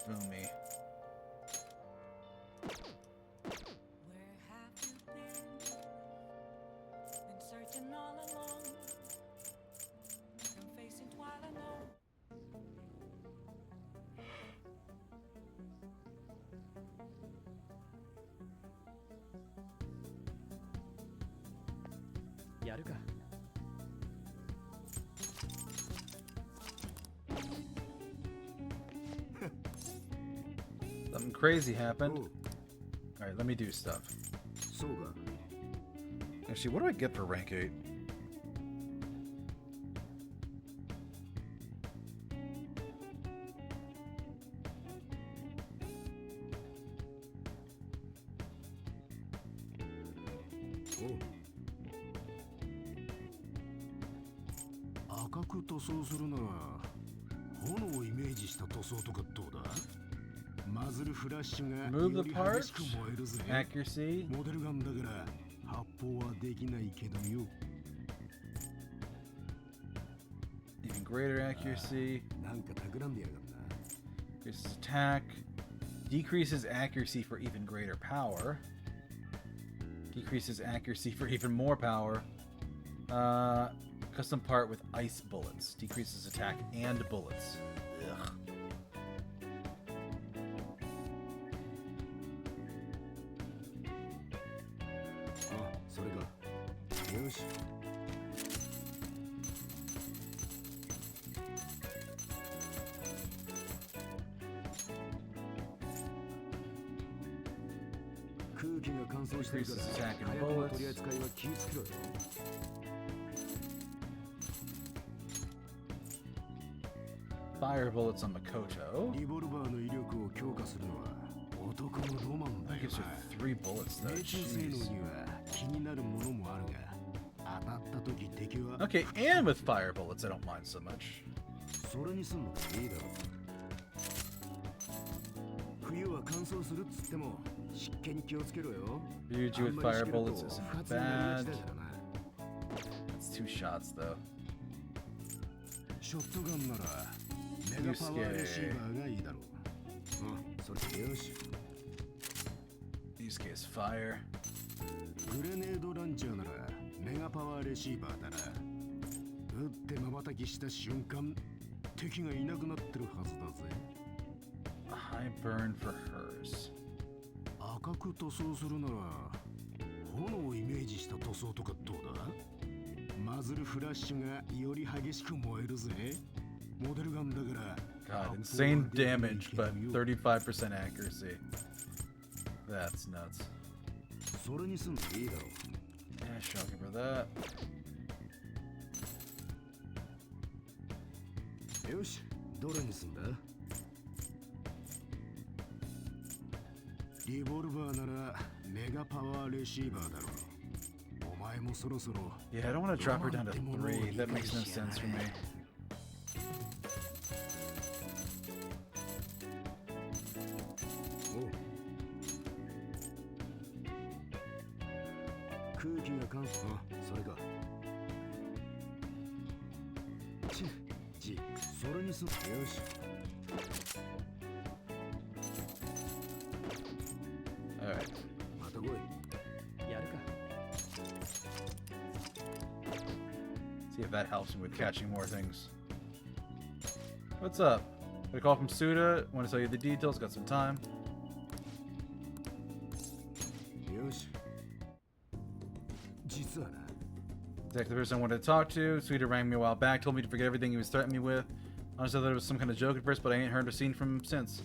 Fumi. Where have you been? Been searching all along. Been facing while alone. Yaruka. Something crazy happened. Alright, let me do stuff. Actually, what do I get for rank 8? Move the parts. Accuracy. Even greater accuracy. Increases attack. Decreases accuracy for even greater power. Decreases accuracy for even more power. Custom part with ice bullets. Decreases attack and bullets. Ugh. Increases attack and bullets. Fire bullets on Makoto. That gives her 3 bullets though. Jeez. Okay, and with fire bullets I don't mind so much. Ryuji with fire bullets isn't bad. That's 2 shots though. Deuscain. よし Deuscain is fire. グレネードランチャーならメガパワーレシーバーだな。撃って瞬きした瞬間敵がいなくなってるはずだぜ。 High burn for hers. 赤く塗装するなら炎をイメージした塗装とかどうだ。マズルフラッシュがより激しく燃えるぜ。モデルガンだから。 God, insane damage, but 35% accuracy. That's nuts. それにすんでいいだろう。 Yeah, sure, I'll give her that. よし、どれにすんだ。リボルバーならメガパワーレシーバーだろう。お前もそろそろ。 Yeah, I don't want to drop her down to 3. That makes no sense for me. 空気が乾燥。それか。それにすん。よし。 Alright. また来い。やるか。 See if that helps me with catching more things. What's up? Got a call from Suda. Want to tell you the details. Got some time. よし。実はな。 Exactly the person I wanted to talk to. Suda rang me a while back. Told me to forget everything he was threatening me with. Honestly, I thought it was some kind of joke at first, but I ain't heard or seen from him since.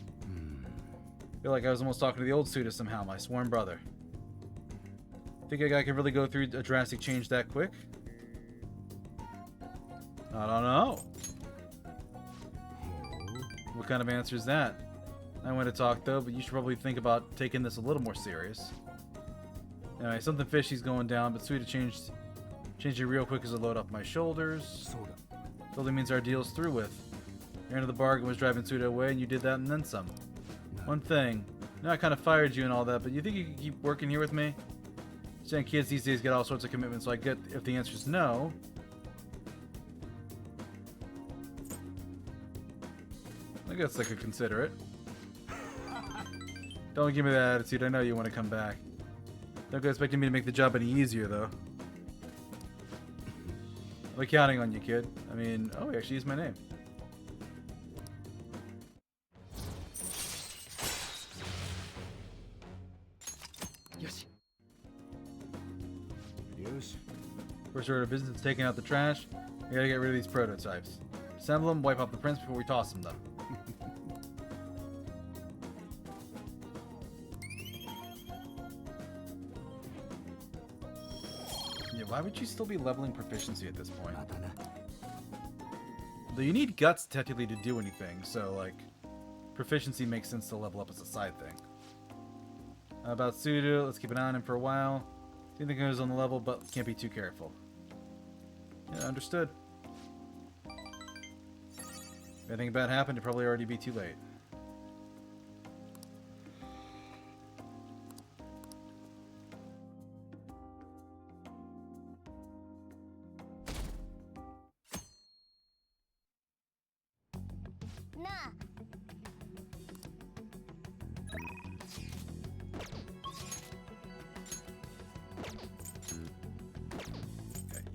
Feel like I was almost talking to the old Suda somehow, my sworn brother. Think a guy can really go through a drastic change that quick? I don't know. What kind of answer is that? I want to talk though, but you should probably think about taking this a little more serious. Anyway, something fishy's going down, but Suda changed it real quick as I load up my shoulders. Totally means our deal's through with. Your end of the bargain was driving Suda away, and you did that and then some. One thing. I know I kind of fired you and all that, but you think you can keep working here with me? Saying kids these days get all sorts of commitments, so I get if the answer is no. I guess I could consider it. Don't give me that attitude. I know you want to come back. Don't go expecting me to make the job any easier, though. I'm counting on you, kid. I mean, oh, he actually used my name. First order of business is taking out the trash. We gotta get rid of these prototypes. Assemble them, wipe off the prints before we toss them, though. Yeah, why would you still be leveling proficiency at this point? Though you need guts technically to do anything, so like proficiency makes sense to level up as a side thing. About Sudo, let's keep an eye on him for a while. See if he goes on the level, but can't be too careful. Yeah, understood. If anything bad happened, it'd probably already be too late.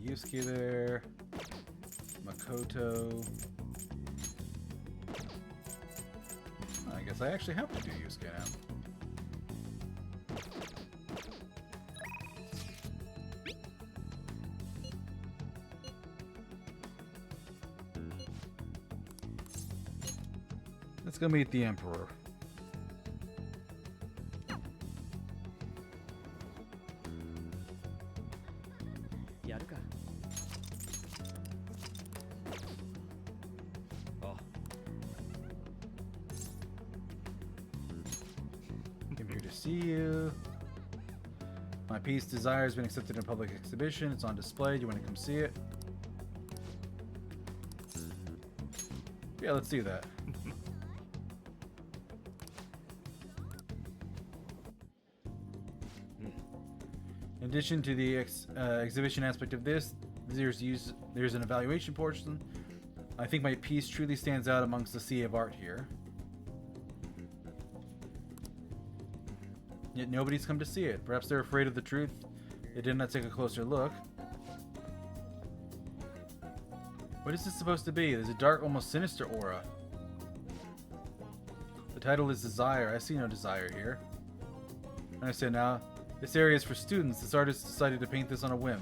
Yusuke there. Makoto. I guess I actually have to do Yusuke now. Let's go meet the Emperor. See you. My piece Desire has been accepted in a public exhibition. It's on display. Do you want to come see it? Yeah, let's do that. In addition to the exhibition aspect of this, there's an evaluation portion. I think my piece truly stands out amongst the sea of art here. Yet nobody's come to see it. Perhaps they're afraid of the truth. They did not take a closer look. What is this supposed to be? There's a dark, almost sinister aura. The title is Desire. I see no desire here. I understand now. This area is for students. This artist decided to paint this on a whim.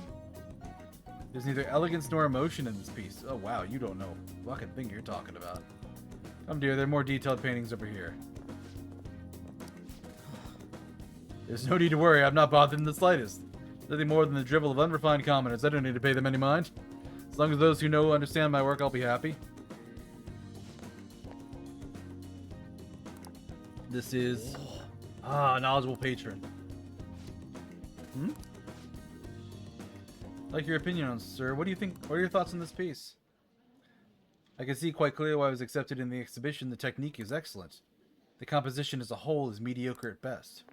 There's neither elegance nor emotion in this piece. Oh wow, you don't know what fucking thing you're talking about. Dear, there are more detailed paintings over here. There's no need to worry, I'm not bothered in the slightest. Nothing more than the dribble of unrefined commoners. I don't need to pay them any mind. As long as those who know understand my work, I'll be happy. This is... knowledgeable patron. Like your opinion on, sir. What do you think? What are your thoughts on this piece? I can see quite clearly why I was accepted in the exhibition. The technique is excellent. The composition as a whole is mediocre at best.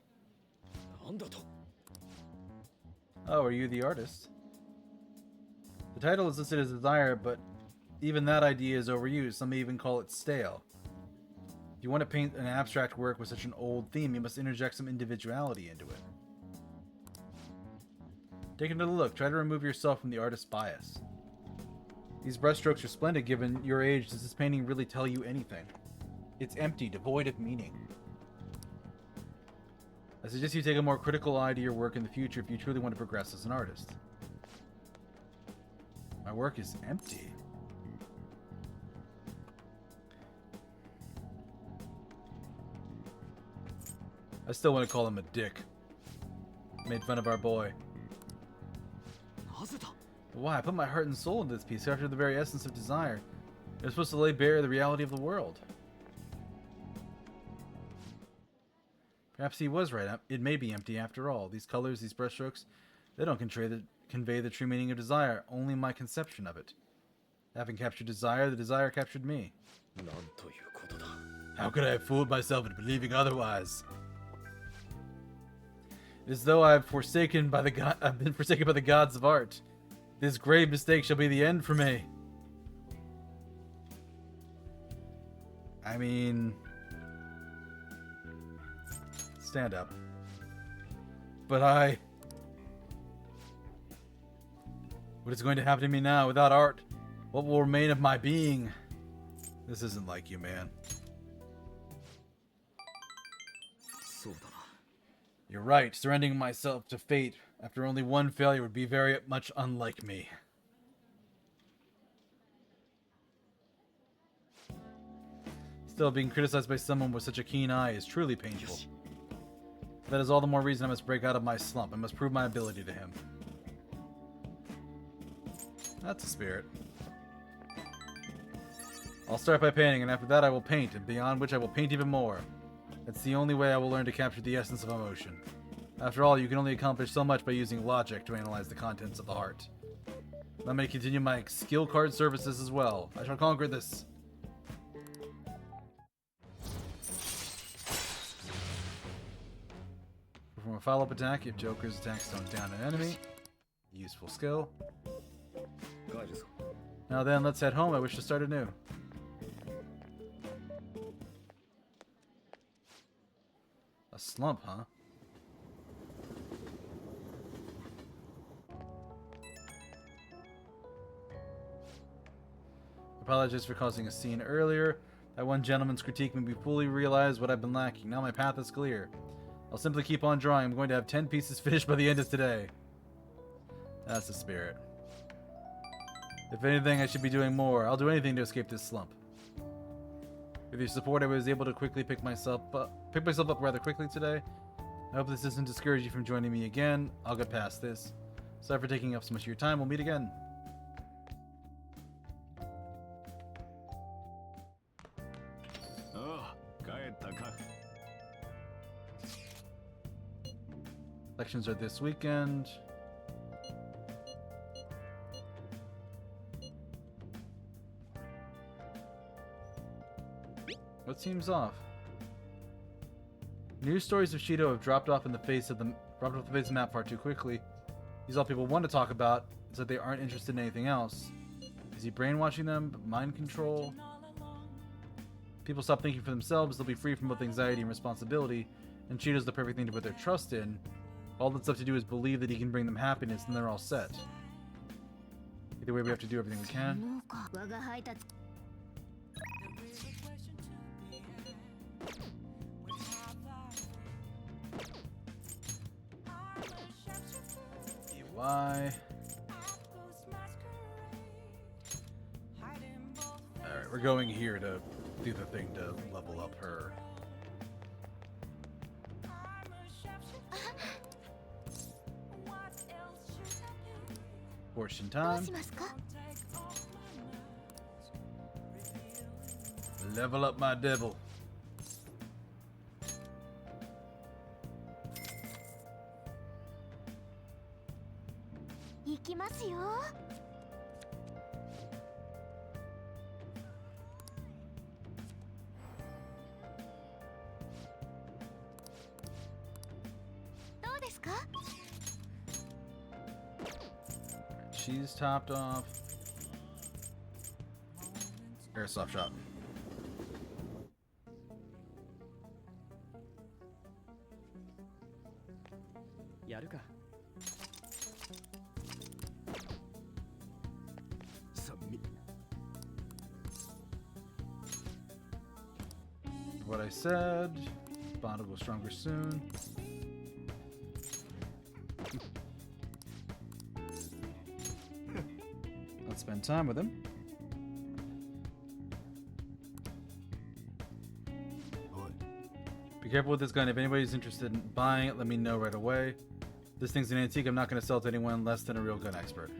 Oh, are you the artist? The title is listed as Desire, but even that idea is overused. Some may even call it stale. If you want to paint an abstract work with such an old theme, you must interject some individuality into it. Take another look. Try to remove yourself from the artist's bias. These brushstrokes are splendid given your age. Does this painting really tell you anything? It's empty, devoid of meaning. I suggest you take a more critical eye to your work in the future if you truly want to progress as an artist. My work is empty. I still want to call him a dick. Made fun of our boy. Why? I put my heart and soul into this piece after the very essence of desire. It was supposed to lay bare the reality of the world. Perhaps he was right. It may be empty after all. These colors, these brushstrokes, they don't convey the true meaning of desire, only my conception of it. Having captured desire, the desire captured me. How could I have fooled myself into believing otherwise? It is as though I've been forsaken by the gods of art. This grave mistake shall be the end for me. I mean... Stand up. But what is going to happen to me now without art? What will remain of my being? This isn't like you, man. You're right. Surrendering myself to fate after only one failure would be very much unlike me. Still, being criticized by someone with such a keen eye is truly painful. That is all the more reason I must break out of my slump. I must prove my ability to him. That's a spirit. I'll start by painting, and after that I will paint, and beyond which I will paint even more. That's the only way I will learn to capture the essence of emotion. After all, you can only accomplish so much by using logic to analyze the contents of the heart. Let me continue my skill card services as well. I shall conquer this. Perform a follow-up attack if Joker's attacks don't down an enemy. Useful skill. Now then, let's head home. I wish to start anew. A slump, huh? Apologies for causing a scene earlier. That one gentleman's critique made me fully realize what I've been lacking. Now my path is clear. I'll simply keep on drawing. I'm going to have 10 pieces finished by the end of today. That's the spirit. If anything, I should be doing more. I'll do anything to escape this slump. With your support, I was able to quickly pick myself up rather quickly today. I hope this doesn't discourage you from joining me again. I'll get past this. Sorry for taking up so much of your time. We'll meet again. Lections are this weekend. What seems off? News stories of Shido have dropped off the face of the map far too quickly. These all people want to talk about is that they aren't interested in anything else. Is he brainwashing them? Mind control? People stop thinking for themselves, they'll be free from both anxiety and responsibility, and Shido's the perfect thing to put their trust in. All that's left to do is believe that he can bring them happiness, and they're all set. Either way, we have to do everything we can. のか我が配達 EY. Alright, we're going here to do the thing to level up her. Fortune どう time. しますか Level up my devil. 行きますよ どうですか She's topped off. Airsoft shop. What I said. Bond will go stronger soon. Let's spend time with him. Be careful with this gun. If anybody's interested in buying it, let me know right away. This thing's an antique. I'm not going to sell it to anyone less than a real gun expert.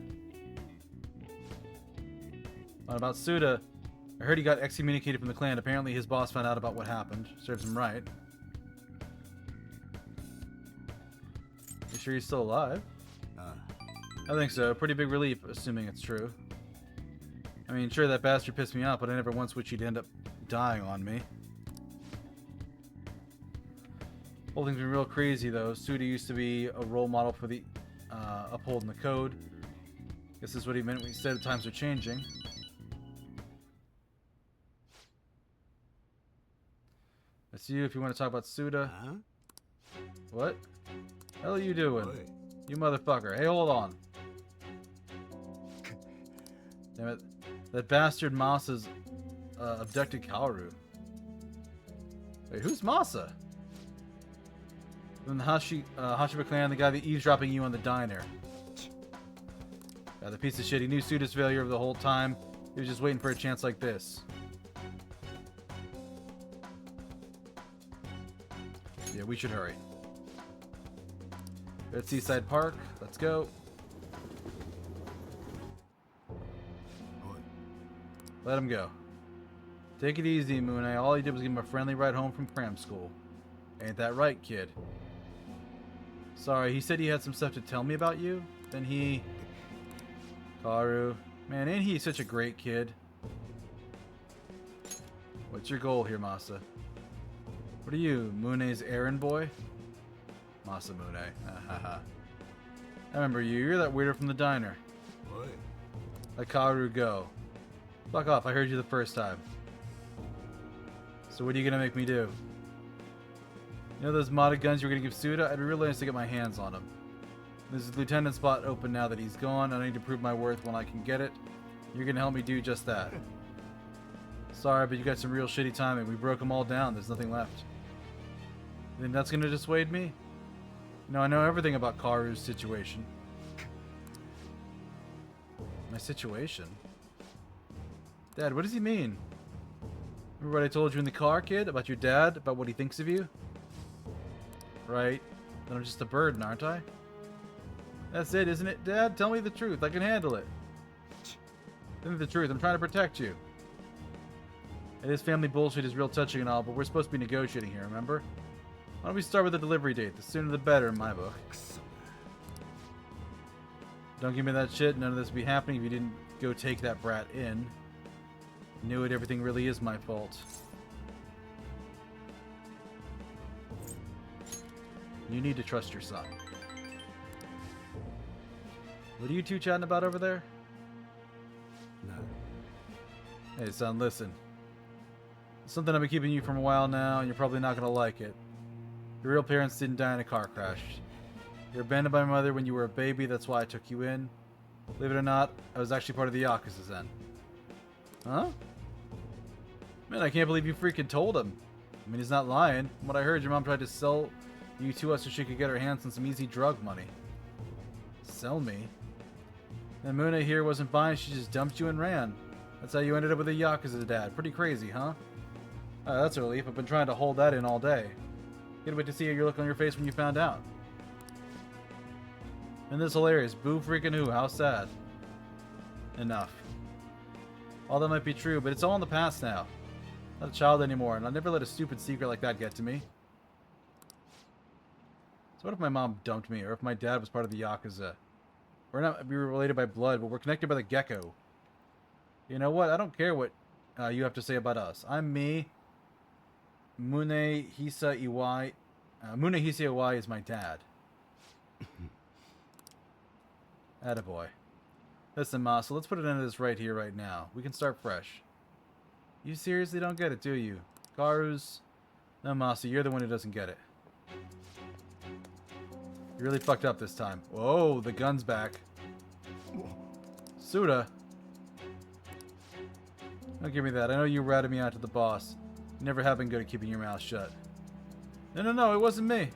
What about Suda? I heard he got excommunicated from the clan. Apparently his boss found out about what happened. Serves him right. You sure he's still alive? I think so. Pretty big relief, assuming it's true. I mean, sure, that bastard pissed me off, but I never once wished he'd end up dying on me. Whole thing's been real crazy, though. Suda used to be a role model for the upholding the code. Guess this is what he meant when he said times are changing. That's you if you want to talk about Suda. Huh? What? Hell are you doing? You motherfucker. Hey, hold on. Damn it. That bastard Masa's abducted Kaoru. Wait, who's Masa? From the Hashiba clan, the guy that eavesdropping you on the diner. Yeah, the piece of shit. He knew Suda's failure the whole time. He was just waiting for a chance like this. Yeah, we should hurry. We're at Seaside Park. Let's go. Let him go. Take it easy, Mooney. All he did was give him a friendly ride home from cram school. Ain't that right, kid? Sorry, he said he had some stuff to tell me about you. Then he... Kaoru. Man, ain't he such a great kid? What's your goal here, Masa? What are you, Munei's errand boy? Masa Munei. I remember you. You're that weirdo from the diner. Let Kaoru go. Fuck off. I heard you the first time. So what are you gonna make me do? You know those modded guns you were gonna give Suda? I'd be really nice to get my hands on them. There's a lieutenant spot open now that he's gone. I need to prove my worth when I can get it. You're gonna help me do just that. Sorry, but you got some real shitty timing. We broke them all down. There's nothing left. You think that's gonna dissuade me? You know, I know everything about Kaoru's situation. My situation? Dad, what does he mean? Remember what I told you in the car, kid? About your dad? About what he thinks of you? Right. Then I'm just a burden, aren't I? That's it, isn't it, Dad? Tell me the truth. I can handle it. Tell me the truth. I'm trying to protect you. And this family bullshit is real touching and all, but we're supposed to be negotiating here, remember? Why don't we start with the delivery date? The sooner the better in my book. Don't give me that shit. None of this would be happening if you didn't go take that brat in. Knew it. Everything really is my fault. You need to trust your son. What are you two chatting about over there? No. Hey, son, listen. Something I've been keeping you from a while now, and you're probably not going to like it. Your real parents didn't die in a car crash. You were abandoned by my mother when you were a baby, that's why I took you in. Believe it or not, I was actually part of the Yakuza then. Huh? Man, I can't believe you freaking told him. I mean, he's not lying. From what I heard, your mom tried to sell you to us so she could get her hands on some easy drug money. Sell me? And Muna here wasn't buying, she just dumped you and ran. That's how you ended up with a Yakuza dad. Pretty crazy, huh? That's a relief. I've been trying to hold that in all day. Can't wait to see your look on your face when you found out. And this hilarious. Boo freaking who? How sad. Enough. All that might be true, but it's all in the past now. Not a child anymore, and I'll never let a stupid secret like that get to me. So what if my mom dumped me, or if my dad was part of the Yakuza? We're not related by blood, but we're connected by the gecko. You know what? I don't care what you have to say about us. I'm me. Mune Hisa Iwai. Mune Hisa Iwai is my dad. Attaboy. Listen, Ma, so let's put an end to this right here, right now. We can start fresh. You seriously don't get it, do you? Karu's... No, Masu, you're the one who doesn't get it. You really fucked up this time. Whoa, the gun's back. Suda. Don't give me that. I know you ratted me out to the boss. You never have been good at keeping your mouth shut. No, it wasn't me.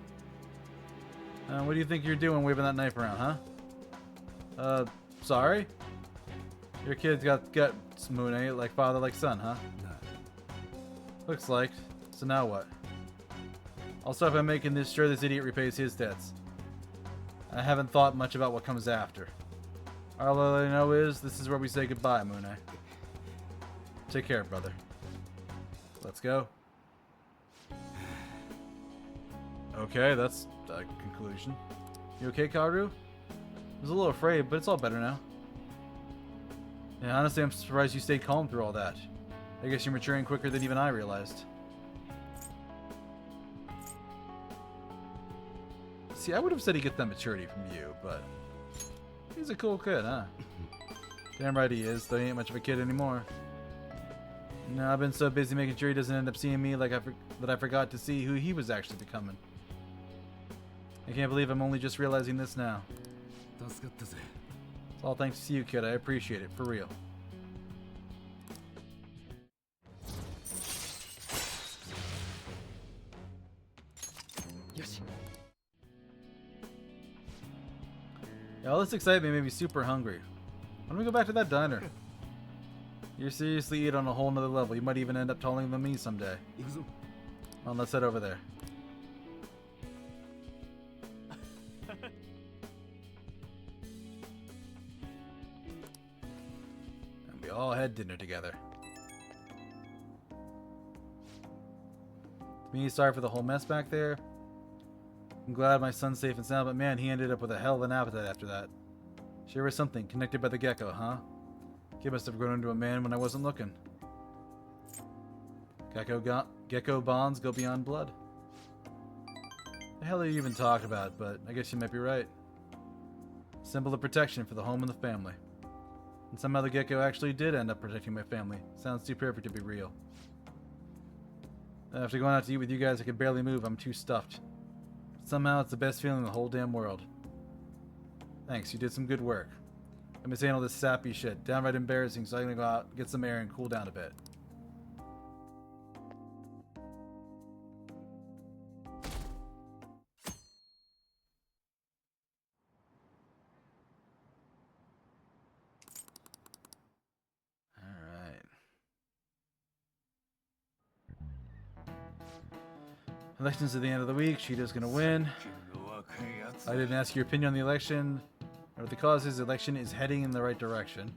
What do you think you're doing waving that knife around, huh? Sorry? Your kid's got guts, Mune, like father, like son, huh? Looks like. So now what? I'll start by making sure this idiot repays his debts. I haven't thought much about what comes after. All I know is, this is where we say goodbye, Mune. Take care, brother. Let's go. Okay, that's a conclusion. You okay, Karu? I was a little afraid, but it's all better now. Yeah, honestly, I'm surprised you stayed calm through all that. I guess you're maturing quicker than even I realized. See, I would have said he gets that maturity from you, but... He's a cool kid, huh? Damn right he is, though he ain't much of a kid anymore. No, I've been so busy making sure he doesn't end up seeing me like that I forgot to see who he was actually becoming. I can't believe I'm only just realizing this now. It's all thanks to you, kid. I appreciate it, for real. Yeah, all this excitement made me super hungry. Why don't we go back to that diner? You're seriously eat on a whole nother level. You might even end up taller than me someday. Well, let's head over there. And we all had dinner together. Me, sorry for the whole mess back there. I'm glad my son's safe and sound, but man, he ended up with a hell of an appetite after that. Sure was something, connected by the gecko, huh? Kid must have grown into a man when I wasn't looking. Gecko bonds go beyond blood. The hell are you even talking about, but I guess you might be right. Symbol of protection for the home and the family. And somehow the gecko actually did end up protecting my family. Sounds too perfect to be real. After going out to eat with you guys, I can barely move. I'm too stuffed. Somehow it's the best feeling in the whole damn world. Thanks, you did some good work. I've been saying all this sappy shit. Downright embarrassing, so I'm gonna go out, get some air, and cool down a bit. Alright. Elections at the end of the week. Shido's gonna win. I didn't ask your opinion on the election. Or the cause is the election is heading in the right direction.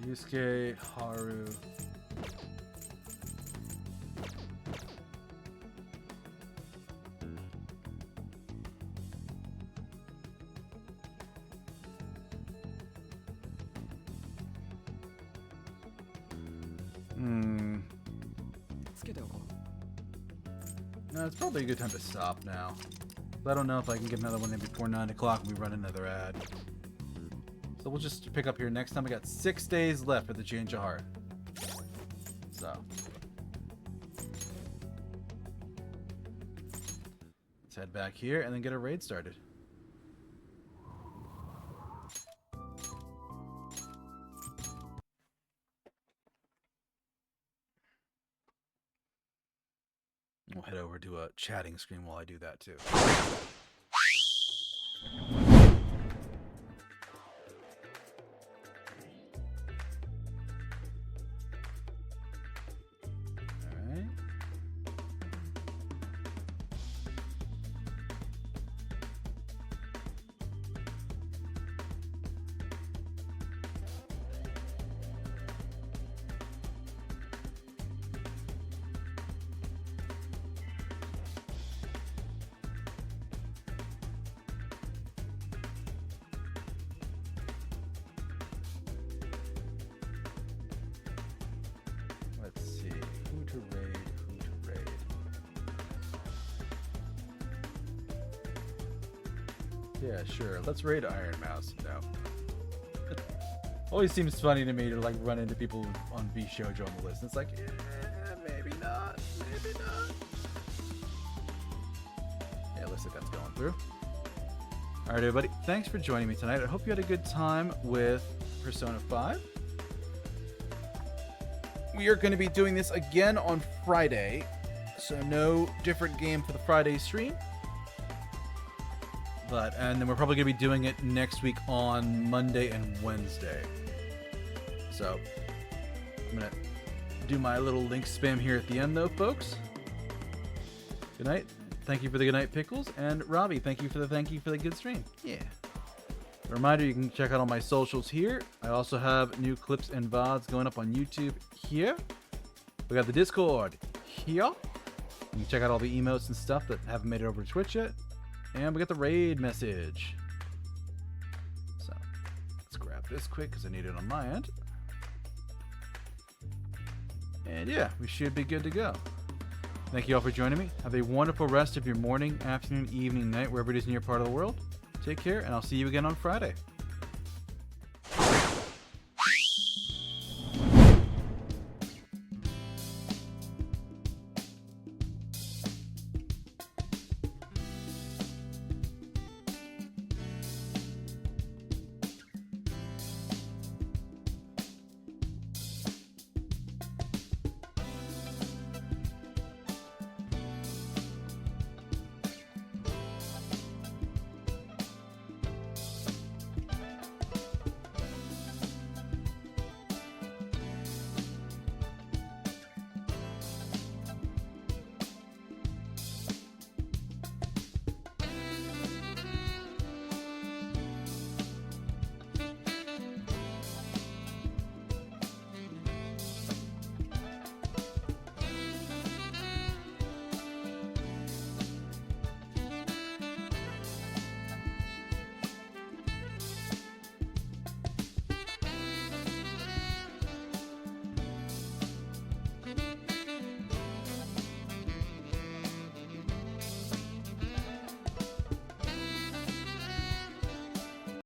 Deuscain, Haru. No, it's probably a good time to stop now. I don't know if I can get another one in before 9 o'clock and we run another ad. So we'll just pick up here next time. We got 6 days left for the Change of Heart. So. Let's head back here and then get a raid started. We'll head over to a chatting screen while I do that too. Alright. Let's see. Who to raid? Who to raid? Yeah, sure. Let's raid Iron Mouse. No. Always seems funny to me to like run into people on V Shoujo on the list. It's like, maybe not. Maybe not. Yeah, looks like that's going through. Alright, everybody. Thanks for joining me tonight. I hope you had a good time with Persona 5. We are going to be doing this again on Friday, so no different game for the Friday stream. And then we're probably going to be doing it next week on Monday and Wednesday. So I'm going to do my little link spam here at the end, though, folks. Good night. Thank you for the good night, Pickles, and Robbie. Thank you for the good stream. Yeah. A reminder, you can check out all my socials here. I also have new clips and VODs going up on YouTube here. We got the Discord here. You can check out all the emotes and stuff that haven't made it over to Twitch yet. And we got the raid message. So, let's grab this quick because I need it on my end. And yeah, we should be good to go. Thank you all for joining me. Have a wonderful rest of your morning, afternoon, evening, night, wherever it is in your part of the world. Take care, and I'll see you again on Friday.